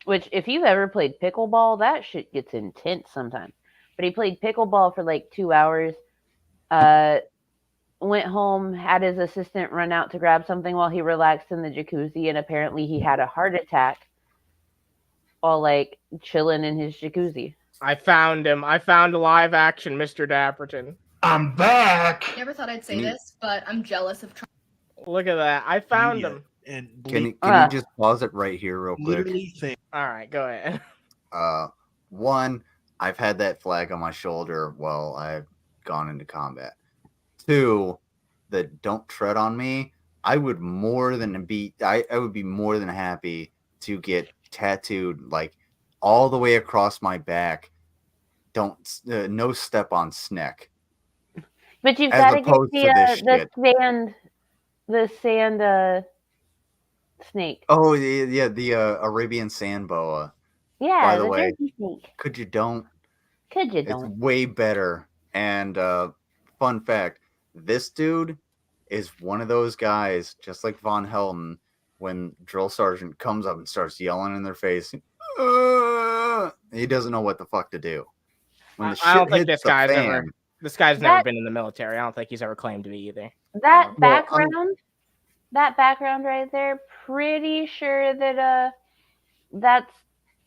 which if you've ever played pickleball, that shit gets intense sometimes. But he played pickleball for like 2 hours, went home, had his assistant run out to grab something while he relaxed in the jacuzzi, and apparently he had a heart attack while like chilling in his jacuzzi. I found him. I found live action Mr. Dapperton. I'm back. Never thought I'd say this, but I'm jealous of. Look at that. I found him. And can you just pause it right here real quick? All right, go ahead. One, I've had that flag on my shoulder while I've gone into combat. Two, that don't tread on me. I would I would be more than happy to get tattooed like all the way across my back. No step on Sneck. But you've got to get the sand snake. Oh yeah, the Arabian sand boa. Yeah, by the way, snake. Could you don't? It's way better. And fun fact, this dude is one of those guys, just like Von Helton, when drill sergeant comes up and starts yelling in their face, he doesn't know what the fuck to do. I don't think this guy's never been in the military. I don't think he's ever claimed to be either. That background right there, pretty sure that that's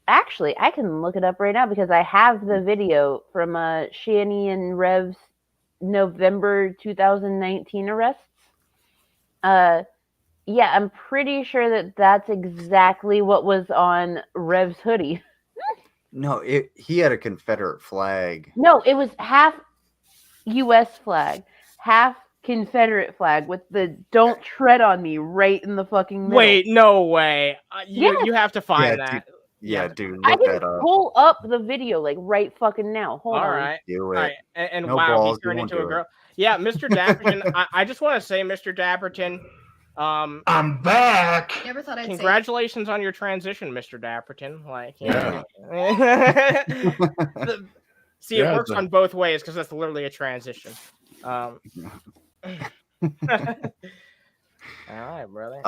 actually, I can look it up right now because I have the video from Shanny and Rev's November 2019 arrests. Yeah, I'm pretty sure that that's exactly what was on Rev's hoodie. No, he had a Confederate flag. No, it was half U.S. flag, half Confederate flag with the "Don't tread on me" right in the fucking middle. Wait, no way. You have to find that. Dude, I look can that up. pull up the video like right fucking now. Hold on. All right. Do it. All right. And No wow, balls, he turned you won't into a do girl. Yeah, Mr. Dapperton. I just want to say, Mr. Dapperton, I'm back. Never thought I'd congratulations on your transition, Mr. Dapperton. Like, yeah. See, it works on both ways because that's literally a transition. All right, brother.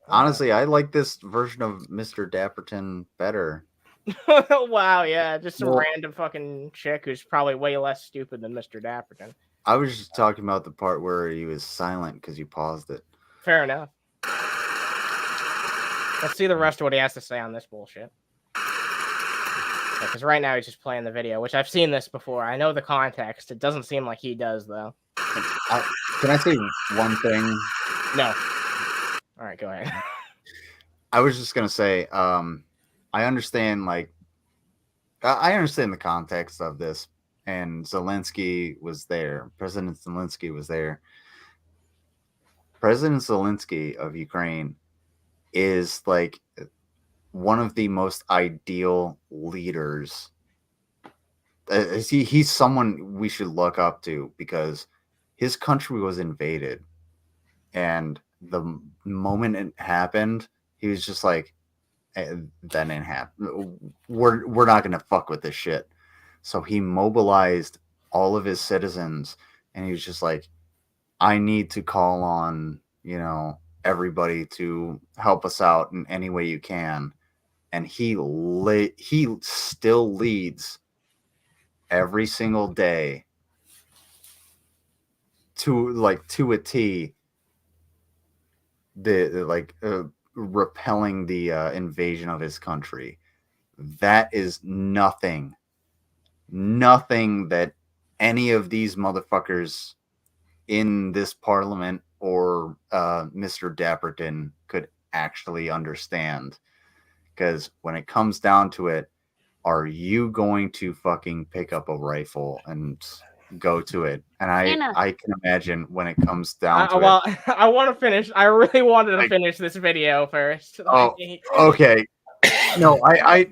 Honestly, I like this version of Mr. Dapperton better. Wow, yeah, just some random fucking chick who's probably way less stupid than Mr. Dapperton. I was just talking about the part where he was silent because you paused it. Fair enough. Let's see the rest of what he has to say on this bullshit. Because right now he's just playing the video, which I've seen this before. I know the context. It doesn't seem like he does, though. Can I say one thing? No. All right, go ahead. I was just gonna say, I understand like I understand the context of this, and Zelensky was there. President Zelensky was there. President Zelensky of Ukraine is like one of the most ideal leaders. He's someone we should look up to because his country was invaded, and the moment it happened, he was just like, that ain't happen. We're not gonna fuck with this shit. So he mobilized all of his citizens, and he was just like, I need to call on, everybody to help us out in any way you can. And he still leads every single day to a T, repelling the invasion of his country. That is nothing that any of these motherfuckers in this parliament or Mr. Dapperton could actually understand. Because when it comes down to it, are you going to fucking pick up a rifle and go to it? And I can imagine when it comes down to it. I want to finish. I really wanted to finish this video first. Oh, okay. No, I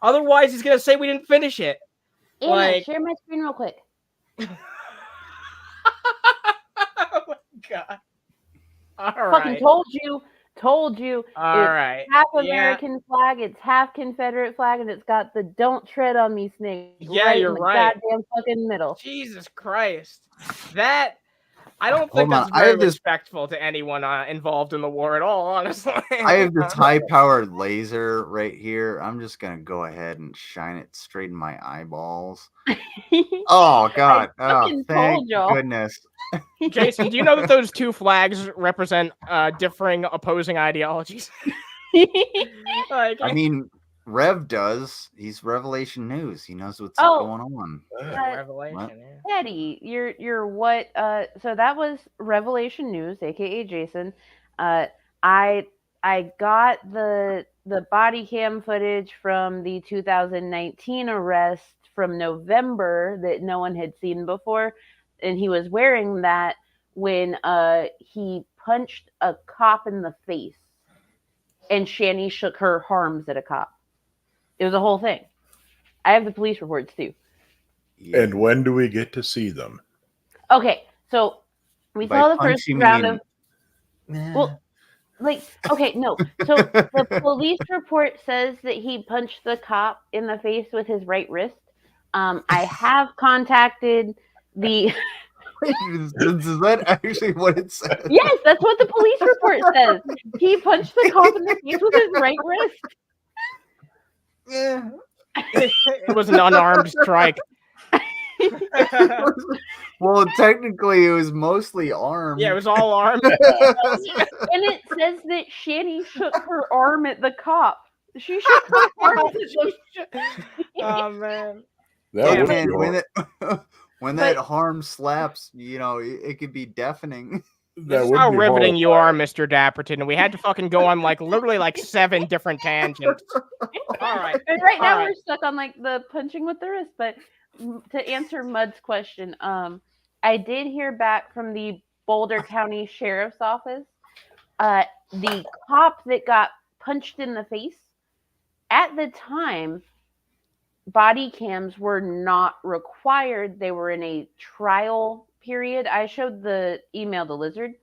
Otherwise, he's gonna say we didn't finish it. Anna, share my screen real quick. Oh my god! All Fucking right. told you. All it's right. half American flag, it's half Confederate flag, and it's got the "Don't tread on me" snake. Yeah, you're in the right. Goddamn fucking middle. Jesus Christ, I don't think that's very respectful to anyone involved in the war at all, honestly. I have this high-powered laser right here. I'm just going to go ahead and shine it straight in my eyeballs. Oh, God. Oh, thank goodness. Jason, do you know that those two flags represent differing opposing ideologies? I mean, Rev does. He's Revelation News. He knows what's going on. Revelation, yeah. Eddie, you're what? So that was Revelation News, aka Jason. I got the body cam footage from the 2019 arrest from November that no one had seen before, and he was wearing that when he punched a cop in the face, and Shani shook her arms at a cop. It was a whole thing. I have the police reports too. And when do we get to see them? Okay, so we saw the first round of. Well, okay, no. So the police report says that he punched the cop in the face with his right wrist. I have contacted the. Is that actually what it says? Yes, that's what the police report says. He punched the cop in the face with his right wrist. Yeah. It was an unarmed strike. Well, technically, it was mostly armed. Yeah, it was all armed. And it says that Shani shook her arm at the cop. She shook her arm at the Oh, man. When that harm slaps, it could be deafening. This is how riveting you are, Mr. Dapperton. We had to fucking go on literally 7 different tangents. All right. And right now we're stuck on the punching with the wrist. But to answer Mud's question, I did hear back from the Boulder County Sheriff's Office. The cop that got punched in the face, at the time, body cams were not required. They were in a trial period. I showed the email to Lizard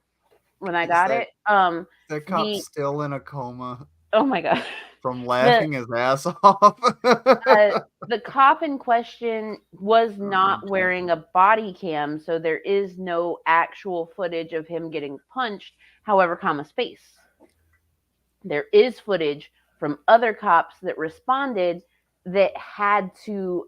when I got it. The cop's still in a coma. Oh my god. From laughing his ass off. The cop in question was not wearing a body cam, so there is no actual footage of him getting punched. However, space. There is footage from other cops that responded that had to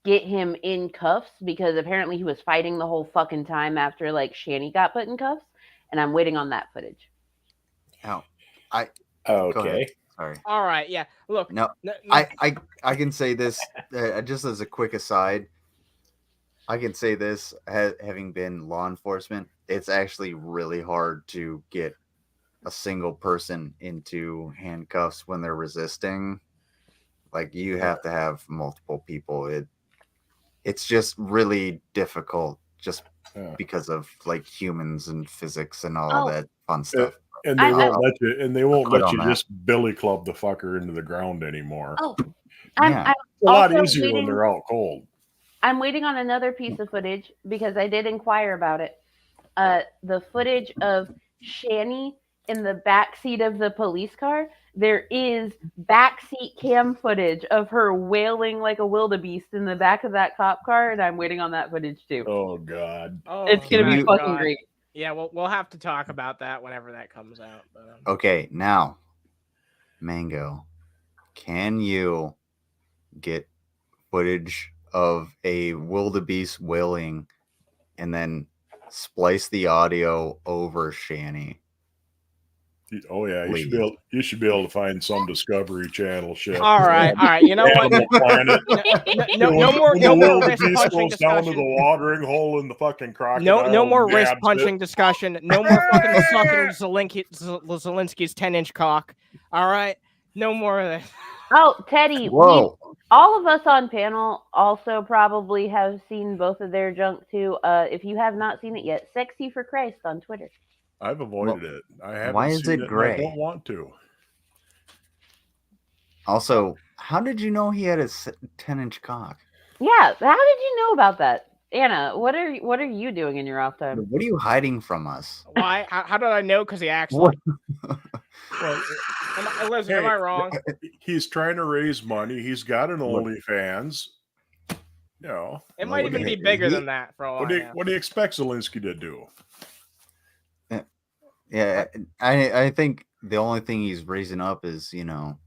get him in cuffs because apparently he was fighting the whole fucking time after Shani got put in cuffs, and I'm waiting on that footage. Oh, okay. Sorry. All right. Yeah. Look. No. I can say this just as a quick aside. I can say this, having been law enforcement, it's actually really hard to get a single person into handcuffs when they're resisting. Like you have to have multiple people. It's just really difficult just because of like humans and physics and all that fun stuff. And they won't let you just billy club the fucker into the ground anymore. Oh, it's a lot easier when they're out cold. I'm waiting on another piece of footage because I did inquire about it. The footage of Shani in the backseat of the police car. There is backseat cam footage of her wailing like a wildebeest in the back of that cop car, and I'm waiting on that footage too. Oh God! It's gonna be fucking great. Yeah, we'll have to talk about that whenever that comes out. But, Okay, now, Mango, can you get footage of a wildebeest wailing and then splice the audio over Shani? Oh yeah, you should be able to find some Discovery Channel shit. All right. You know what? No more wrist punching goes down to discussion. the watering hole in the fucking crocodile. No more wrist punching discussion. No more fucking sucking Zelensky's 10-inch cock. All right, no more of this. Oh, Teddy. Whoa. All of us on panel also probably have seen both of their junk too. If you have not seen it yet, Sexy for Christ on Twitter. I've avoided it. I haven't. Why is it gray? I don't want to. Also, how did you know he had a 10-inch cock? Yeah, how did you know about that, Anna? What are you doing in your off time? What are you hiding from us? Why? How did I know? Because he acts What? Listen, am I wrong? He's trying to raise money. He's got an OnlyFans. You know, it might even be bigger than that. For all what do you expect Zelensky to do? Yeah, I think the only thing he's raising up is, you know,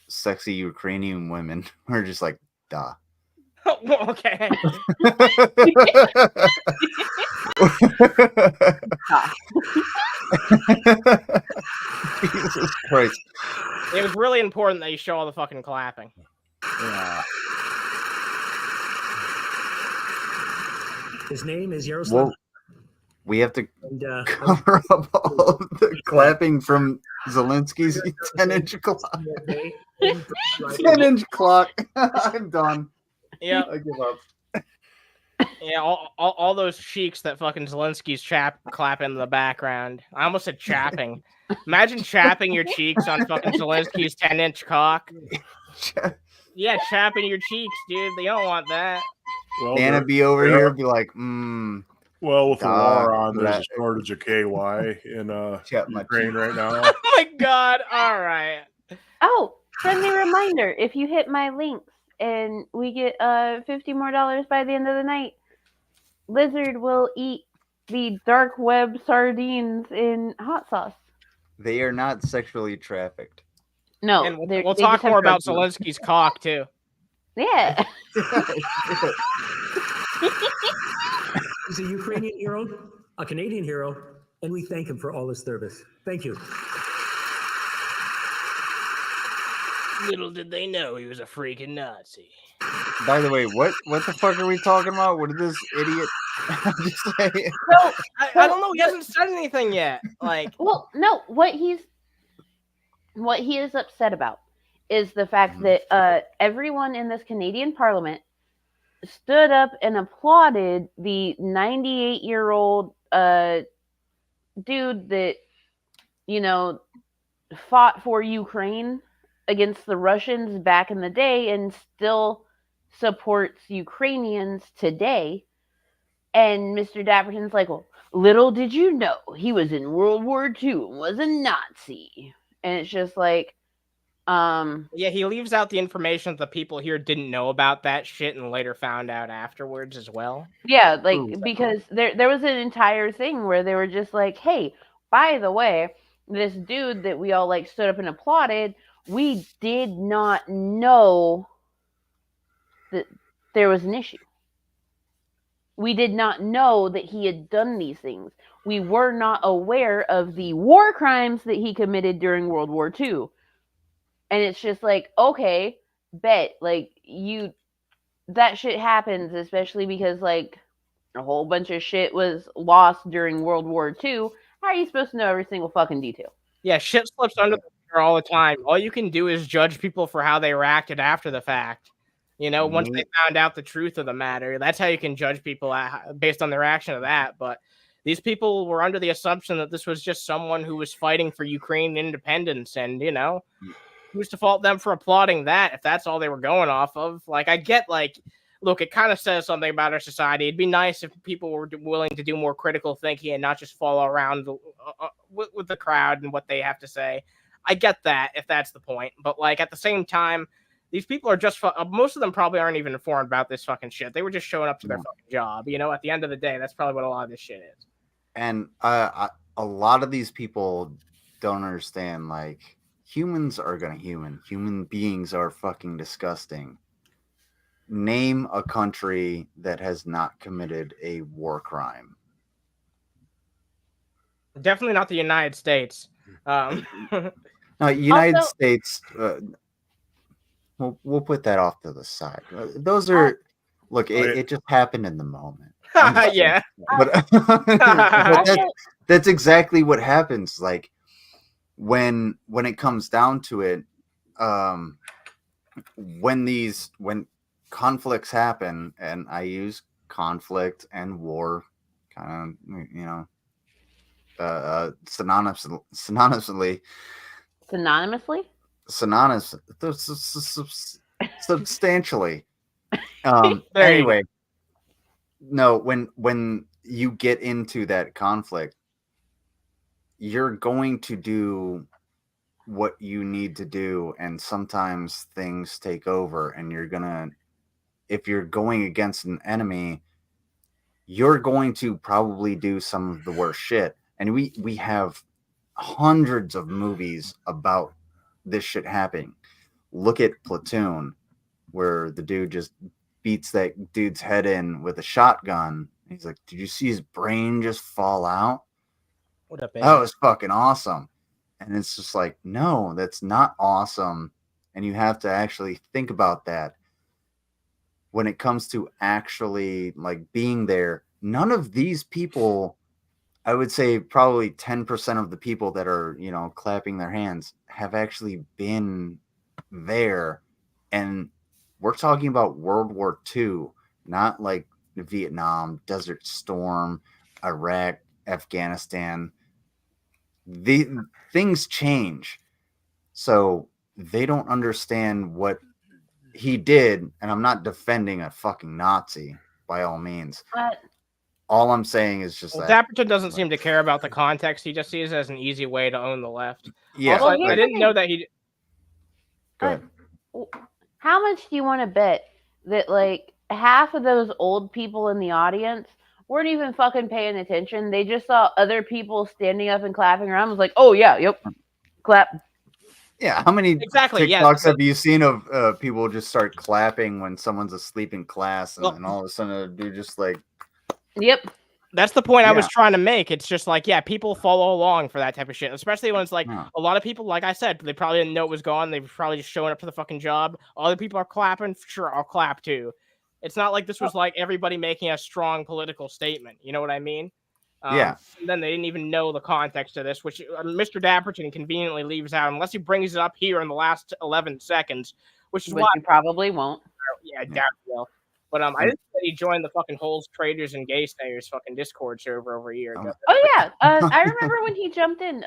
sexy Ukrainian women. We're just like, duh. Okay. Jesus Christ. It was really important that you show all the fucking clapping. Yeah. His name is Yaroslav. Well, we have to cover up all of the clapping from Zelensky's 10-inch clock. 10-inch clock. I'm done. Yeah. I give up. Yeah, all those cheeks that fucking Zelensky's clapping in the background. I almost said chapping. Imagine chapping your cheeks on fucking Zelensky's 10-inch cock. Yeah, chapping your cheeks, dude. They don't want that. Well, Anna be over here be like, Well, with the war on, there's a shortage of KY in Ukraine right now. Oh my God! All right. Oh, friendly reminder: if you hit my links and we get $50 more by the end of the night, Lizard will eat the dark web sardines in hot sauce. They are not sexually trafficked. No, and we'll talk more about Zelensky's cock too. Yeah. He's a Ukrainian hero, a Canadian hero, and we thank him for all his service. Thank you. Little did they know he was a freaking Nazi. By the way, what the fuck are we talking about? What did this idiot just say? No, I don't know. He hasn't said anything yet. Like, well, no. What he is upset about is the fact that everyone in this Canadian Parliament stood up and applauded the 98-year-old dude that, you know, fought for Ukraine against the Russians back in the day and still supports Ukrainians today. And Mr. Dapperton's like, well, little did you know he was in World War II and was a Nazi. And it's just like, yeah, he leaves out the information that the people here didn't know about that shit and later found out afterwards as well. Yeah, like, because there was an entire thing where they were just like, hey, by the way, this dude that we all like stood up and applauded, we did not know that there was an issue. We did not know that he had done these things. We were not aware of the war crimes that he committed during World War II. And it's just like, okay, bet, like, that shit happens, especially because, like, a whole bunch of shit was lost during World War II. How are you supposed to know every single fucking detail? Yeah, shit slips under the all the time. All you can do is judge people for how they reacted after the fact. You know, once they found out the truth of the matter, that's how you can judge people based on the reaction to that. But these people were under the assumption that this was just someone who was fighting for Ukrainian independence, and you know, who's to fault them for applauding that if that's all they were going off of? Like, I get, like, look, it kind of says something about our society. It'd be nice if people were willing to do more critical thinking and not just follow around with the crowd and what they have to say. I get that if that's the point, but like at the same time, these people are just most of them probably aren't even informed about this fucking shit. They were just showing up to their fucking job. You know, at the end of the day, that's probably what a lot of this shit is. And a lot of these people don't understand, like, humans are gonna human beings are fucking disgusting. Name a country that has not committed a war crime. Definitely not the United States. No, United States. We'll put that off to the side. Those are look. It just happened in the moment. Yeah, but that's exactly what happens. Like when it comes down to it, when conflicts happen, and I use conflict and war kind of, you know, synonymously, substantially. Anyway, no, when you get into that conflict, you're going to do what you need to do, and sometimes things take over, and you're gonna, if you're going against an enemy, you're going to probably do some of the worst shit. And we have hundreds of movies about this shit happening. Look at Platoon, where the dude just beats that dude's head in with a shotgun. He's like, did you see his brain just fall out? What up, baby? That was fucking awesome. And it's just like, no, that's not awesome. And you have to actually think about that. When it comes to actually like being there, none of these people, I would say probably 10% of the people that are, you know, clapping their hands have actually been there. And we're talking about World War II, not like Vietnam, Desert Storm, Iraq, Afghanistan. The things change. So they don't understand what he did, and I'm not defending a fucking Nazi by all means. All I'm saying is just that Dapperton doesn't seem to care about the context. He just sees it as an easy way to own the left. Yeah, also, I didn't know that he. Go ahead. How much do you want to bet that like half of those old people in the audience weren't even fucking paying attention? They just saw other people standing up and clapping around. Was like, oh yeah, yep, clap. Yeah, how many TikToks have you seen of people just start clapping when someone's asleep in class, and then all of a sudden they're just like, yep. That's the point I was trying to make. It's just like, yeah, people follow along for that type of shit, especially when it's like a lot of people, like I said, they probably didn't know it was gone. They were probably just showing up to the fucking job. Other people are clapping. Sure, I'll clap too. It's not like this was like everybody making a strong political statement. You know what I mean? And then they didn't even know the context of this, which Mr. Dapperton conveniently leaves out unless he brings it up here in the last 11 seconds, which why he probably won't. Yeah, doubt he will. But I didn't say he joined the fucking Holes Traders and Gay Stayers fucking Discord server over a year ago. Oh yeah, I remember when he jumped in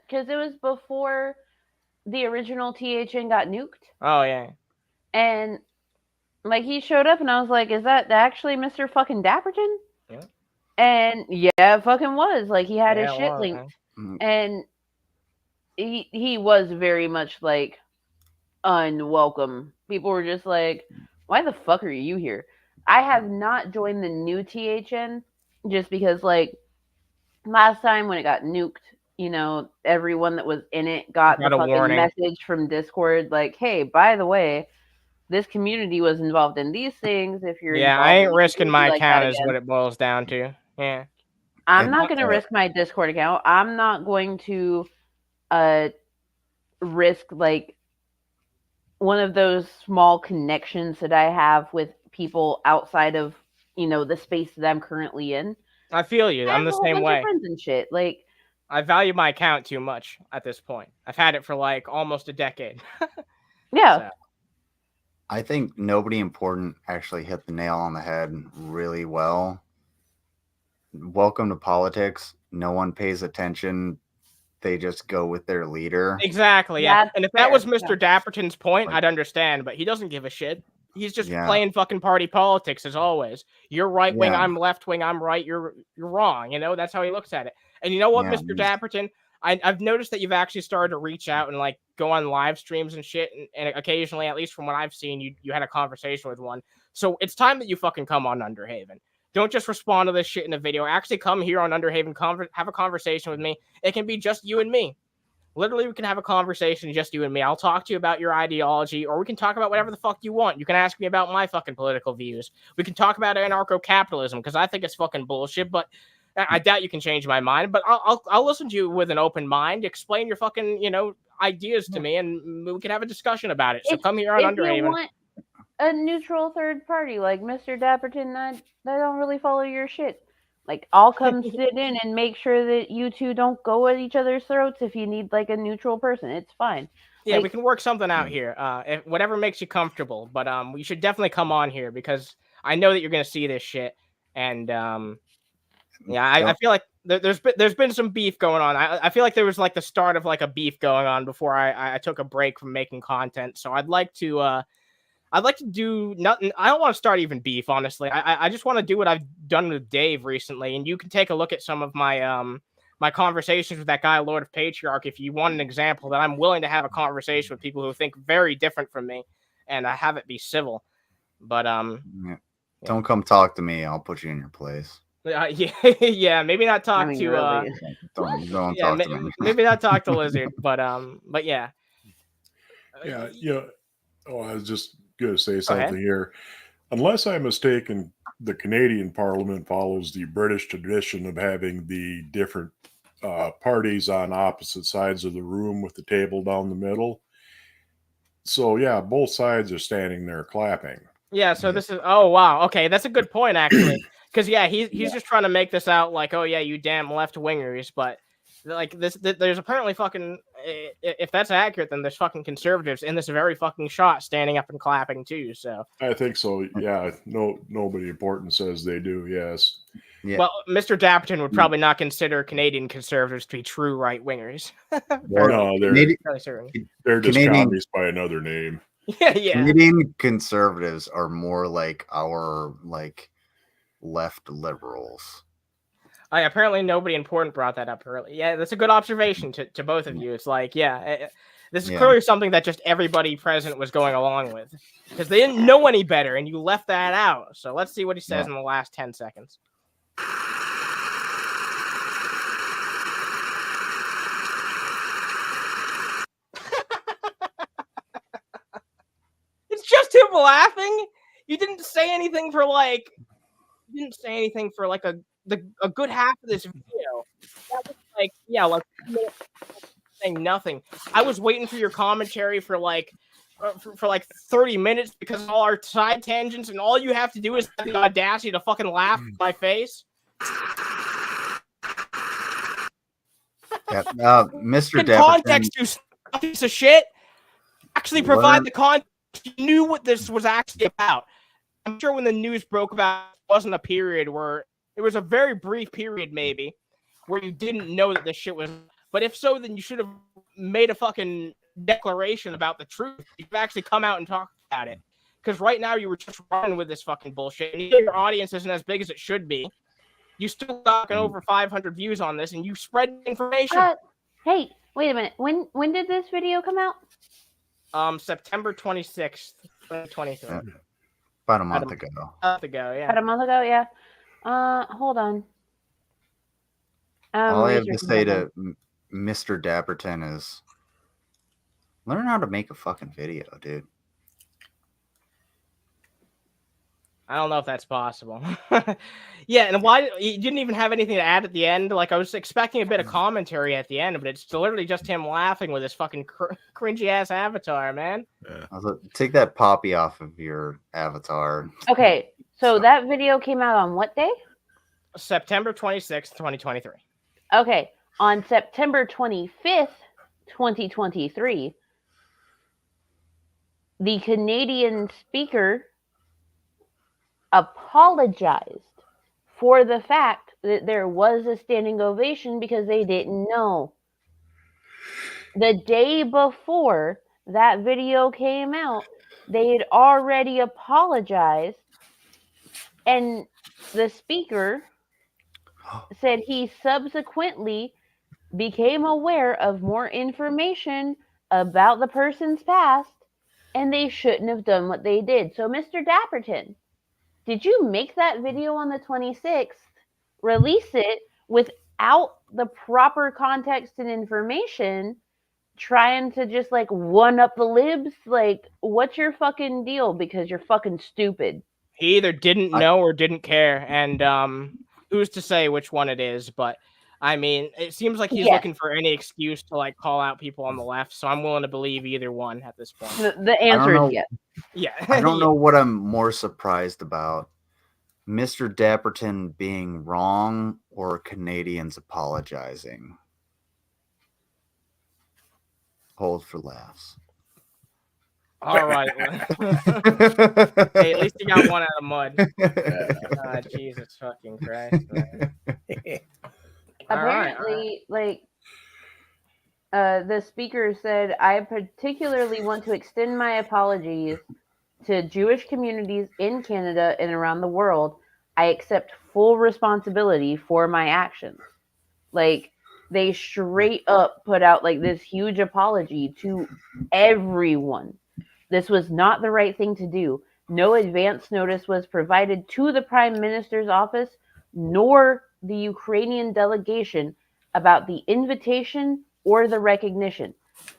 because it was before the original THN got nuked. Oh yeah, and like he showed up, and I was like, "Is that actually Mr. fucking Dapperton?" Yeah. And yeah, it fucking was. Like he had his shit linked, and he was very much like unwelcome. People were just like, why the fuck are you here? I have not joined the new THN just because, like, last time when it got nuked, you know, everyone that was in it got the fucking message from Discord, like, hey, by the way, this community was involved in these things. If you're I ain't risking my account is what it boils down to. Yeah. I'm not going to risk my Discord account. I'm not going to risk, like, one of those small connections that I have with people outside of, you know, the space that I'm currently in. I feel you. I'm the same way. Friends and shit. Like, I value my account too much at this point. I've had it for like almost a decade. Yeah. So. I think nobody important actually hit the nail on the head really well. Welcome to politics. No one pays attention. They just go with their leader. Exactly, yeah. That's And if fair. that was Mr. Dapperton's point, Like- I'd understand, but he doesn't give a shit. He's just Yeah. playing fucking party politics as always. You're right wing, Yeah. I'm left wing, I'm right, you're wrong. You know, that's how he looks at it. And you know what, Yeah, Mr. Dapperton? I've noticed that you've actually started to reach out and like go on live streams and shit, and occasionally, at least from what I've seen, you had a conversation with one. So it's time that you fucking come on Underhaven. Don't just respond to this shit in a video. Actually come here on Underhaven, have a conversation with me. It can be just you and me. Literally, we can have a conversation, just you and me. I'll talk to you about your ideology, or we can talk about whatever the fuck you want. You can ask me about my fucking political views. We can talk about anarcho-capitalism, because I think it's fucking bullshit, but I doubt you can change my mind. But I'll listen to you with an open mind. Explain your fucking, ideas to me, and we can have a discussion about it. So come here on Underhaven. If you want a neutral third party like Mr. Dapperton, I don't really follow your shit. Like, I'll come sit in and make sure that you two don't go at each other's throats if you need, like, a neutral person. It's fine. Yeah, Like, we can work something out here. If whatever makes you comfortable. But you should definitely come on here, because I know that you're going to see this shit. And, I feel like there's been some beef going on. I feel like there was, like, the start of, like, a beef going on before I took a break from making content. So I'd like to do nothing. I don't want to start even beef, honestly. I just want to do what I've done with Dave recently, and you can take a look at some of my my conversations with that guy, Lord of Patriarchy, if you want an example. That I'm willing to have a conversation with people who think very different from me, and I have it be civil. But don't come talk to me. I'll put you in your place. Yeah, maybe not talk to really. Don't yeah, talk to me. maybe not talk to Lizard, but yeah. Yeah, I was just going to say something here. Unless I'm mistaken, the Canadian Parliament follows the British tradition of having the different parties on opposite sides of the room with the table down the middle. So, yeah, both sides are standing there clapping. Yeah, so this is... Oh, wow. Okay, that's a good point, actually. Because, yeah, he's just trying to make this out like, oh, yeah, you damn left-wingers, but... Like there's apparently fucking, if that's accurate, then there's fucking conservatives in this very fucking shot standing up and clapping too. So I think so. Yeah, nobody important says they do. Yes. Yeah. Well, Mr. Dapperton would probably not consider Canadian conservatives to be true right wingers. No, they're just commies by another name. Yeah. Canadian conservatives are more like our left liberals. Apparently nobody important brought that up early. Yeah, that's a good observation to both of you. It's like, this is clearly something that just everybody present was going along with, because they didn't know any better, and you left that out. So let's see what he says in the last 10 seconds. It's just him laughing. You didn't say anything for like a good half of this video. That was saying nothing. I was waiting for your commentary for like 30 minutes because of all our side tangents, and all you have to do is have the audacity to fucking laugh in my face. Yeah, Mr. Context, you piece of shit. Actually, provide the context. You knew what this was actually about. I'm sure when the news broke about it, wasn't a period where it was a very brief period, maybe, where you didn't know that this shit was. But if so, then you should have made a fucking declaration about the truth. You've actually come out and talked about it. Because right now you were just running with this fucking bullshit. And your audience isn't as big as it should be. You still got over 500 views on this, and you spread information. Hey, wait a minute. When did this video come out? September 26th, 2023. About a month ago. About a month ago, yeah. Hold on. All I have to say to Mr. Dapperton is learn how to make a fucking video, dude. I don't know if that's possible. Yeah, and why you didn't even have anything to add at the end? Like, I was expecting a bit of commentary at the end, but it's literally just him laughing with his fucking cringy ass avatar, man. Yeah. Take that poppy off of your avatar. Okay, so that video came out on what day? September 26th, 2023. Okay, On September 25th, 2023, the Canadian speaker apologized for the fact that there was a standing ovation because they didn't know. The day before that video came out, they had already apologized, and the speaker said he subsequently became aware of more information about the person's past, and they shouldn't have done what they did. So, Mr. Dapperton, did you make that video on the 26th, release it without the proper context and information, trying to just like one up the libs? Like, what's your fucking deal? Because you're fucking stupid. He either didn't know or didn't care, and who's to say which one it is? But I mean, it seems like he's looking for any excuse to like call out people on the left. So I'm willing to believe either one at this point. The answer is yes. Yeah. I don't know what I'm more surprised about. Mr. Dapperton being wrong or Canadians apologizing. Hold for laughs. All right. Hey, at least you got one out of mud. Jesus fucking Christ. Apparently, the speaker said, I particularly want to extend my apologies to Jewish communities in Canada and around the world. I accept full responsibility for my actions. Like, they straight up put out like this huge apology to everyone. This was not the right thing to do. No advance notice was provided to the Prime Minister's office nor the Ukrainian delegation about the invitation or the recognition.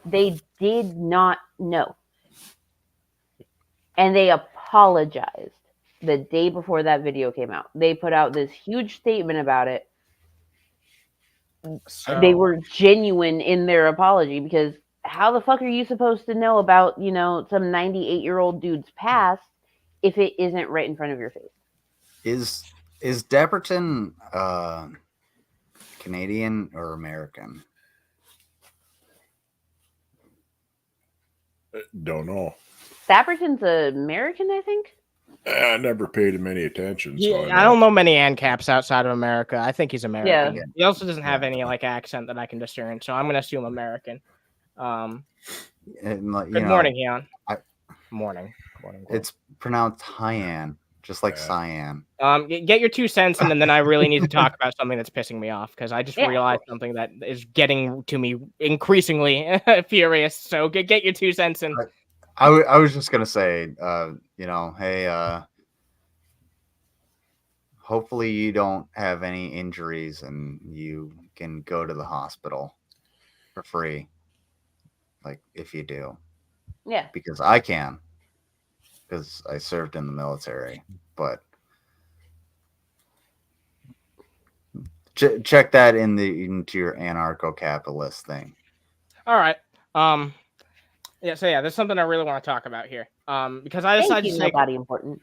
They did not know. And they apologized the day before that video came out. They put out this huge statement about it. So, they were genuine in their apology, because how the fuck are you supposed to know about, you know, some 98-year-old dude's past if it isn't right in front of your face? Is Dapperton Canadian or American? Don't know. Dapperton's American, I think. I never paid him any attention. So yeah, I don't know many ANCAPs outside of America. I think he's American. Yeah. He also doesn't have any like accent that I can discern, so I'm gonna assume American. Good morning, Keane. Morning. It's pronounced Hyan, just like cyan. Get your 2 cents in, and then I really need to talk about something that's pissing me off, because I just realized something that is getting to me increasingly furious. So get your 2 cents in. I was just gonna say, you know, hey, hopefully you don't have any injuries and you can go to the hospital for free. Like, if you do. Yeah. Because I can. Because I served in the military. But check that into your anarcho-capitalist thing. All right. Yeah, so there's something I really want to talk about here. Because I decided to say nobody important.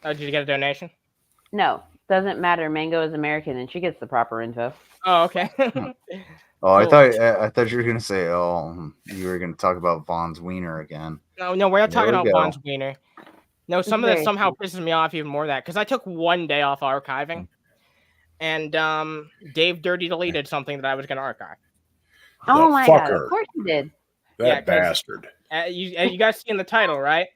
Oh, did you get a donation? No, doesn't matter. Mango is American, and she gets the proper info. Oh, okay. Oh, I thought you were gonna say, you were gonna talk about Vaughn's wiener again. No, we're not talking about Vaughn's wiener. No, some of that somehow pisses me off even more of that, because I took one day off archiving, and Dave dirty deleted something that I was gonna archive. Oh my god! Of course he did. That bastard. You guys see in the title, right?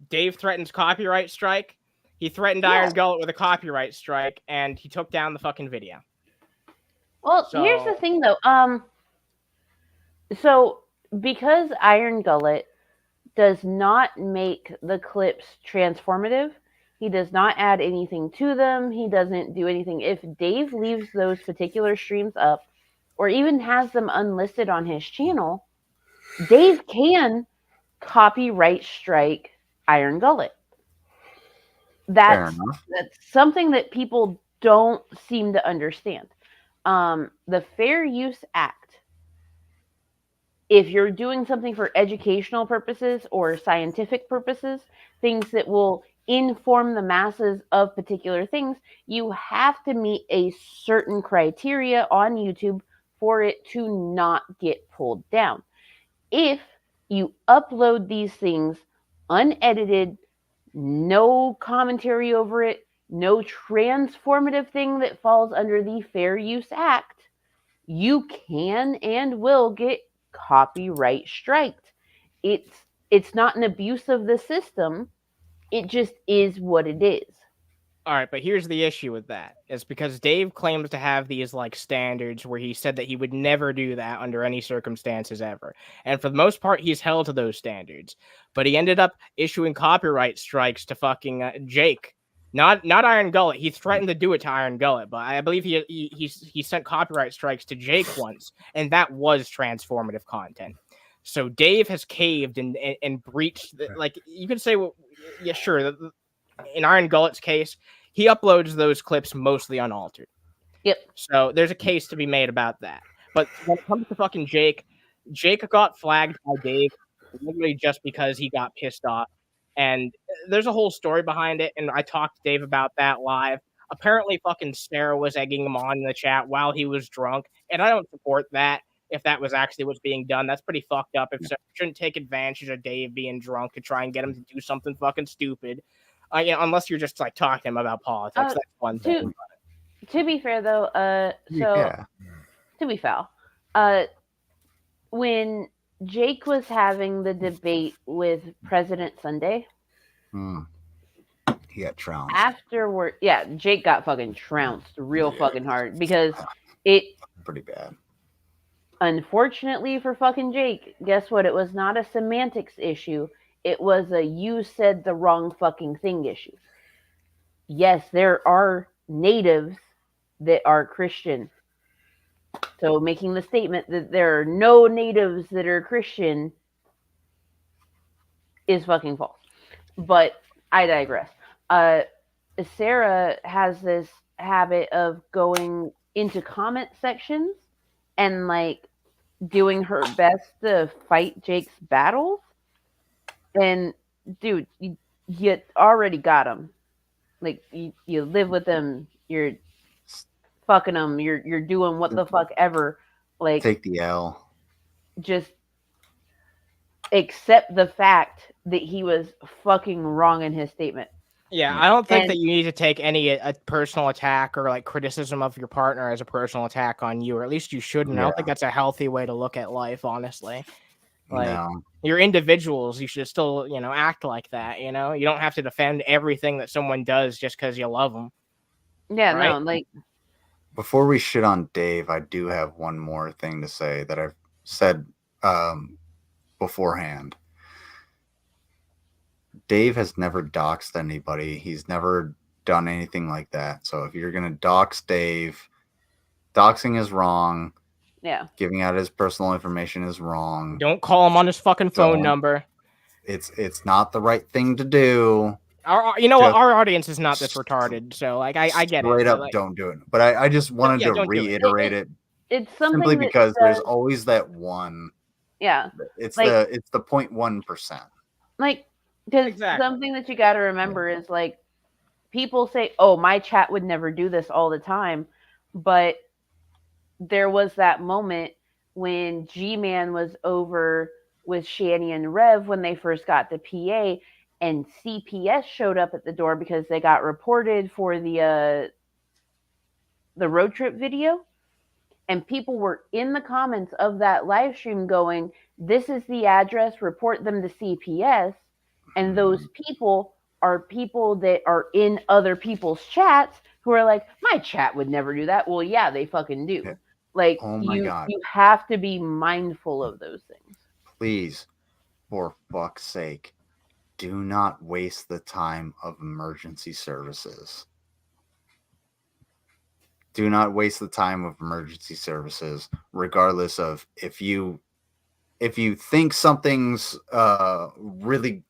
Dave threatens copyright strike. He threatened Iron Gullet with a copyright strike, and he took down the fucking video. Well, here's the thing, though. So because Iron Gullet does not make the clips transformative, he does not add anything to them. He doesn't do anything. If Dave leaves those particular streams up, or even has them unlisted on his channel, Dave can copyright strike Iron Gullet. That's something that people don't seem to understand. The Fair Use Act, if you're doing something for educational purposes or scientific purposes, things that will inform the masses of particular things, you have to meet a certain criteria on YouTube for it to not get pulled down. If you upload these things unedited, no commentary over it, no transformative thing that falls under the Fair Use Act, you can and will get copyright striked. It's not an abuse of the system. It just is what it is. All right, but here's the issue with that. It's because Dave claims to have these like standards where he said that he would never do that under any circumstances ever. And for the most part, he's held to those standards. But he ended up issuing copyright strikes to fucking Jake. Not Iron Gullet. He threatened to do it to Iron Gullet, but I believe he sent copyright strikes to Jake once, and that was transformative content. So Dave has caved and breached. Like you could say, well, yeah, sure. In Iron Gullet's case, he uploads those clips mostly unaltered. Yep. So there's a case to be made about that. But when it comes to fucking Jake got flagged by Dave literally just because he got pissed off. And there's a whole story behind it, and I talked to Dave about that live. Apparently fucking Sarah was egging him on in the chat while he was drunk, and I don't support that. If that was actually what's being done, that's pretty fucked up. If Sarah shouldn't take advantage of Dave being drunk to try and get him to do something fucking stupid. Unless you're just like talking to him about politics, that's one thing. To be fair, though, to be foul, when Jake was having the debate with President Sunday, he got trounced. Afterward, yeah, Jake got fucking trounced real fucking hard because it pretty bad. Unfortunately for fucking Jake, guess what? It was not a semantics issue. It was a you said the wrong fucking thing issue. Yes, there are natives that are Christian. So making the statement that there are no natives that are Christian is fucking false. But I digress. Sarah has this habit of going into comment sections and like doing her best to fight Jake's battles. And dude, you already got him. Like you live with him, you're fucking him, you're doing what the fuck ever. Like take the L. Just accept the fact that he was fucking wrong in his statement. Yeah, I don't think that you need to take any a personal attack or like criticism of your partner as a personal attack on you, or at least you shouldn't. I don't think that's a healthy way to look at life, honestly. Like you're individuals, you should still, act like that. You don't have to defend everything that someone does just because you love them. Yeah, right? No, like before we shit on Dave, I do have one more thing to say that I've said beforehand. Dave has never doxed anybody. He's never done anything like that. So if you're gonna dox Dave, doxing is wrong. Yeah. Giving out his personal information is wrong. Don't call him on his fucking phone number. It's not the right thing to do. What? Our audience is not this retarded, so like I get it. Straight up, don't do it. But I just wanted to reiterate it. It's something simply because there's always that one. Yeah. It's the 0.1%. Like, because something that you got to remember is like people say, "Oh, my chat would never do this all the time," but there was that moment when G-Man was over with Shani and Rev when they first got the PA, and CPS showed up at the door because they got reported for the road trip video, and people were in the comments of that live stream going, "This is the address, report them to CPS," and those people are people that are in other people's chats who are like, "My chat would never do that." Well, yeah, they fucking do. Yeah. Like, you have to be mindful of those things. Please, for fuck's sake, do not waste the time of emergency services. Do not waste the time of emergency services, regardless of if you think something's really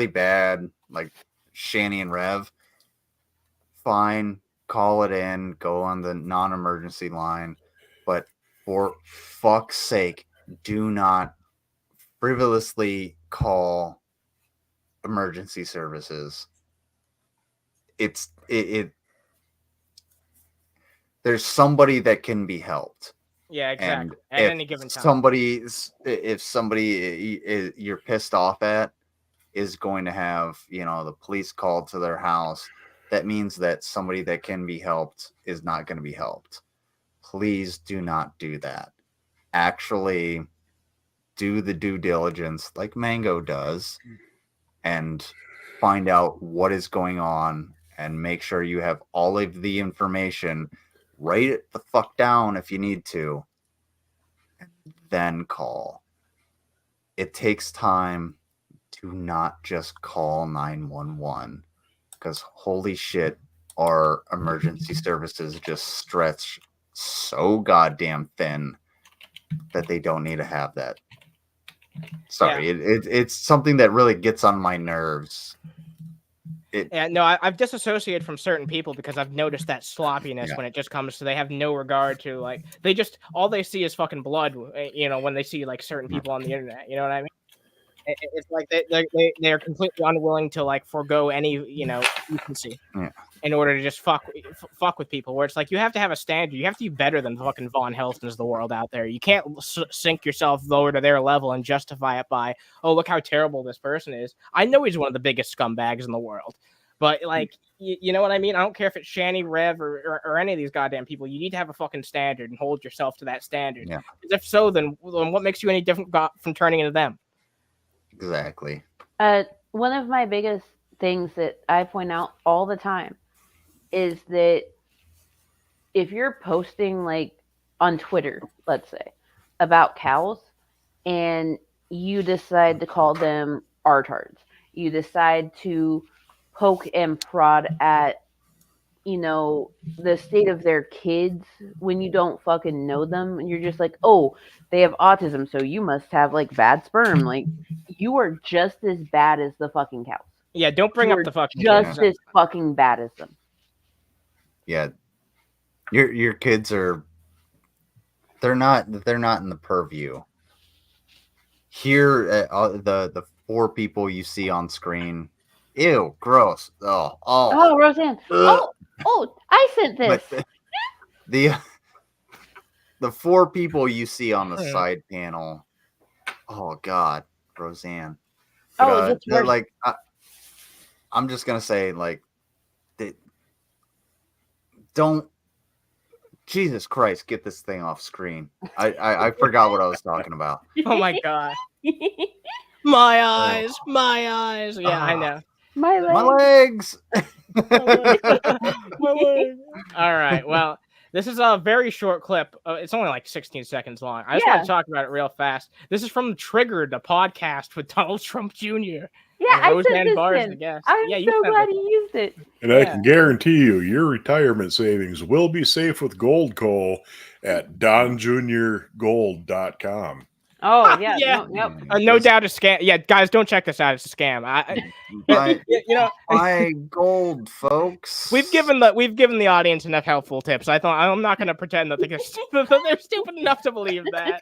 bad, like Shani and Rev, fine, call it in, go on the non-emergency line. But for fuck's sake, do not frivolously call emergency services. there's somebody that can be helped. Yeah, exactly. And at any given time. If somebody you're pissed off at is going to have, the police called to their house, that means that somebody that can be helped is not going to be helped. Please do not do that. Actually do the due diligence like Mango does and find out what is going on and make sure you have all of the information. Write it the fuck down if you need to, and then call. It takes time to not just call 911, because holy shit, our emergency services just stretch so goddamn thin that they don't need to have that. Sorry, it's something that really gets on my nerves. I've disassociated from certain people because I've noticed that sloppiness when it just comes to, they have no regard to, like, all they see is fucking blood, when they see like certain people on the internet, you know what I mean? It's like they're completely unwilling to like forego any decency in order to just fuck with people. Where it's like you have to have a standard. You have to be better than fucking Von Helton's the world out there. You can't sink yourself lower to their level and justify it by, oh, look how terrible this person is. I know he's one of the biggest scumbags in the world, but like you know what I mean. I don't care if it's Shanny, Rev, or any of these goddamn people. You need to have a fucking standard and hold yourself to that standard. Yeah. If so, then what makes you any different from turning into them? Exactly. One of my biggest things that I point out all the time is that if you're posting like on Twitter, let's say, about cows, and you decide to call them artards, you decide to poke and prod at, the state of their kids when you don't fucking know them, and you're just like, oh, they have autism, so you must have like bad sperm. Like, you are just as bad as the fucking cows. Yeah, don't bring up the fucking just as fucking bad as them. Yeah, your kids are. They're not in the purview. Here, the 4 people you see on screen. Ew, gross. Oh, Roseanne. Oh, I sent this. The 4 people you see on the side panel. Oh God, Roseanne. But, like, I'm just gonna say, like, don't. Jesus Christ, get this thing off screen. I forgot what I was talking about. Oh my God. My eyes. Yeah, I know. My legs. My legs. All right. Well, this is a very short clip. It's only like 16 seconds long. I just want to talk about it real fast. This is from Triggered, a podcast with Donald Trump Jr. Yeah, I Roseanne said Bars, this. I guess. I'm so glad he used it. And I can guarantee you, your retirement savings will be safe with Gold Coal at donjuniorgold.com. Oh yeah, no doubt a scam. Yeah, guys, don't check this out. It's a scam. Buy gold, folks. We've given the audience enough helpful tips. I'm not going to pretend that they're stupid enough to believe that.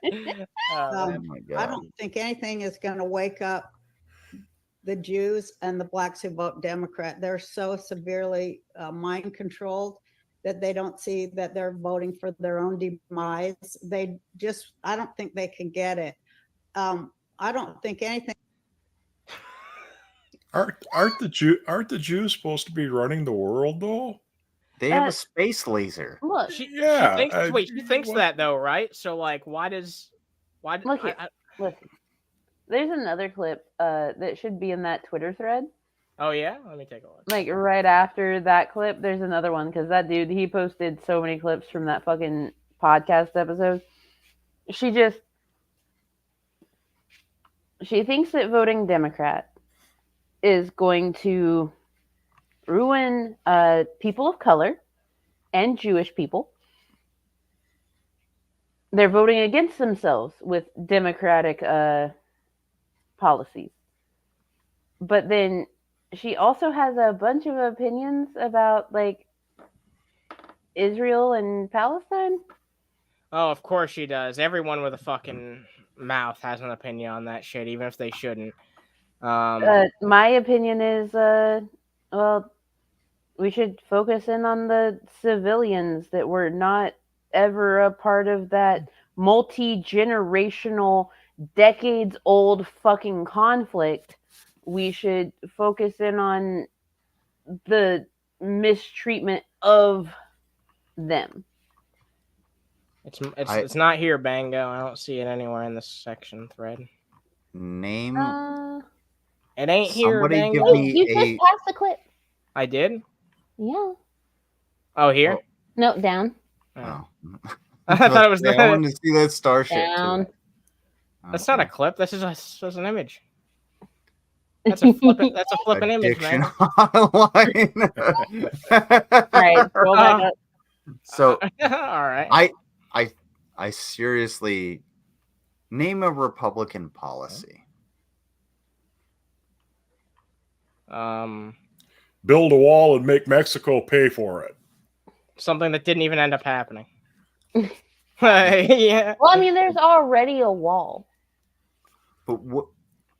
Oh my God. I don't think anything is going to wake up the Jews and the blacks who vote Democrat. They're so severely mind controlled that they don't see that they're voting for their own demise. I don't think they can get it. I don't think anything. Aren't the Jews supposed to be running the world though? They have a space laser. Look, she thinks that though, right? So like, listen. There's another clip that should be in that Twitter thread. Oh yeah, let me take a look. Like right after that clip, there's another one because that dude, he posted so many clips from that fucking podcast episode. She thinks that voting Democrat is going to ruin people of color and Jewish people. They're voting against themselves with Democratic policies. But then she also has a bunch of opinions about like Israel and Palestine. Oh, of course she does. Everyone with a fucking mouth has an opinion on that shit, even if they shouldn't. My opinion is, well, We should focus in on the civilians that were not ever a part of that multi-generational, decades-old fucking conflict. We should focus in on the mistreatment of them. It's not here, Bango. I don't see it anywhere in this section thread. Name. It ain't here, Somebody Bango. give me You just passed the clip. I did? Yeah. Oh, here? No, down. Oh. I thought it was I wanted to see that star shit Down. too. That's not a clip. This is an image. That's a flipping image, man. Online. Right. Roll back up. So all right. I seriously name a Republican policy. Build a wall and make Mexico pay for it. Something that didn't even end up happening. Yeah. Well, I mean, there's already a wall. But what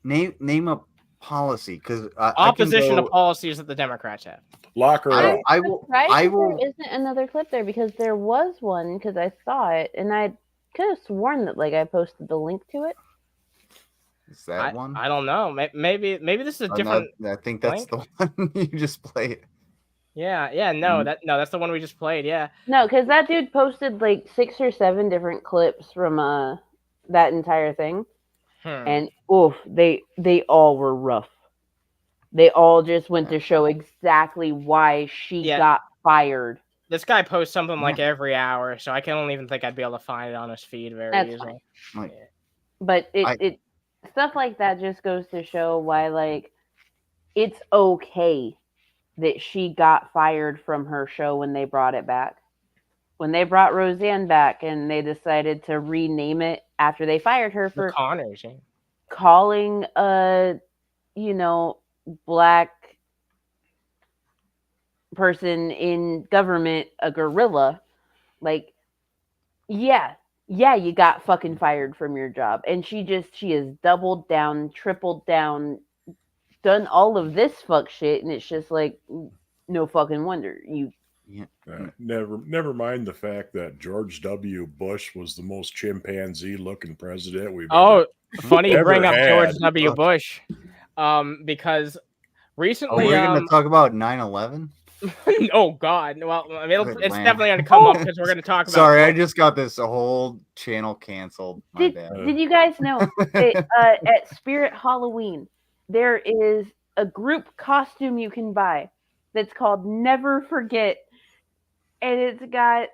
name a policy? Because opposition to policies that the Democrats have. Lock her up. I will. There isn't another clip there because there was one because I saw it and I could have sworn that I posted the link to it. Is that one? I don't know. Maybe this is a different. I think that's the one you just played. Yeah. No, that's the one we just played. Yeah. No, because that dude posted 6 or 7 different clips from that entire thing, and they all were rough. They all just went to show exactly why she got fired. This guy posts something every hour, so I don't even think I'd be able to find it on his feed very easily. Fine. But it stuff like that just goes to show why it's okay that she got fired from her show when they brought it back. When they brought Roseanne back and they decided to rename it after they fired her for Connors, calling black person in government a gorilla, you got fucking fired from your job. And she has doubled down, tripled down, done all of this fuck shit, and it's just no fucking wonder you. Never mind the fact that George W. Bush was the most chimpanzee-looking president we've funny you bring up George W. Bush, because recently we're going to talk about 9/11. Oh God! Well, it's definitely going to come up because we're going to talk about. Sorry, I just got this whole channel canceled. Did you guys know that, at Spirit Halloween there is a group costume you can buy that's called Never Forget, and it's got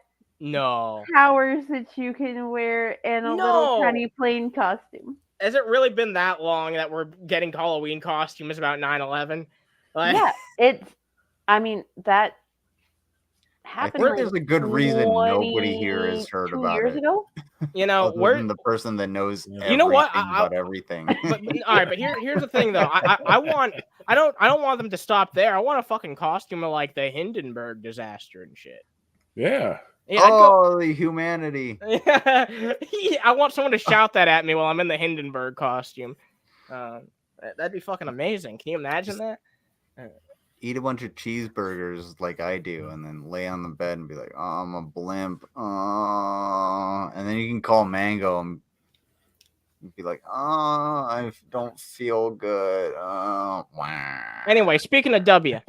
powers that you can wear and a little tiny plane costume. Has it really been that long that we're getting Halloween costumes about 9/11? Yeah, that happened. I think there's a good reason nobody here has heard about years it. ago. We're the person that knows about everything. But all right, but here's the thing though. I don't want them to stop there. I want a fucking costume of the Hindenburg disaster and shit. Yeah. The humanity. I want someone to shout that at me while I'm in the Hindenburg costume. That'd be fucking amazing. Can you imagine that? Eat a bunch of cheeseburgers like I do, and then lay on the bed and be like, "Oh, I'm a blimp." And then you can call Mango and be like, "Oh, I don't feel good." Anyway, speaking of W,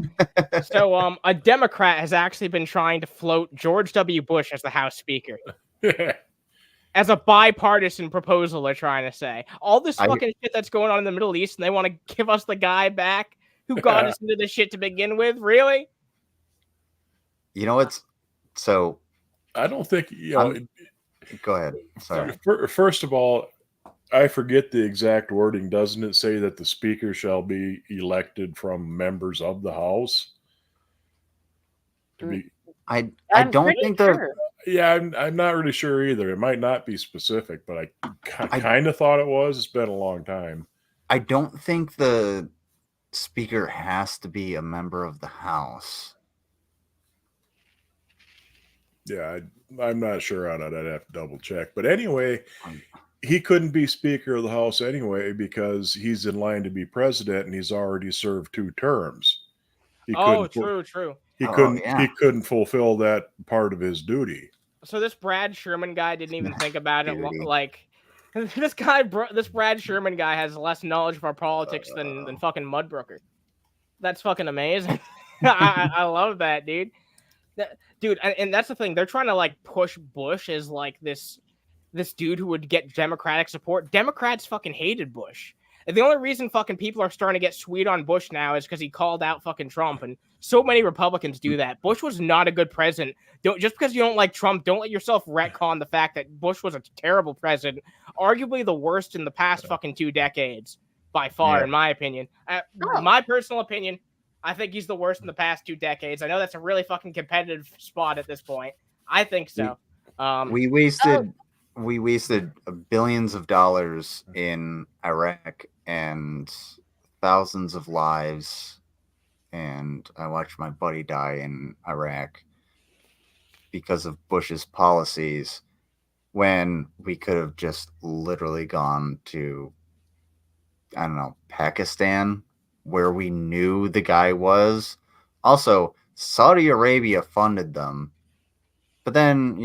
so a Democrat has actually been trying to float George W. Bush as the House Speaker. As a bipartisan proposal, they're trying to say. All this fucking shit that's going on in the Middle East, and they want to give us the guy back who got us into this shit to begin with? Really? So I don't think go ahead. Sorry. First of all, I forget the exact wording. Doesn't it say that the speaker shall be elected from members of the House? I don't think that. Yeah, I'm not really sure either. It might not be specific, but I kind of thought it was. It's been a long time. I don't think the speaker has to be a member of the House. Yeah, I'm not sure on it. I'd have to double check. But anyway, he couldn't be Speaker of the House anyway because he's in line to be president and he's already served 2 terms. True. He couldn't fulfill that part of his duty. So this Brad Sherman guy didn't even think about it. Like this Brad Sherman guy has less knowledge of our politics than fucking Mudbrooker. That's fucking amazing. I love that, dude. Dude, and that's the thing. They're trying to like push Bush as like this dude who would get Democratic support. Democrats fucking hated Bush. And the only reason fucking people are starting to get sweet on Bush now is because he called out fucking Trump, and so many Republicans do that. Bush was not a good president. Just because you don't like Trump, don't let yourself retcon the fact that Bush was a terrible president, arguably the worst in the past fucking 2 decades by far, in my opinion. My personal opinion, I think he's the worst in the past 2 decades. I know that's a really fucking competitive spot at this point. I think so. We wasted billions of dollars in Iraq and thousands of lives. And I watched my buddy die in Iraq because of Bush's policies, when we could have just literally gone to, I don't know, Pakistan, where we knew the guy was. Also, Saudi Arabia funded them. But then,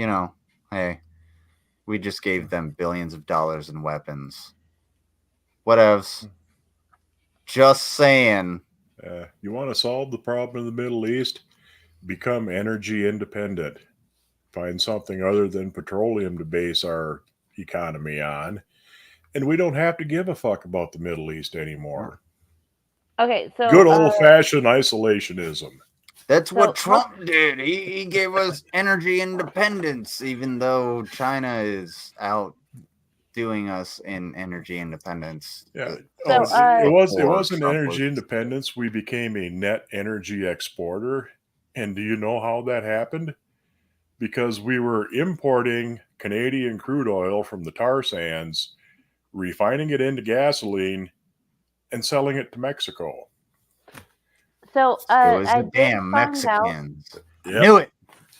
hey, we just gave them billions of dollars in weapons. Whatevs. Just saying. You want to solve the problem in the Middle East? Become energy independent. Find something other than petroleum to base our economy on. And we don't have to give a fuck about the Middle East anymore. Okay, so good old-fashioned isolationism. That's what Trump did. He gave us energy independence, even though China is out doing us in energy independence. Yeah, it wasn't energy independence. We became a net energy exporter. And do you know how that happened? Because we were importing Canadian crude oil from the tar sands, refining it into gasoline, and selling it to Mexico. So it was the damn Mexicans. Knew it.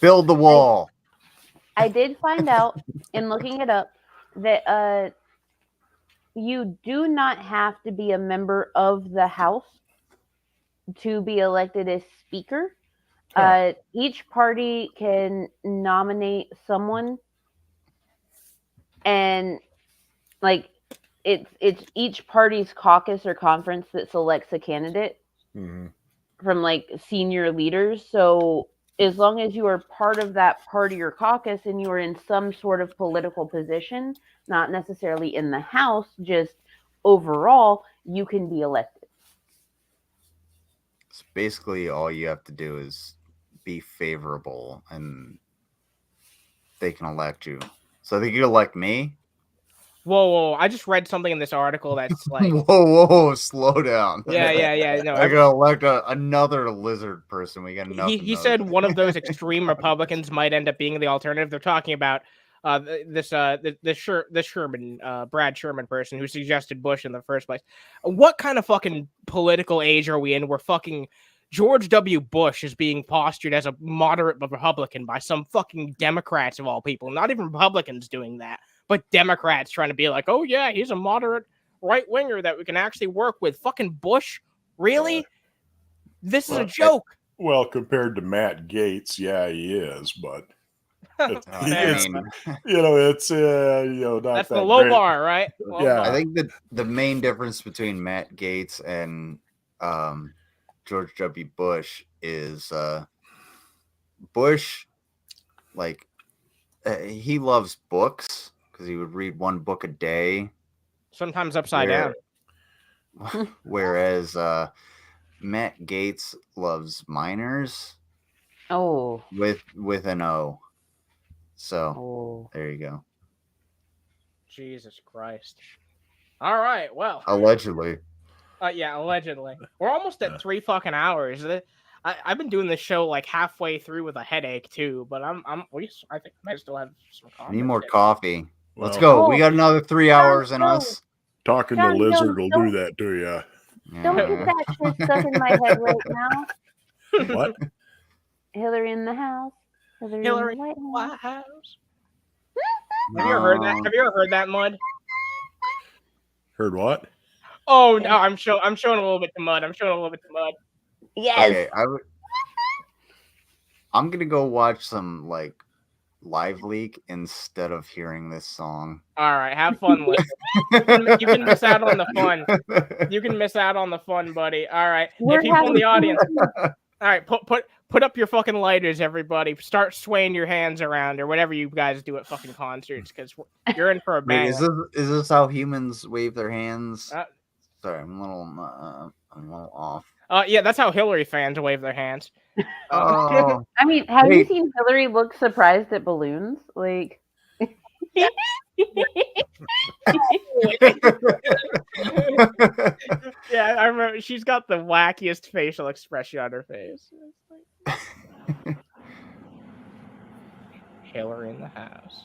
Build the wall. I did find out in looking it up that you do not have to be a member of the House to be elected as Speaker. Each party can nominate someone, and like it's each party's caucus or conference that selects a candidate from like senior leaders. So as long as you are part of that party or caucus and you are in some sort of political position, not necessarily in the House, just overall, you can be elected. So basically all you have to do is be favorable and they can elect you. So they could elect me. Whoa! I just read something in this article that's like, whoa! Slow down. Yeah. No, I gotta elect another lizard person. We got nothing. He said one of those extreme Republicans might end up being the alternative. They're talking about this Sherman, Brad Sherman person who suggested Bush in the first place. What kind of fucking political age are we in where fucking George W. Bush is being postured as a moderate Republican by some fucking Democrats of all people? Not even Republicans doing that, but Democrats trying to be like, oh yeah, he's a moderate right-winger that we can actually work with. Fucking Bush? Really? This is a joke. Well, compared to Matt Gaetz, yeah, he is, but it's not that's the low bar, right? I think that the main difference between Matt Gaetz and George W. Bush is Bush, like, he loves books because he would read one book a day. Sometimes upside down. Whereas Matt Gaetz loves minors. Oh. With an O. So there you go. Jesus Christ. All right, well. Allegedly. Yeah, allegedly. We're almost at 3 fucking hours. I've been doing this show like halfway through with a headache too, but I think I might still have some coffee. Need more coffee. Let's go. We got another 3 hours in us. Talking to Lizard will do that to you. Don't get that shit stuck in my head right now. What? Hillary in the house. Hillary in the White House. Have you ever heard that? Have you ever heard that, Mud? Heard what? Oh no, I'm showing a little bit to Mud. Yes. Okay, I'm gonna go watch some like Live Leak instead of hearing this song. All right, have fun with it. You can miss out on the fun. You can miss out on the fun, buddy. All right, We're people in the having audience. All right, put up your fucking lighters, everybody. Start swaying your hands around or whatever you guys do at fucking concerts, because you're in for a bang. Is this how humans wave their hands? Sorry, I'm a little off. Yeah, that's how Hillary fans wave their hands. Oh. I mean, have you seen Hillary look surprised at balloons? Like, yeah, I remember she's got the wackiest facial expression on her face. Hillary in the house.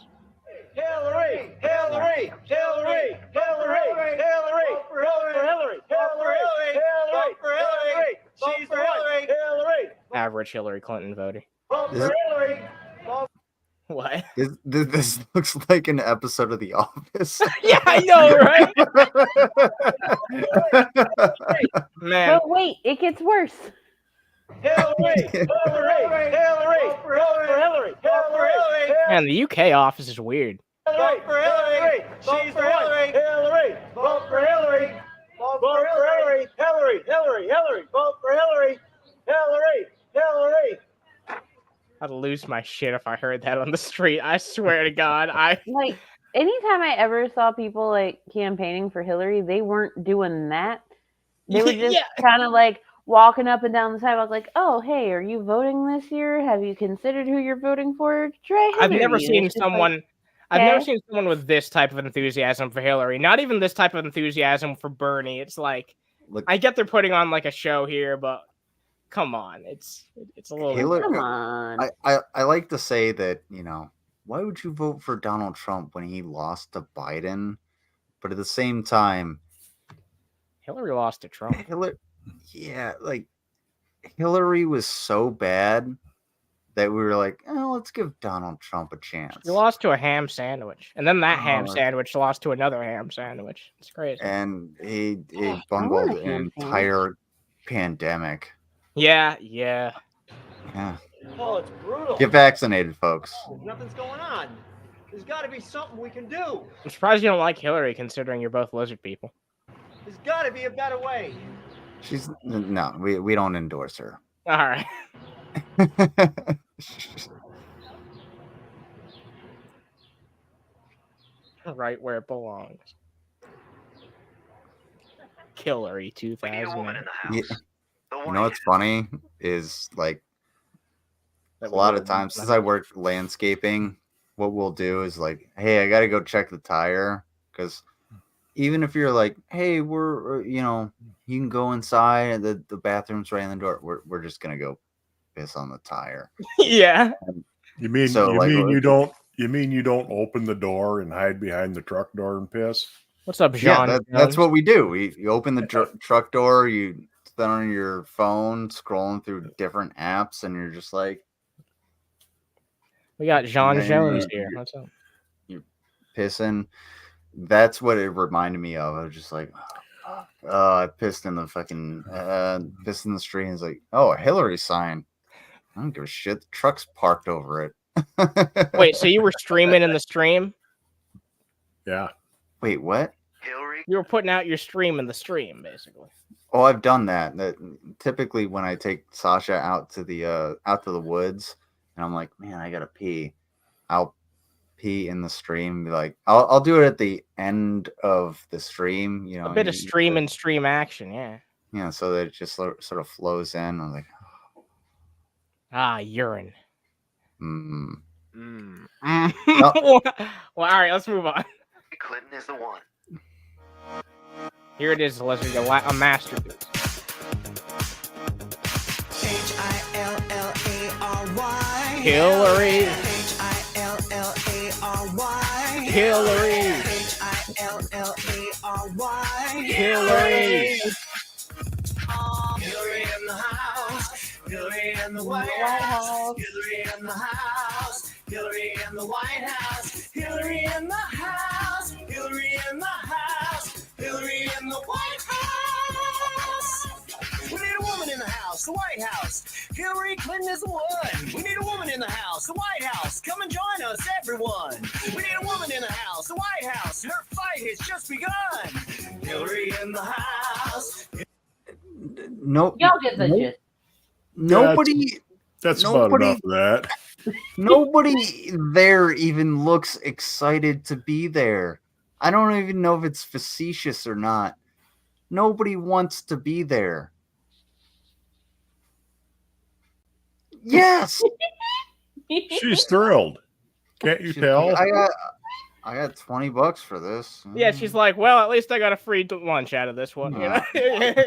Hillary, Hillary, Hillary, Hillary, Hillary, for Hillary, Hillary, Hillary, for Hillary, she's for Hillary, Hillary. Average Hillary Clinton voter. Hillary. What? This looks like an episode of The Office. Yeah, I know, right? Man. But wait, it gets worse. Hillary, Hillary, Hillary, for Hillary, Hillary. Man, the UK office is weird. Vote for Hillary. She's for Hillary. Hillary. Vote for Hillary. Vote for Hillary. Hillary. Hillary. Hillary. Vote for Hillary. Hillary. Hillary. I'd lose my shit if I heard that on the street. I swear to God, like anytime I ever saw people like campaigning for Hillary, they weren't doing that. They were just kind of like walking up and down the sidewalk, like, "Oh, hey, are you voting this year? Have you considered who you're voting for? Try Hillary." I've never seen someone. Like, I've never seen someone with this type of enthusiasm for Hillary. Not even this type of enthusiasm for Bernie. It's like, I get they're putting on like a show here, but come on, it's a little. Hillary, come on. I like to say that, you know, why would you vote for Donald Trump when he lost to Biden? But at the same time, Hillary lost to Trump. Like Hillary was so bad that we were like, oh, let's give Donald Trump a chance. He lost to a ham sandwich, and then that ham sandwich lost to another ham sandwich. It's crazy. And he bungled an entire pandemic. Yeah. Oh, it's brutal. Get vaccinated, folks. Nothing's going on. There's got to be something we can do. I'm surprised you don't like Hillary, considering you're both lizard people. There's got to be a better way. We don't endorse her. All right. Right where it belongs. Hillary 2000. You know what's funny is like a lot of times since I worked landscaping, what we'll do is like, hey, I gotta go check the tire, because even if you're like, hey, you can go inside, the bathroom's right in the door, we're just gonna go piss on the tire. Yeah. You mean you don't open the door and hide behind the truck door and piss? What's up, John? Yeah, that's what we do. You open the truck door, you sit on your phone, scrolling through different apps, and you're just like, we got John Jones here. What's up? You're pissing. That's what it reminded me of. I was just like, I pissed in the fucking pissed in the street. And it's like, oh, a Hillary sign. I don't give a shit. The truck's parked over it. Wait, so you were streaming in the stream? Yeah. Wait, what? You were putting out your stream in the stream, basically. Oh, I've done that. Typically when I take Sasha out to the woods, and I'm like, man, I gotta pee, I'll pee in the stream. Be like, I'll do it at the end of the stream. You know, a bit of stream and stream action, yeah. Yeah, so that it just sort of flows in. I'm like, urine. No. Well, all right, let's move on. Clinton is the one. Here it is, let's go. A masterpiece. Hillary. Hillary. Hillary. Hillary. Hillary in the house. Hillary in the White House. Hillary in the house. Hillary in the White House. Hillary in the house. Hillary in the house. Hillary in the White House. We need a woman in the house, the White House. Hillary Clinton is the one. We need a woman in the House, the White House. Come and join us, everyone. We need a woman in the House, the White House. Her fight has just begun. Hillary in the House. Nope. Y'all get the gist. Nobody. That's nobody, about enough of that. Nobody there even looks excited to be there. I don't even know if it's facetious or not. Nobody wants to be there. Yes. She's thrilled. Can't you tell? I got $20 for this. Yeah, she's like, well, at least I got a free lunch out of this one. You know?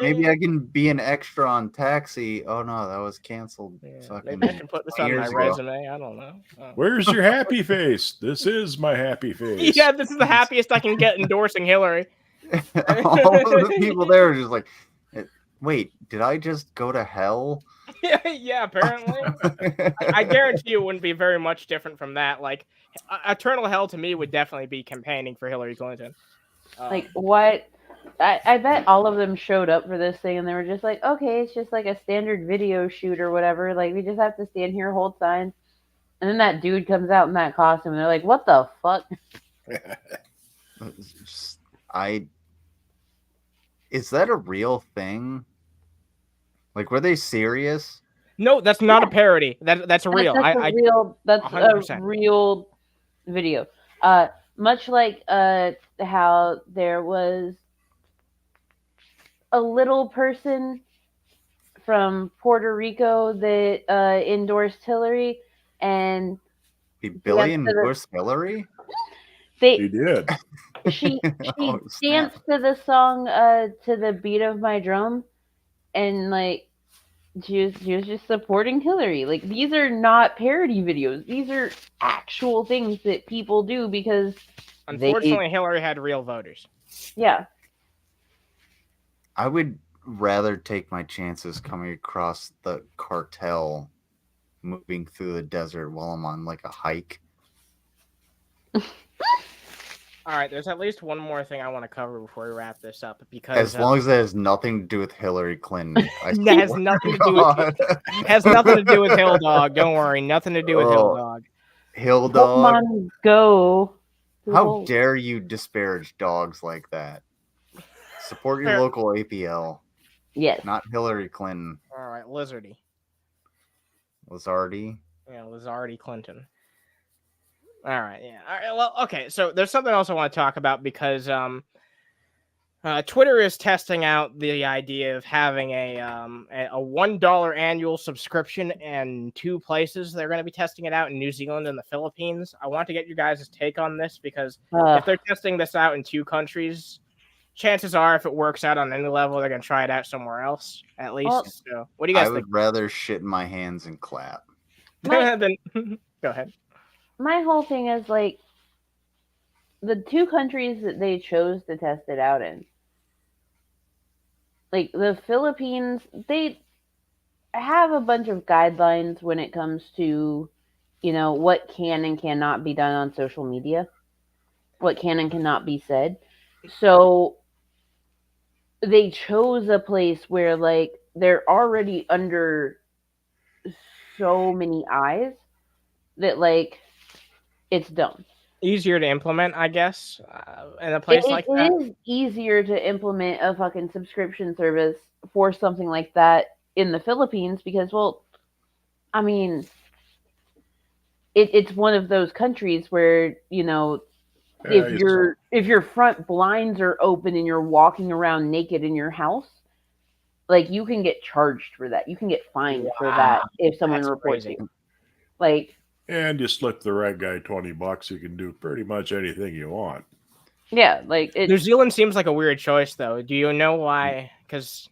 Maybe I can be an extra on Taxi. Oh no, that was canceled. Maybe I can put this on my resume. I don't know. Where's your happy face? This is my happy face. Yeah, this is the happiest I can get endorsing Hillary. All of the people there are just like, wait, did I just go to hell? Yeah, apparently. I guarantee you it wouldn't be very much different from that. Like, eternal hell to me would definitely be campaigning for Hillary Clinton. Like, what? I bet all of them showed up for this thing and they were just like, okay, it's just like a standard video shoot or whatever. Like, we just have to stand here, hold signs. And then that dude comes out in that costume and they're like, what the fuck? Is that a real thing? Like, were they serious? No, that's not a parody. That's real. That's 100%. a real video. Much like how there was a little person from Puerto Rico that endorsed Hillary, and Billy endorsed Hillary? He did. She danced to the song to the beat of my drum, and like she was just supporting Hillary. Like, these are not parody videos. These are actual things that people do because unfortunately Hillary had real voters. Yeah. I would rather take my chances coming across the cartel moving through the desert while I'm on like a hike. All right, there's at least one more thing I want to cover before we wrap this up. Because as long as it has nothing to do with Hillary Clinton, that has nothing to do with has nothing to do with Hill Dog. Don't worry, nothing to do with Hill Dog. Hill Dog, Pokemon Go. How dare you disparage dogs like that? Support your local APL. Yes, not Hillary Clinton. All right, Lizardy. Lizardi. Yeah, Lizardi Clinton. All right, yeah. All right, well, okay. So there's something else I want to talk about because Twitter is testing out the idea of having a $1 annual subscription in 2 places. They're going to be testing it out in New Zealand and the Philippines. I want to get you guys' take on this because if they're testing this out in 2 countries, chances are if it works out on any level, they're going to try it out somewhere else at least. Well, so, what do you guys think? I would rather shit in my hands and clap. Then go ahead. My whole thing is like the 2 countries that they chose to test it out in. Like the Philippines, they have a bunch of guidelines when it comes to, you know, what can and cannot be done on social media, what can and cannot be said. So they chose a place where like they're already under so many eyes that like it's dumb. Easier to implement, I guess, in a place like that. It is easier to implement a fucking subscription service for something like that in the Philippines because, well, I mean, it's one of those countries where, you know, if your front blinds are open and you're walking around naked in your house, like you can get charged for that. You can get fined for that if someone reports you. Like. And you slip the right guy $20, you can do pretty much anything you want. Yeah, like New Zealand seems like a weird choice, though. Do you know why? Because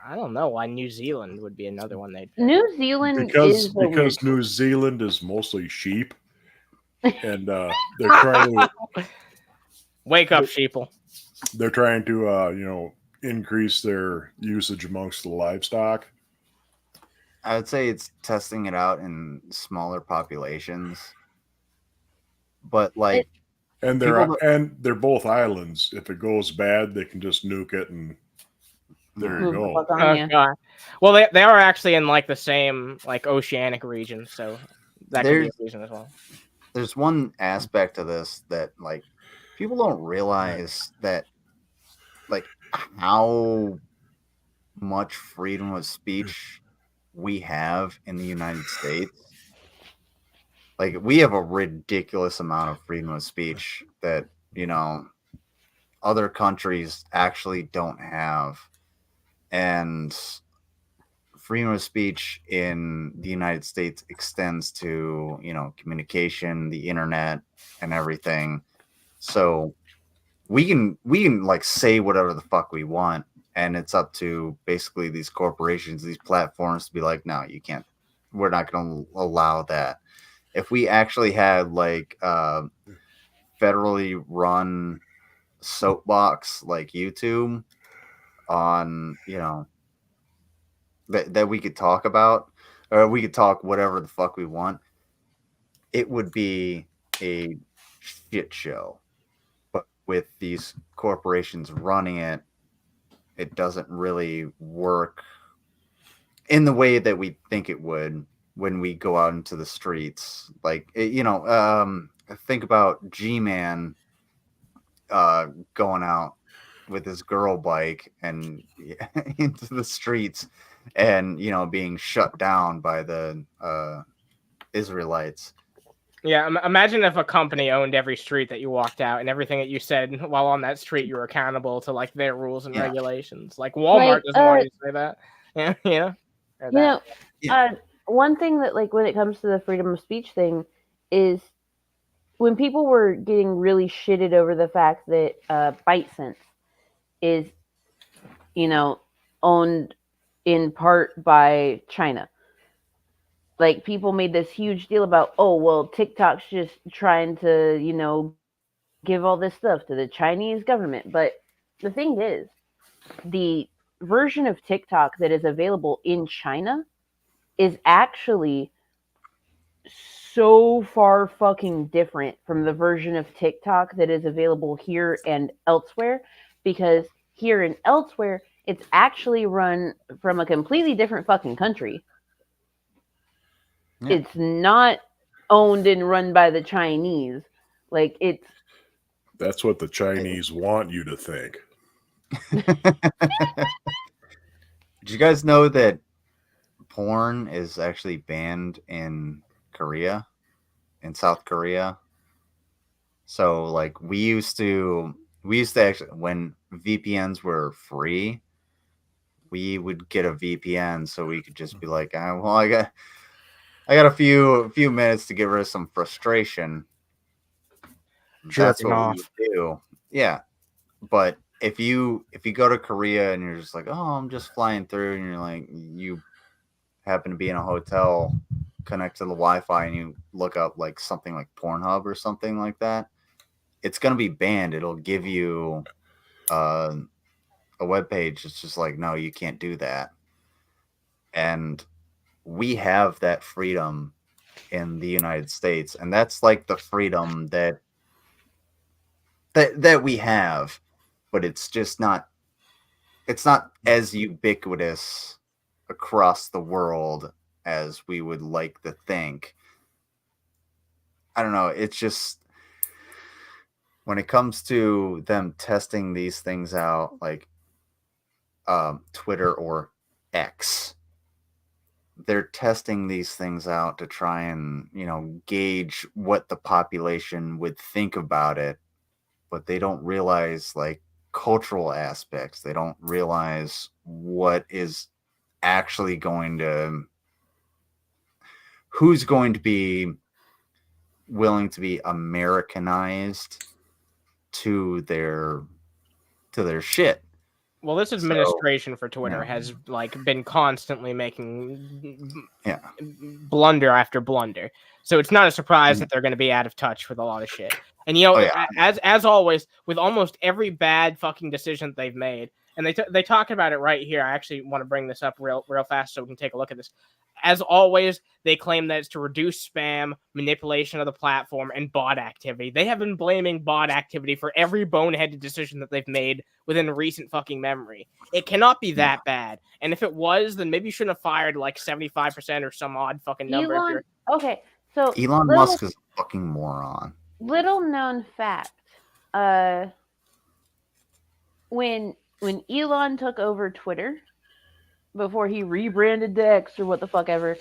I don't know why New Zealand would be another one they'd pick. New Zealand because New Zealand is mostly sheep, and they're trying to wake up, sheeple. They're trying to increase their usage amongst the livestock. I would say it's testing it out in smaller populations, but like, and they're both islands. If it goes bad, they can just nuke it and There you go. Oh, God. Well, they are actually in like the same like oceanic region, so that could be a reason as well. There's one aspect of this that like people don't realize that like how much freedom of speech we have in the United States. Like we have a ridiculous amount of freedom of speech that, you know, other countries actually don't have. And freedom of speech in the United States extends to, you know, communication, the internet, and everything. So we can like say whatever the fuck we want, and it's up to basically these corporations, these platforms to be like, no, you can't. We're not going to allow that. If we actually had like federally run soapbox like YouTube on, you know, that we could talk about, or we could talk whatever the fuck we want, it would be a shit show. But with these corporations running it, it doesn't really work in the way that we think it would when we go out into the streets. Like, you know, think about G-Man going out with his girl bike and into the streets and, you know, being shut down by the Israelites. Yeah, imagine if a company owned every street that you walked out and everything that you said while on that street, you were accountable to like their rules and regulations. Like Walmart doesn't want you to say that. Yeah, one thing that like when it comes to the freedom of speech thing is when people were getting really shitted over the fact that ByteSense is, you know, owned in part by China. Like people made this huge deal about, oh, well, TikTok's just trying to, you know, give all this stuff to the Chinese government. But the thing is, the version of TikTok that is available in China is actually so far fucking different from the version of TikTok that is available here and elsewhere, because here and elsewhere, it's actually run from a completely different fucking country. Yeah. It's not owned and run by the Chinese. Like it's. That's what the Chinese want you to think. Did you guys know that porn is actually banned in Korea, in South Korea? So like we used to actually, when VPNs were free, we would get a VPN so we could just be like, well, I got a few minutes to get rid of some frustration. That's what we would do. Yeah. But if you go to Korea and you're just like, oh, I'm just flying through, and you're like, you happen to be in a hotel, connect to the Wi-Fi, and you look up like something like Pornhub or something like that, it's gonna be banned. It'll give you a webpage. It's just like, no, you can't do that. And we have that freedom in the United States, and that's like the freedom that we have, but it's just not. It's not as ubiquitous across the world as we would like to think. I don't know. It's just when it comes to them testing these things out, like Twitter or X, they're testing these things out to try and, you know, gauge what the population would think about it, but they don't realize like cultural aspects. They don't realize what is actually who's going to be willing to be Americanized to their shit. Well, this administration for Twitter has like been constantly making blunder after blunder. So it's not a surprise that they're going to be out of touch with a lot of shit. And you know, as always, with almost every bad fucking decision they've made, and they talk about it right here. I actually want to bring this up real fast so we can take a look at this. As always, they claim that it's to reduce spam, manipulation of the platform, and bot activity. They have been blaming bot activity for every boneheaded decision that they've made within recent fucking memory. It cannot be that bad. And if it was, then maybe you shouldn't have fired like 75% or some odd fucking number. Okay, so Elon Musk is a fucking moron. Little known fact. When Elon took over Twitter, before he rebranded to X or what the fuck ever,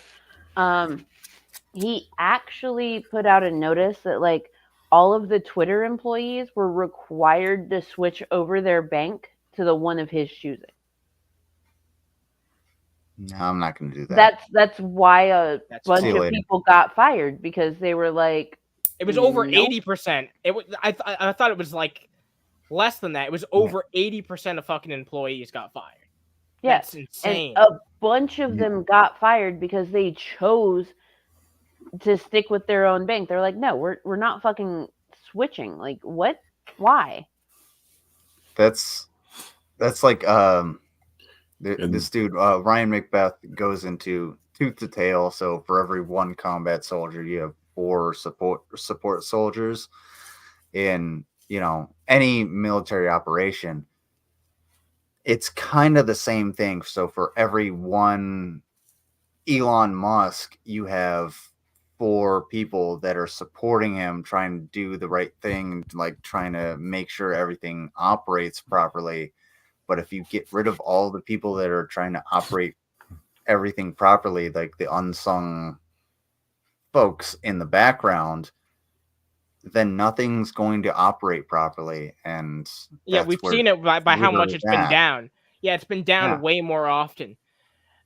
he actually put out a notice that like all of the Twitter employees were required to switch over their bank to the one of his choosing. No, I'm not going to do that. That's why a bunch of people got fired, because they were like, it was over 80%. It was I thought it was like less than that. It was over 80% of fucking employees got fired. Yes, that's insane. And a bunch of them got fired because they chose to stick with their own bank. They're like, no, we're not fucking switching. Like, what? Why? That's like this dude Ryan Macbeth goes into tooth to tail. So for every one combat soldier, you have 4 support soldiers in any military operation. It's kind of the same thing. So for every one Elon Musk, you have 4 people that are supporting him, trying to do the right thing, like trying to make sure everything operates properly. But if you get rid of all the people that are trying to operate everything properly, like the unsung folks in the background, then nothing's going to operate properly. And yeah, we've seen it by how much it's been down. Yeah, it's been down way more often.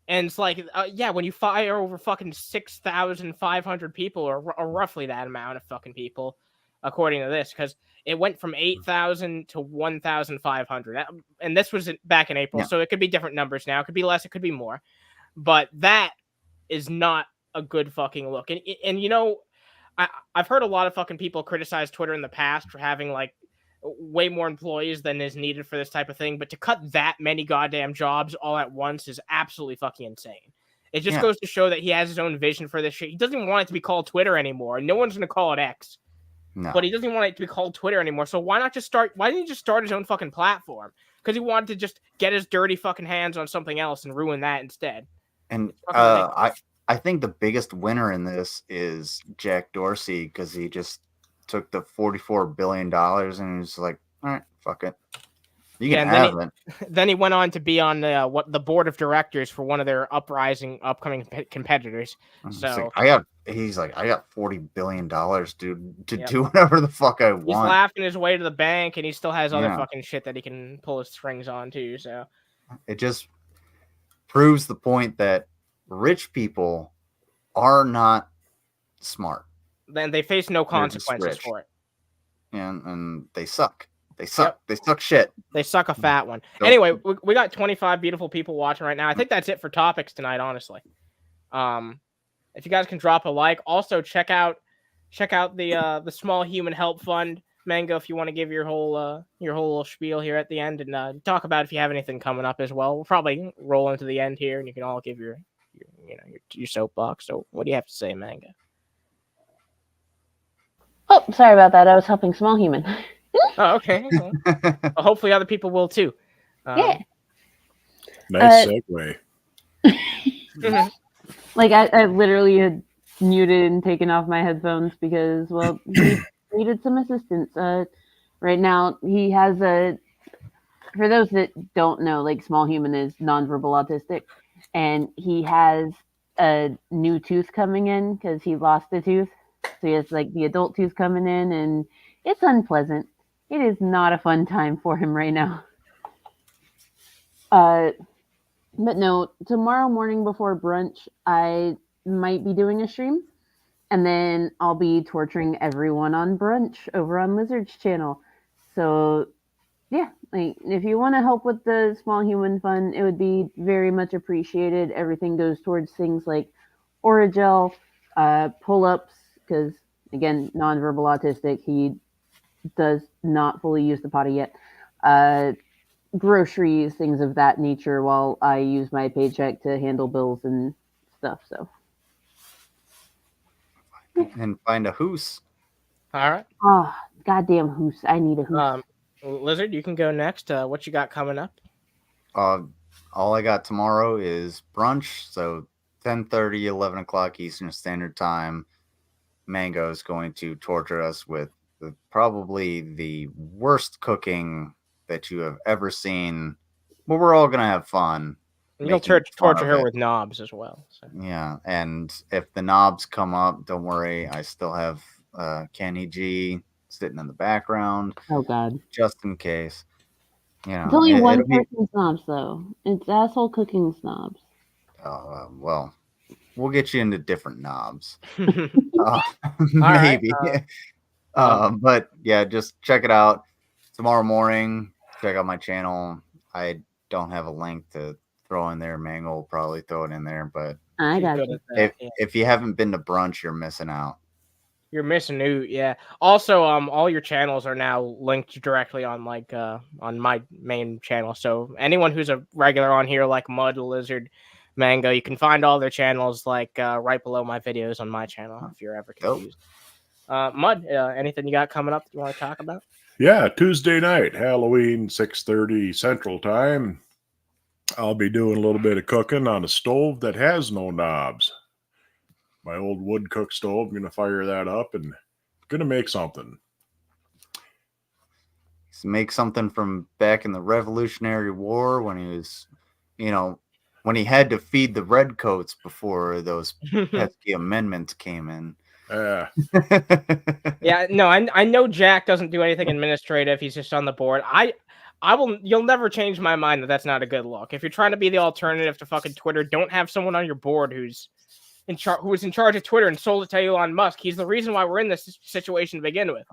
And it's like, when you fire over fucking 6,500 people, or roughly that amount of fucking people, according to this, because it went from 8,000 to 1,500. And this was back in April, so it could be different numbers now. It could be less, it could be more. But that is not a good fucking look. And I've heard a lot of fucking people criticize Twitter in the past for having like way more employees than is needed for this type of thing, but to cut that many goddamn jobs all at once is absolutely fucking insane. It just goes to show that he has his own vision for this shit. He doesn't even want it to be called Twitter anymore. No one's going to call it X. No. But he doesn't even want it to be called Twitter anymore. So why didn't he just start his own fucking platform? Because he wanted to just get his dirty fucking hands on something else and ruin that instead. And I think the biggest winner in this is Jack Dorsey, because he just took the $44 billion and he's like, all right, fuck it. You can have it. Then he went on to be on the board of directors for one of their upcoming competitors. So I got $40 billion, dude, to do whatever the fuck I want. He's laughing his way to the bank, and he still has other fucking shit that he can pull his strings on too. So it just proves the point that rich people are not smart. Then they face no consequences for it. And they suck. They suck. They suck shit. They suck a fat one. Anyway, we got 25 beautiful people watching right now. I think that's it for topics tonight, honestly. If you guys can drop a like, also check out the Small Human Help Fund, Mango, if you want to give your whole little spiel here at the end, and talk about if you have anything coming up as well. We'll probably roll into the end here, and you can all give your soapbox. So what do you have to say, Mango? Oh, sorry about that. I was helping Small Human. Oh, okay. Well, hopefully other people will too. Yeah. Nice segue. Like I literally had muted and taken off my headphones because, well, he needed some assistance. Right now he has for those that don't know, like Small Human is nonverbal autistic, and he has a new tooth coming in because he lost a tooth. So he has like the adult tooth coming in, and it's unpleasant. It is not a fun time for him right now. But no, tomorrow morning before brunch, I might be doing a stream, and then I'll be torturing everyone on brunch over on Lizard's channel. So yeah, like if you want to help with the Small Human Fund, it would be very much appreciated. Everything goes towards things like Oragel, pull-ups, because again, nonverbal autistic, he does not fully use the potty yet. groceries, things of that nature, while I use my paycheck to handle bills and stuff. So. And find a hoose. All right. Oh, goddamn hoose! I need a hoose. Lizard, you can go next. What you got coming up? All I got tomorrow is brunch, so 10:30, 11 o'clock Eastern Standard Time. Mango is going to torture us with probably the worst cooking that you have ever seen. But we're all gonna have fun. You'll torture her with knobs as well. So. Yeah, and if the knobs come up, don't worry. I still have Kenny G sitting in the background. Oh God! Just in case. You know, it's only one person's snobs, though. It's asshole cooking snobs. Well, we'll get you into different knobs. Maybe. But yeah, just check it out tomorrow morning. Check out my channel. I don't have a link to throw in there. Mango will probably throw it in there, but I got you. If you haven't been to brunch, you're missing out. You're missing out, yeah. Also, all your channels are now linked directly on on my main channel. So anyone who's a regular on here, like Mud, Lizard, Mango, you can find all their channels right below my videos on my channel if you're ever confused. Mud, anything you got coming up that you want to talk about? Yeah, Tuesday night, Halloween, 6:30 Central Time. I'll be doing a little bit of cooking on a stove that has no knobs. My old wood cook stove. I'm going to fire that up and going to make something. Make something from back in the Revolutionary War when he was, when he had to feed the redcoats before those pesky amendments came in. Yeah, no, I know Jack doesn't do anything administrative. He's just on the board. You'll never change my mind that that's not a good look. If you're trying to be the alternative to fucking Twitter, don't have someone on your board who was in charge of Twitter and sold it to Elon Musk. He's the reason why we're in this situation to begin with.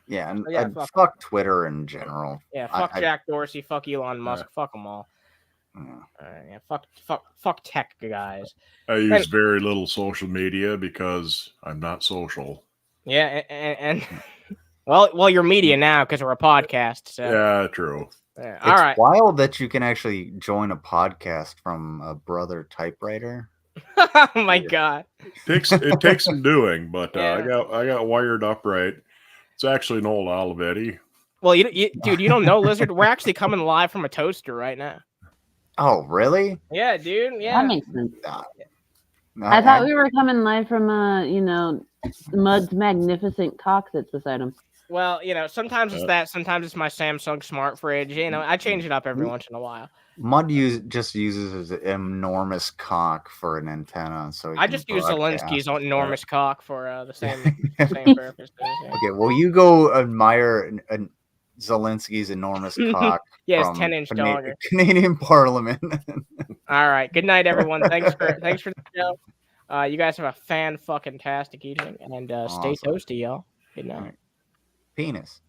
Yeah, and fuck Twitter in general. Yeah, fuck Jack Dorsey, fuck Elon Musk, fuck them all. Yeah, fuck tech guys. I use very little social media because I'm not social. Yeah, and well, you're media now because we're a podcast. So. Yeah, true. Yeah, all right. It's wild that you can actually join a podcast from a brother typewriter. Oh my God! It takes some doing, but I got wired up right. It's actually an old Olivetti. Well, dude, you don't know, Lizard. We're actually coming live from a toaster right now. Oh, really? Yeah, dude. Yeah, that makes sense. I thought we were coming live from Mud's magnificent cock that's beside him. Well, sometimes it's that. Sometimes it's my Samsung smart fridge. I change it up every once in a while. Mud just uses his enormous cock for an antenna, so I just use Zelensky's enormous cock for the same purpose. Yeah. Okay, well, you go admire Zelensky's enormous cock. Yeah, it's 10-inch dog. Canadian Parliament. All right, good night, everyone. Thanks for the show. You guys have a fan-fucking-tastic evening, and stay toasty, y'all. Good night. Penis.